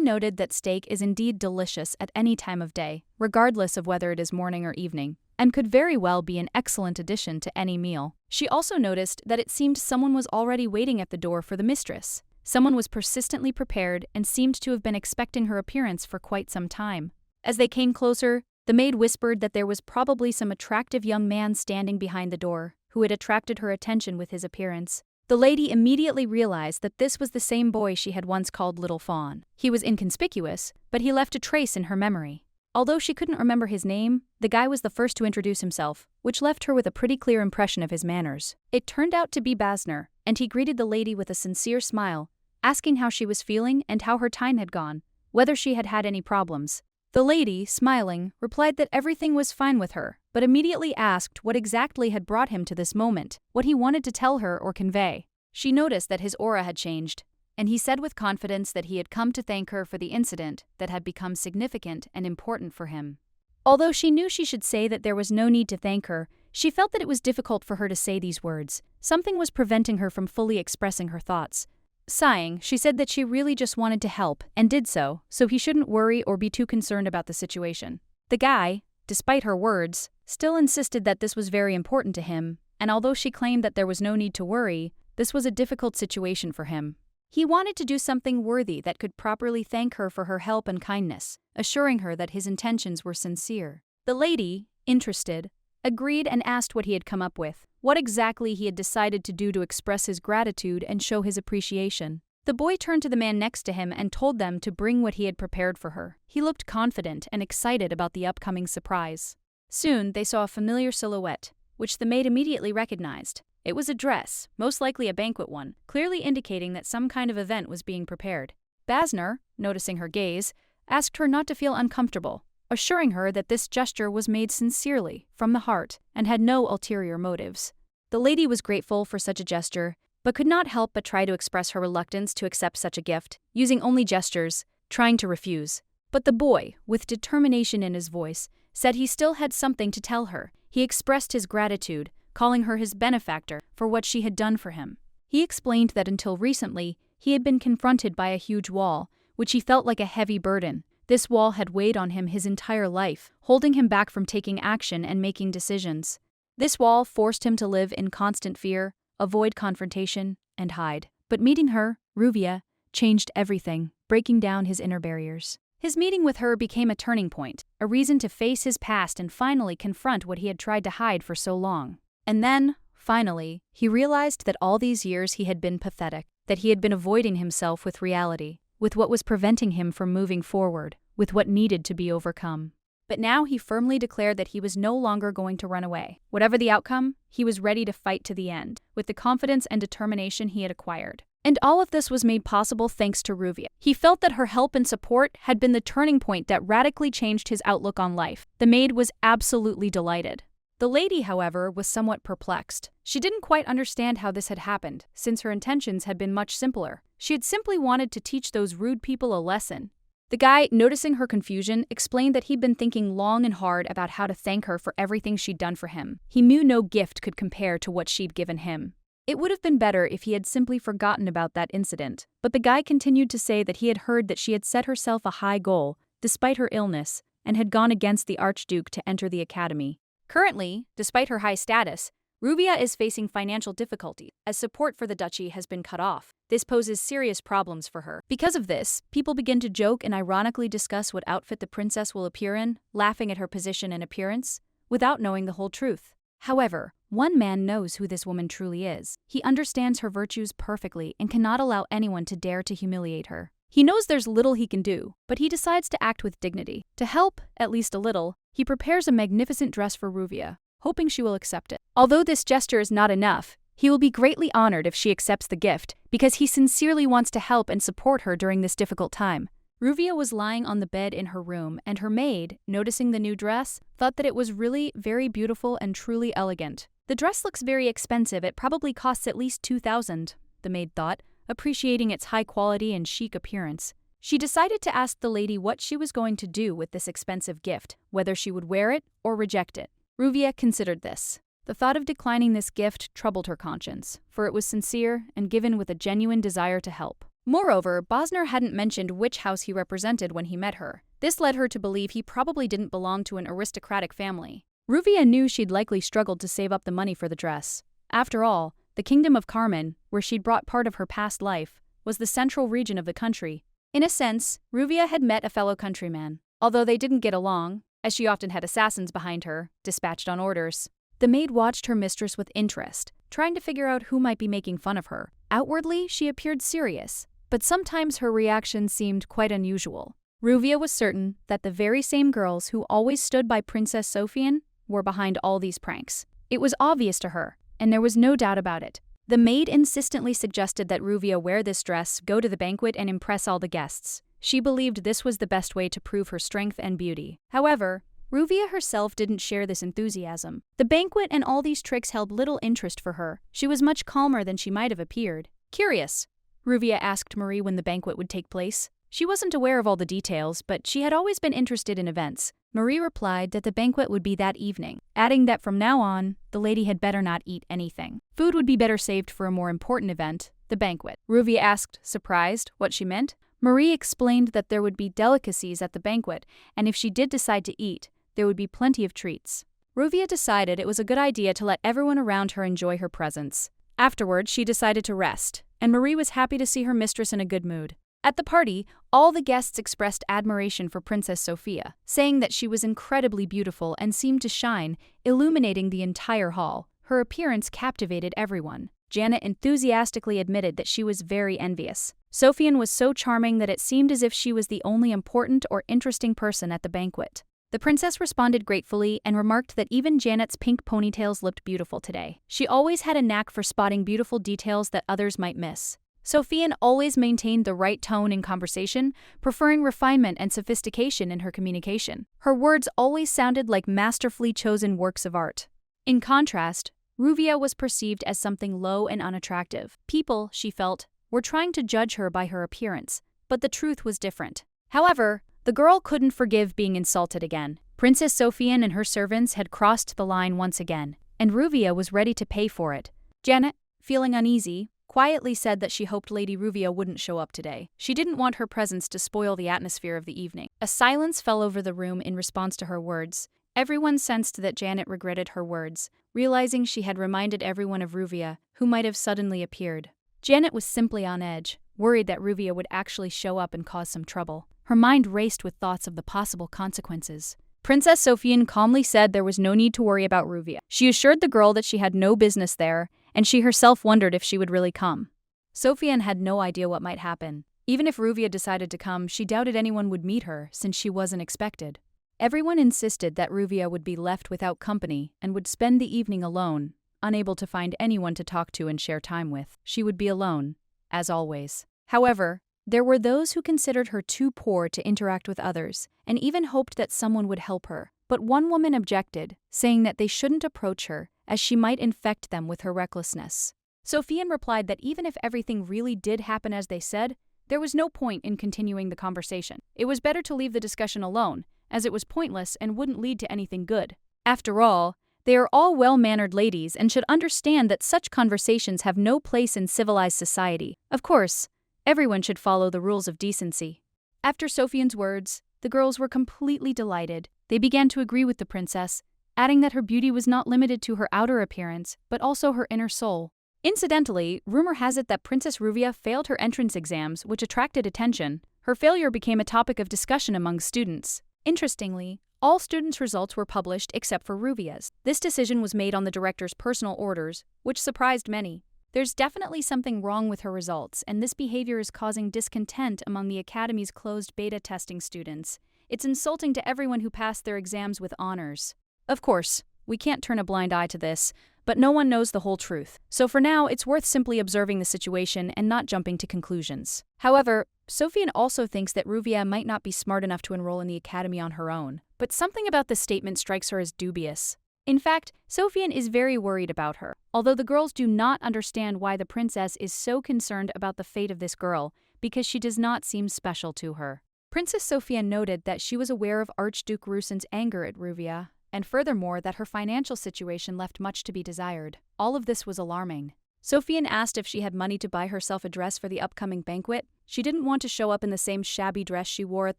noted that steak is indeed delicious at any time of day, regardless of whether it is morning or evening, and could very well be an excellent addition to any meal. She also noticed that it seemed someone was already waiting at the door for the mistress. Someone was persistently prepared and seemed to have been expecting her appearance for quite some time. As they came closer, the maid whispered that there was probably some attractive young man standing behind the door, who had attracted her attention with his appearance. The lady immediately realized that this was the same boy she had once called Little Fawn. He was inconspicuous, but he left a trace in her memory. Although she couldn't remember his name, the guy was the first to introduce himself, which left her with a pretty clear impression of his manners. It turned out to be Basner, and he greeted the lady with a sincere smile, asking how she was feeling and how her time had gone, whether she had had any problems. The lady, smiling, replied that everything was fine with her, but immediately asked what exactly had brought him to this moment, what he wanted to tell her or convey. She noticed that his aura had changed, and he said with confidence that he had come to thank her for the incident that had become significant and important for him. Although she knew she should say that there was no need to thank her, she felt that it was difficult for her to say these words. Something was preventing her from fully expressing her thoughts. Sighing, she said that she really just wanted to help, and did so he shouldn't worry or be too concerned about the situation. The guy, despite her words, still insisted that this was very important to him, and although she claimed that there was no need to worry, this was a difficult situation for him. He wanted to do something worthy that could properly thank her for her help and kindness, assuring her that his intentions were sincere. The lady, interested, agreed and asked what he had come up with, what exactly he had decided to do to express his gratitude and show his appreciation. The boy turned to the man next to him and told them to bring what he had prepared for her. He looked confident and excited about the upcoming surprise. Soon they saw a familiar silhouette, which the maid immediately recognized. It was a dress, most likely a banquet one, clearly indicating that some kind of event was being prepared. Basner, noticing her gaze, asked her not to feel uncomfortable, assuring her that this gesture was made sincerely, from the heart, and had no ulterior motives. The lady was grateful for such a gesture, but could not help but try to express her reluctance to accept such a gift, using only gestures, trying to refuse. But the boy, with determination in his voice, said he still had something to tell her. He expressed his gratitude, calling her his benefactor for what she had done for him. He explained that until recently, he had been confronted by a huge wall, which he felt like a heavy burden. This wall had weighed on him his entire life, holding him back from taking action and making decisions. This wall forced him to live in constant fear, avoid confrontation, and hide. But meeting her, Ruvia, changed everything, breaking down his inner barriers. His meeting with her became a turning point, a reason to face his past and finally confront what he had tried to hide for so long. And then, finally, he realized that all these years he had been pathetic, that he had been avoiding himself with reality, with what was preventing him from moving forward, with what needed to be overcome. But now he firmly declared that he was no longer going to run away. Whatever the outcome, he was ready to fight to the end, with the confidence and determination he had acquired. And all of this was made possible thanks to Ruvia. He felt that her help and support had been the turning point that radically changed his outlook on life. The maid was absolutely delighted. The lady, however, was somewhat perplexed. She didn't quite understand how this had happened, since her intentions had been much simpler. She had simply wanted to teach those rude people a lesson. The guy, noticing her confusion, explained that he'd been thinking long and hard about how to thank her for everything she'd done for him. He knew no gift could compare to what she'd given him. It would have been better if he had simply forgotten about that incident, but the guy continued to say that he had heard that she had set herself a high goal, despite her illness, and had gone against the Archduke to enter the academy. Currently, despite her high status, Ruvia is facing financial difficulties, as support for the duchy has been cut off. This poses serious problems for her. Because of this, people begin to joke and ironically discuss what outfit the princess will appear in, laughing at her position and appearance, without knowing the whole truth. However, one man knows who this woman truly is. He understands her virtues perfectly and cannot allow anyone to dare to humiliate her. He knows there's little he can do, but he decides to act with dignity. To help, at least a little, he prepares a magnificent dress for Ruvia, hoping she will accept it. Although this gesture is not enough, he will be greatly honored if she accepts the gift, because he sincerely wants to help and support her during this difficult time. Ruvia was lying on the bed in her room, and her maid, noticing the new dress, thought that it was really very beautiful and truly elegant. The dress looks very expensive, it probably costs at least 2,000, the maid thought, appreciating its high quality and chic appearance. She decided to ask the lady what she was going to do with this expensive gift, whether she would wear it or reject it. Ruvia considered this. The thought of declining this gift troubled her conscience, for it was sincere and given with a genuine desire to help. Moreover, Bosner hadn't mentioned which house he represented when he met her. This led her to believe he probably didn't belong to an aristocratic family. Ruvia knew she'd likely struggled to save up the money for the dress. After all, the kingdom of Carmen, where she'd brought part of her past life, was the central region of the country. In a sense, Ruvia had met a fellow countryman, although they didn't get along, as she often had assassins behind her, dispatched on orders. The maid watched her mistress with interest, trying to figure out who might be making fun of her. Outwardly, she appeared serious, but sometimes her reaction seemed quite unusual. Ruvia was certain that the very same girls who always stood by Princess Sofian were behind all these pranks. It was obvious to her, and there was no doubt about it. The maid insistently suggested that Ruvia wear this dress, go to the banquet, and impress all the guests. She believed this was the best way to prove her strength and beauty. However, Ruvia herself didn't share this enthusiasm. The banquet and all these tricks held little interest for her. She was much calmer than she might have appeared. Curious, Ruvia asked Marie when the banquet would take place. She wasn't aware of all the details, but she had always been interested in events. Marie replied that the banquet would be that evening, adding that from now on, the lady had better not eat anything. Food would be better saved for a more important event, the banquet. Ruvia asked, surprised, what she meant. Marie explained that there would be delicacies at the banquet, and if she did decide to eat, there would be plenty of treats. Ruvia decided it was a good idea to let everyone around her enjoy her presence. Afterward, she decided to rest, and Marie was happy to see her mistress in a good mood. At the party, all the guests expressed admiration for Princess Sofia, saying that she was incredibly beautiful and seemed to shine, illuminating the entire hall. Her appearance captivated everyone. Janet enthusiastically admitted that she was very envious. Sofian was so charming that it seemed as if she was the only important or interesting person at the banquet. The princess responded gratefully and remarked that even Janet's pink ponytails looked beautiful today. She always had a knack for spotting beautiful details that others might miss. Sofian always maintained the right tone in conversation, preferring refinement and sophistication in her communication. Her words always sounded like masterfully chosen works of art. In contrast, Ruvia was perceived as something low and unattractive. People, she felt, were trying to judge her by her appearance, but the truth was different. However, the girl couldn't forgive being insulted again. Princess Sofian and her servants had crossed the line once again, and Ruvia was ready to pay for it. Janet, feeling uneasy, quietly said that she hoped Lady Ruvia wouldn't show up today. She didn't want her presence to spoil the atmosphere of the evening. A silence fell over the room in response to her words. Everyone sensed that Janet regretted her words, realizing she had reminded everyone of Ruvia, who might have suddenly appeared. Janet was simply on edge, worried that Ruvia would actually show up and cause some trouble. Her mind raced with thoughts of the possible consequences. Princess Sofian calmly said there was no need to worry about Ruvia. She assured the girl that she had no business there, and she herself wondered if she would really come. Sofian had no idea what might happen. Even if Ruvia decided to come, she doubted anyone would meet her, since she wasn't expected. Everyone insisted that Ruvia would be left without company and would spend the evening alone, unable to find anyone to talk to and share time with. She would be alone, as always. However, there were those who considered her too poor to interact with others, and even hoped that someone would help her. But one woman objected, saying that they shouldn't approach her, as she might infect them with her recklessness. Sofian replied that even if everything really did happen as they said, there was no point in continuing the conversation. It was better to leave the discussion alone, as it was pointless and wouldn't lead to anything good. After all, they are all well-mannered ladies and should understand that such conversations have no place in civilized society. Of course, everyone should follow the rules of decency. After Sofian's words, the girls were completely delighted. They began to agree with the princess, adding that her beauty was not limited to her outer appearance, but also her inner soul. Incidentally, rumor has it that Princess Ruvia failed her entrance exams, which attracted attention. Her failure became a topic of discussion among students. Interestingly, all students' results were published except for Ruvia's. This decision was made on the director's personal orders, which surprised many. There's definitely something wrong with her results, and this behavior is causing discontent among the Academy's closed beta testing students. It's insulting to everyone who passed their exams with honors. Of course, we can't turn a blind eye to this, but no one knows the whole truth. So for now, it's worth simply observing the situation and not jumping to conclusions. However, Sofian also thinks that Ruvia might not be smart enough to enroll in the academy on her own, but something about this statement strikes her as dubious. In fact, Sofian is very worried about her, although the girls do not understand why the princess is so concerned about the fate of this girl, because she does not seem special to her. Princess Sofian noted that she was aware of Archduke Rusin's anger at Ruvia, and furthermore that her financial situation left much to be desired. All of this was alarming. Sofian asked if she had money to buy herself a dress for the upcoming banquet. She didn't want to show up in the same shabby dress she wore at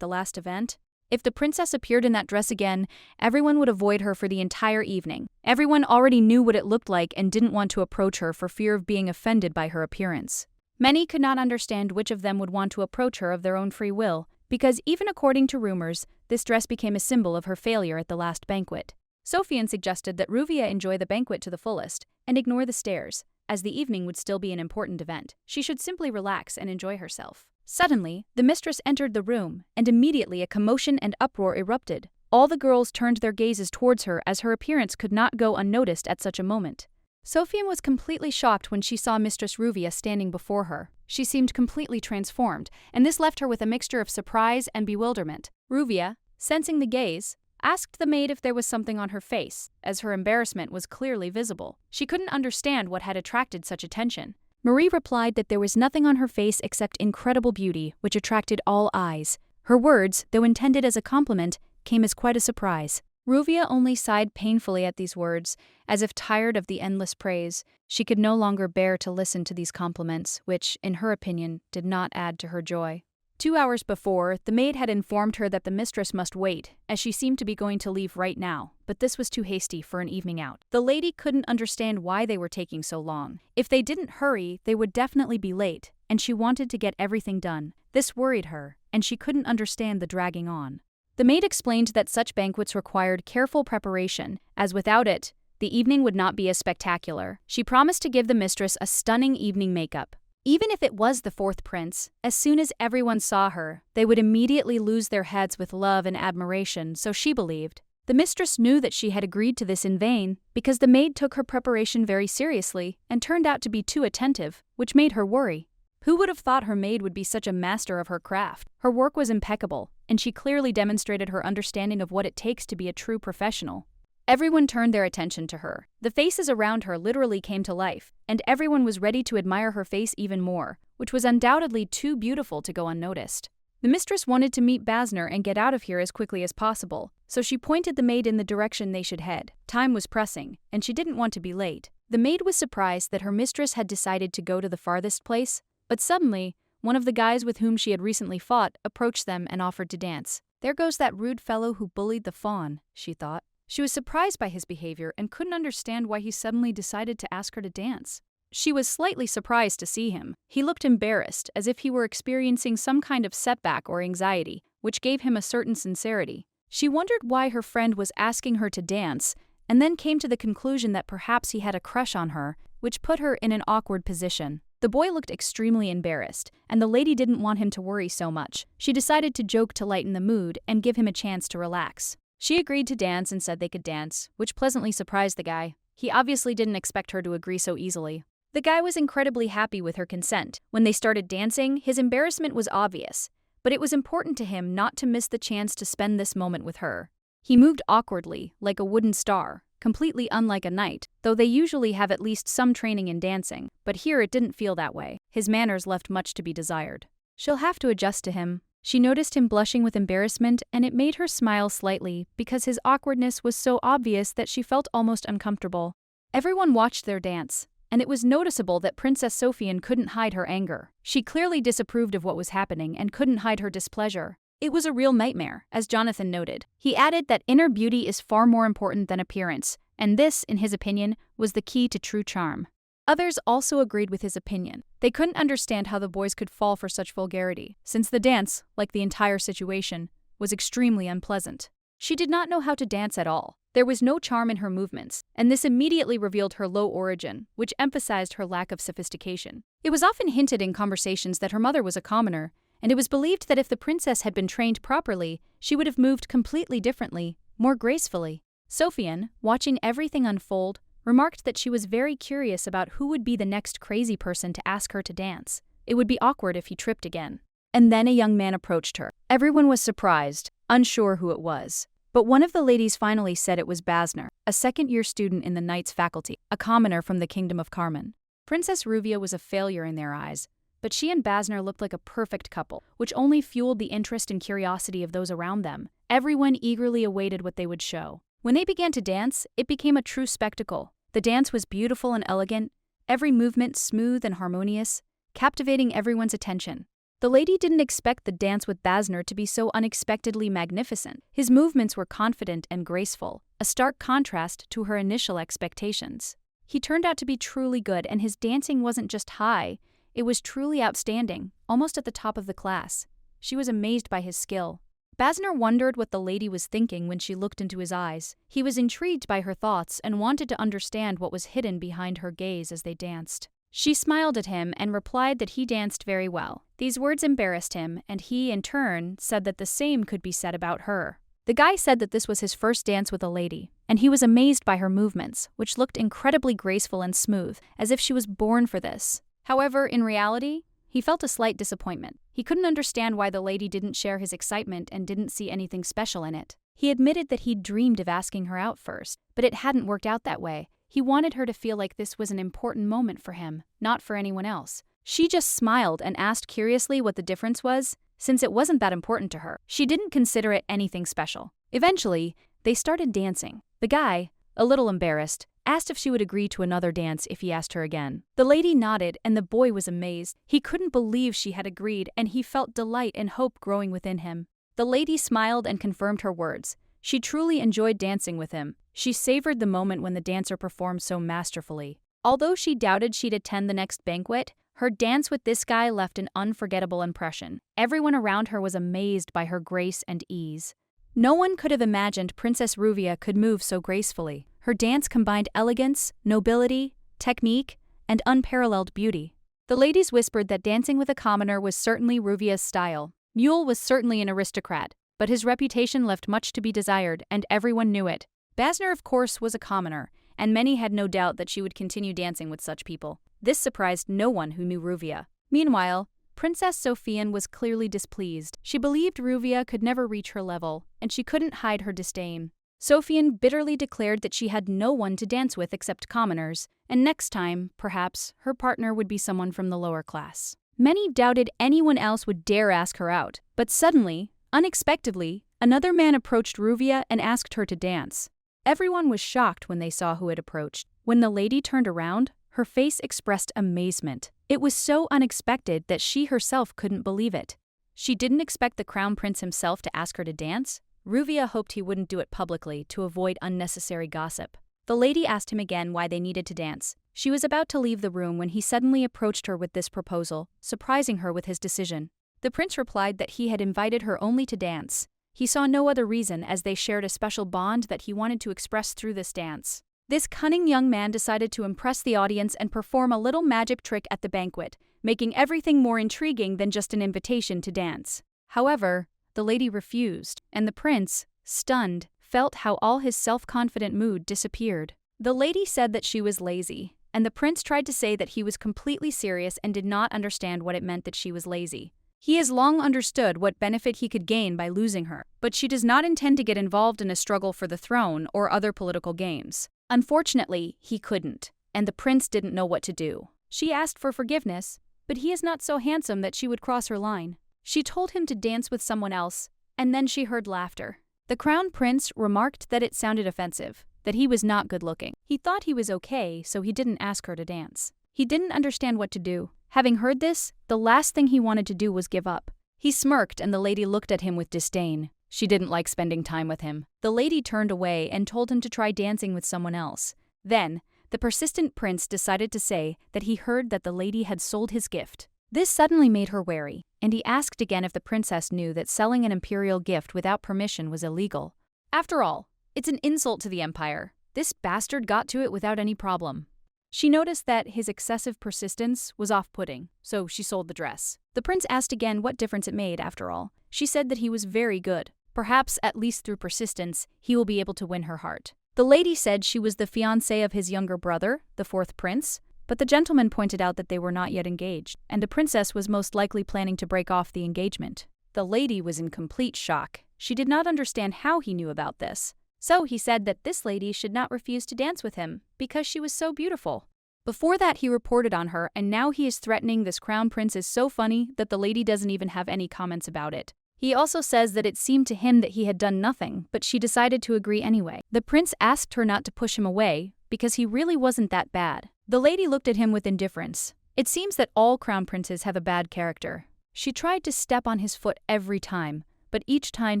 the last event. If the princess appeared in that dress again, everyone would avoid her for the entire evening. Everyone already knew what it looked like and didn't want to approach her for fear of being offended by her appearance. Many could not understand which of them would want to approach her of their own free will, because even according to rumors, this dress became a symbol of her failure at the last banquet. Sofian suggested that Ruvia enjoy the banquet to the fullest and ignore the stares, as the evening would still be an important event. She should simply relax and enjoy herself. Suddenly, the mistress entered the room, and immediately a commotion and uproar erupted. All the girls turned their gazes towards her as her appearance could not go unnoticed at such a moment. Sofian was completely shocked when she saw Mistress Ruvia standing before her. She seemed completely transformed, and this left her with a mixture of surprise and bewilderment. Ruvia, sensing the gaze, asked the maid if there was something on her face, as her embarrassment was clearly visible. She couldn't understand what had attracted such attention. Marie replied that there was nothing on her face except incredible beauty, which attracted all eyes. Her words, though intended as a compliment, came as quite a surprise. Ruvia only sighed painfully at these words, as if tired of the endless praise. She could no longer bear to listen to these compliments, which, in her opinion, did not add to her joy. 2 hours before, the maid had informed her that the mistress must wait, as she seemed to be going to leave right now, but this was too hasty for an evening out. The lady couldn't understand why they were taking so long. If they didn't hurry, they would definitely be late, and she wanted to get everything done. This worried her, and she couldn't understand the dragging on. The maid explained that such banquets required careful preparation, as without it, the evening would not be as spectacular. She promised to give the mistress a stunning evening makeup. Even if it was the fourth prince, as soon as everyone saw her, they would immediately lose their heads with love and admiration, so she believed. The mistress knew that she had agreed to this in vain, because the maid took her preparation very seriously and turned out to be too attentive, which made her worry. Who would have thought her maid would be such a master of her craft? Her work was impeccable, and she clearly demonstrated her understanding of what it takes to be a true professional. Everyone turned their attention to her. The faces around her literally came to life, and everyone was ready to admire her face even more, which was undoubtedly too beautiful to go unnoticed. The mistress wanted to meet Basner and get out of here as quickly as possible, so she pointed the maid in the direction they should head. Time was pressing, and she didn't want to be late. The maid was surprised that her mistress had decided to go to the farthest place, but suddenly, one of the guys with whom she had recently fought approached them and offered to dance. There goes that rude fellow who bullied the fawn, she thought. She was surprised by his behavior and couldn't understand why he suddenly decided to ask her to dance. She was slightly surprised to see him. He looked embarrassed, as if he were experiencing some kind of setback or anxiety, which gave him a certain sincerity. She wondered why her friend was asking her to dance, and then came to the conclusion that perhaps he had a crush on her, which put her in an awkward position. The boy looked extremely embarrassed, and the lady didn't want him to worry so much. She decided to joke to lighten the mood and give him a chance to relax. She agreed to dance and said they could dance, which pleasantly surprised the guy. He obviously didn't expect her to agree so easily. The guy was incredibly happy with her consent. When they started dancing, his embarrassment was obvious, but it was important to him not to miss the chance to spend this moment with her. He moved awkwardly, like a wooden star, completely unlike a knight, though they usually have at least some training in dancing, but here it didn't feel that way. His manners left much to be desired. She'll have to adjust to him. She noticed him blushing with embarrassment, and it made her smile slightly because his awkwardness was so obvious that she felt almost uncomfortable. Everyone watched their dance, and it was noticeable that Princess Sofian couldn't hide her anger. She clearly disapproved of what was happening and couldn't hide her displeasure. It was a real nightmare, as Jonathan noted. He added that inner beauty is far more important than appearance, and this, in his opinion, was the key to true charm. Others also agreed with his opinion. They couldn't understand how the boys could fall for such vulgarity, since the dance, like the entire situation, was extremely unpleasant. She did not know how to dance at all. There was no charm in her movements, and this immediately revealed her low origin, which emphasized her lack of sophistication. It was often hinted in conversations that her mother was a commoner, and it was believed that if the princess had been trained properly, she would have moved completely differently, more gracefully. Sofian, watching everything unfold, remarked that she was very curious about who would be the next crazy person to ask her to dance. It would be awkward if he tripped again. And then a young man approached her. Everyone was surprised, unsure who it was. But one of the ladies finally said it was Basner, a second-year student in the Knight's faculty, a commoner from the Kingdom of Carmen. Princess Ruvia was a failure in their eyes, but she and Basner looked like a perfect couple, which only fueled the interest and curiosity of those around them. Everyone eagerly awaited what they would show. When they began to dance, it became a true spectacle. The dance was beautiful and elegant, every movement smooth and harmonious, captivating everyone's attention. The lady didn't expect the dance with Basner to be so unexpectedly magnificent. His movements were confident and graceful, a stark contrast to her initial expectations. He turned out to be truly good, and his dancing wasn't just high, it was truly outstanding, almost at the top of the class. She was amazed by his skill. Basner wondered what the lady was thinking when she looked into his eyes. He was intrigued by her thoughts and wanted to understand what was hidden behind her gaze as they danced. She smiled at him and replied that he danced very well. These words embarrassed him, and he, in turn, said that the same could be said about her. The guy said that this was his first dance with a lady, and he was amazed by her movements, which looked incredibly graceful and smooth, as if she was born for this. However, in reality, he felt a slight disappointment. He couldn't understand why the lady didn't share his excitement and didn't see anything special in it. He admitted that he'd dreamed of asking her out first, but it hadn't worked out that way. He wanted her to feel like this was an important moment for him, not for anyone else. She just smiled and asked curiously what the difference was, since it wasn't that important to her. She didn't consider it anything special. Eventually, they started dancing. The guy, a little embarrassed, asked if she would agree to another dance if he asked her again. The lady nodded, and the boy was amazed. He couldn't believe she had agreed, and he felt delight and hope growing within him. The lady smiled and confirmed her words. She truly enjoyed dancing with him. She savored the moment when the dancer performed so masterfully. Although she doubted she'd attend the next banquet, her dance with this guy left an unforgettable impression. Everyone around her was amazed by her grace and ease. No one could have imagined Princess Ruvia could move so gracefully. Her dance combined elegance, nobility, technique, and unparalleled beauty. The ladies whispered that dancing with a commoner was certainly Ruvia's style. Mule was certainly an aristocrat, but his reputation left much to be desired, and everyone knew it. Basner, of course, was a commoner, and many had no doubt that she would continue dancing with such people. This surprised no one who knew Ruvia. Meanwhile, Princess Sofian was clearly displeased. She believed Ruvia could never reach her level, and she couldn't hide her disdain. Sofian bitterly declared that she had no one to dance with except commoners, and next time, perhaps, her partner would be someone from the lower class. Many doubted anyone else would dare ask her out, but suddenly, unexpectedly, another man approached Ruvia and asked her to dance. Everyone was shocked when they saw who had approached. When the lady turned around, her face expressed amazement. It was so unexpected that she herself couldn't believe it. She didn't expect the crown prince himself to ask her to dance. Ruvia hoped he wouldn't do it publicly to avoid unnecessary gossip. The lady asked him again why they needed to dance. She was about to leave the room when he suddenly approached her with this proposal, surprising her with his decision. The prince replied that he had invited her only to dance. He saw no other reason, as they shared a special bond that he wanted to express through this dance. This cunning young man decided to impress the audience and perform a little magic trick at the banquet, making everything more intriguing than just an invitation to dance. However, the lady refused, and the prince, stunned, felt how all his self-confident mood disappeared. The lady said that she was lazy, and the prince tried to say that he was completely serious and did not understand what it meant that she was lazy. He has long understood what benefit he could gain by losing her, but she does not intend to get involved in a struggle for the throne or other political games. Unfortunately, he couldn't, and the prince didn't know what to do. She asked for forgiveness, but he is not so handsome that she would cross her line. She told him to dance with someone else, and then she heard laughter. The crown prince remarked that it sounded offensive, that he was not good-looking. He thought he was okay, so he didn't ask her to dance. He didn't understand what to do. Having heard this, the last thing he wanted to do was give up. He smirked, and the lady looked at him with disdain. She didn't like spending time with him. The lady turned away and told him to try dancing with someone else. Then, The persistent prince decided to say that he heard that the lady had sold his gift. This suddenly made her wary, and he asked again if the princess knew that selling an imperial gift without permission was illegal. After all, it's an insult to the empire. This bastard got to it without any problem. She noticed that his excessive persistence was off-putting, so she sold the dress. The prince asked again what difference it made, after all. She said that he was very good. Perhaps, at least through persistence, he will be able to win her heart. The lady said she was the fiancée of his younger brother, the fourth prince, but the gentleman pointed out that they were not yet engaged, and the princess was most likely planning to break off the engagement. The lady was in complete shock. She did not understand how he knew about this. So he said that this lady should not refuse to dance with him, because she was so beautiful. Before that, he reported on her, and now he is threatening this crown prince is so funny that the lady doesn't even have any comments about it. He also says that it seemed to him that he had done nothing, but she decided to agree anyway. The prince asked her not to push him away, because he really wasn't that bad. The lady looked at him with indifference. It seems that all crown princes have a bad character. She tried to step on his foot every time, but each time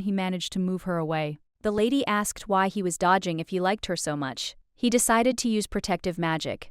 he managed to move her away. The lady asked why he was dodging if he liked her so much. He decided to use protective magic.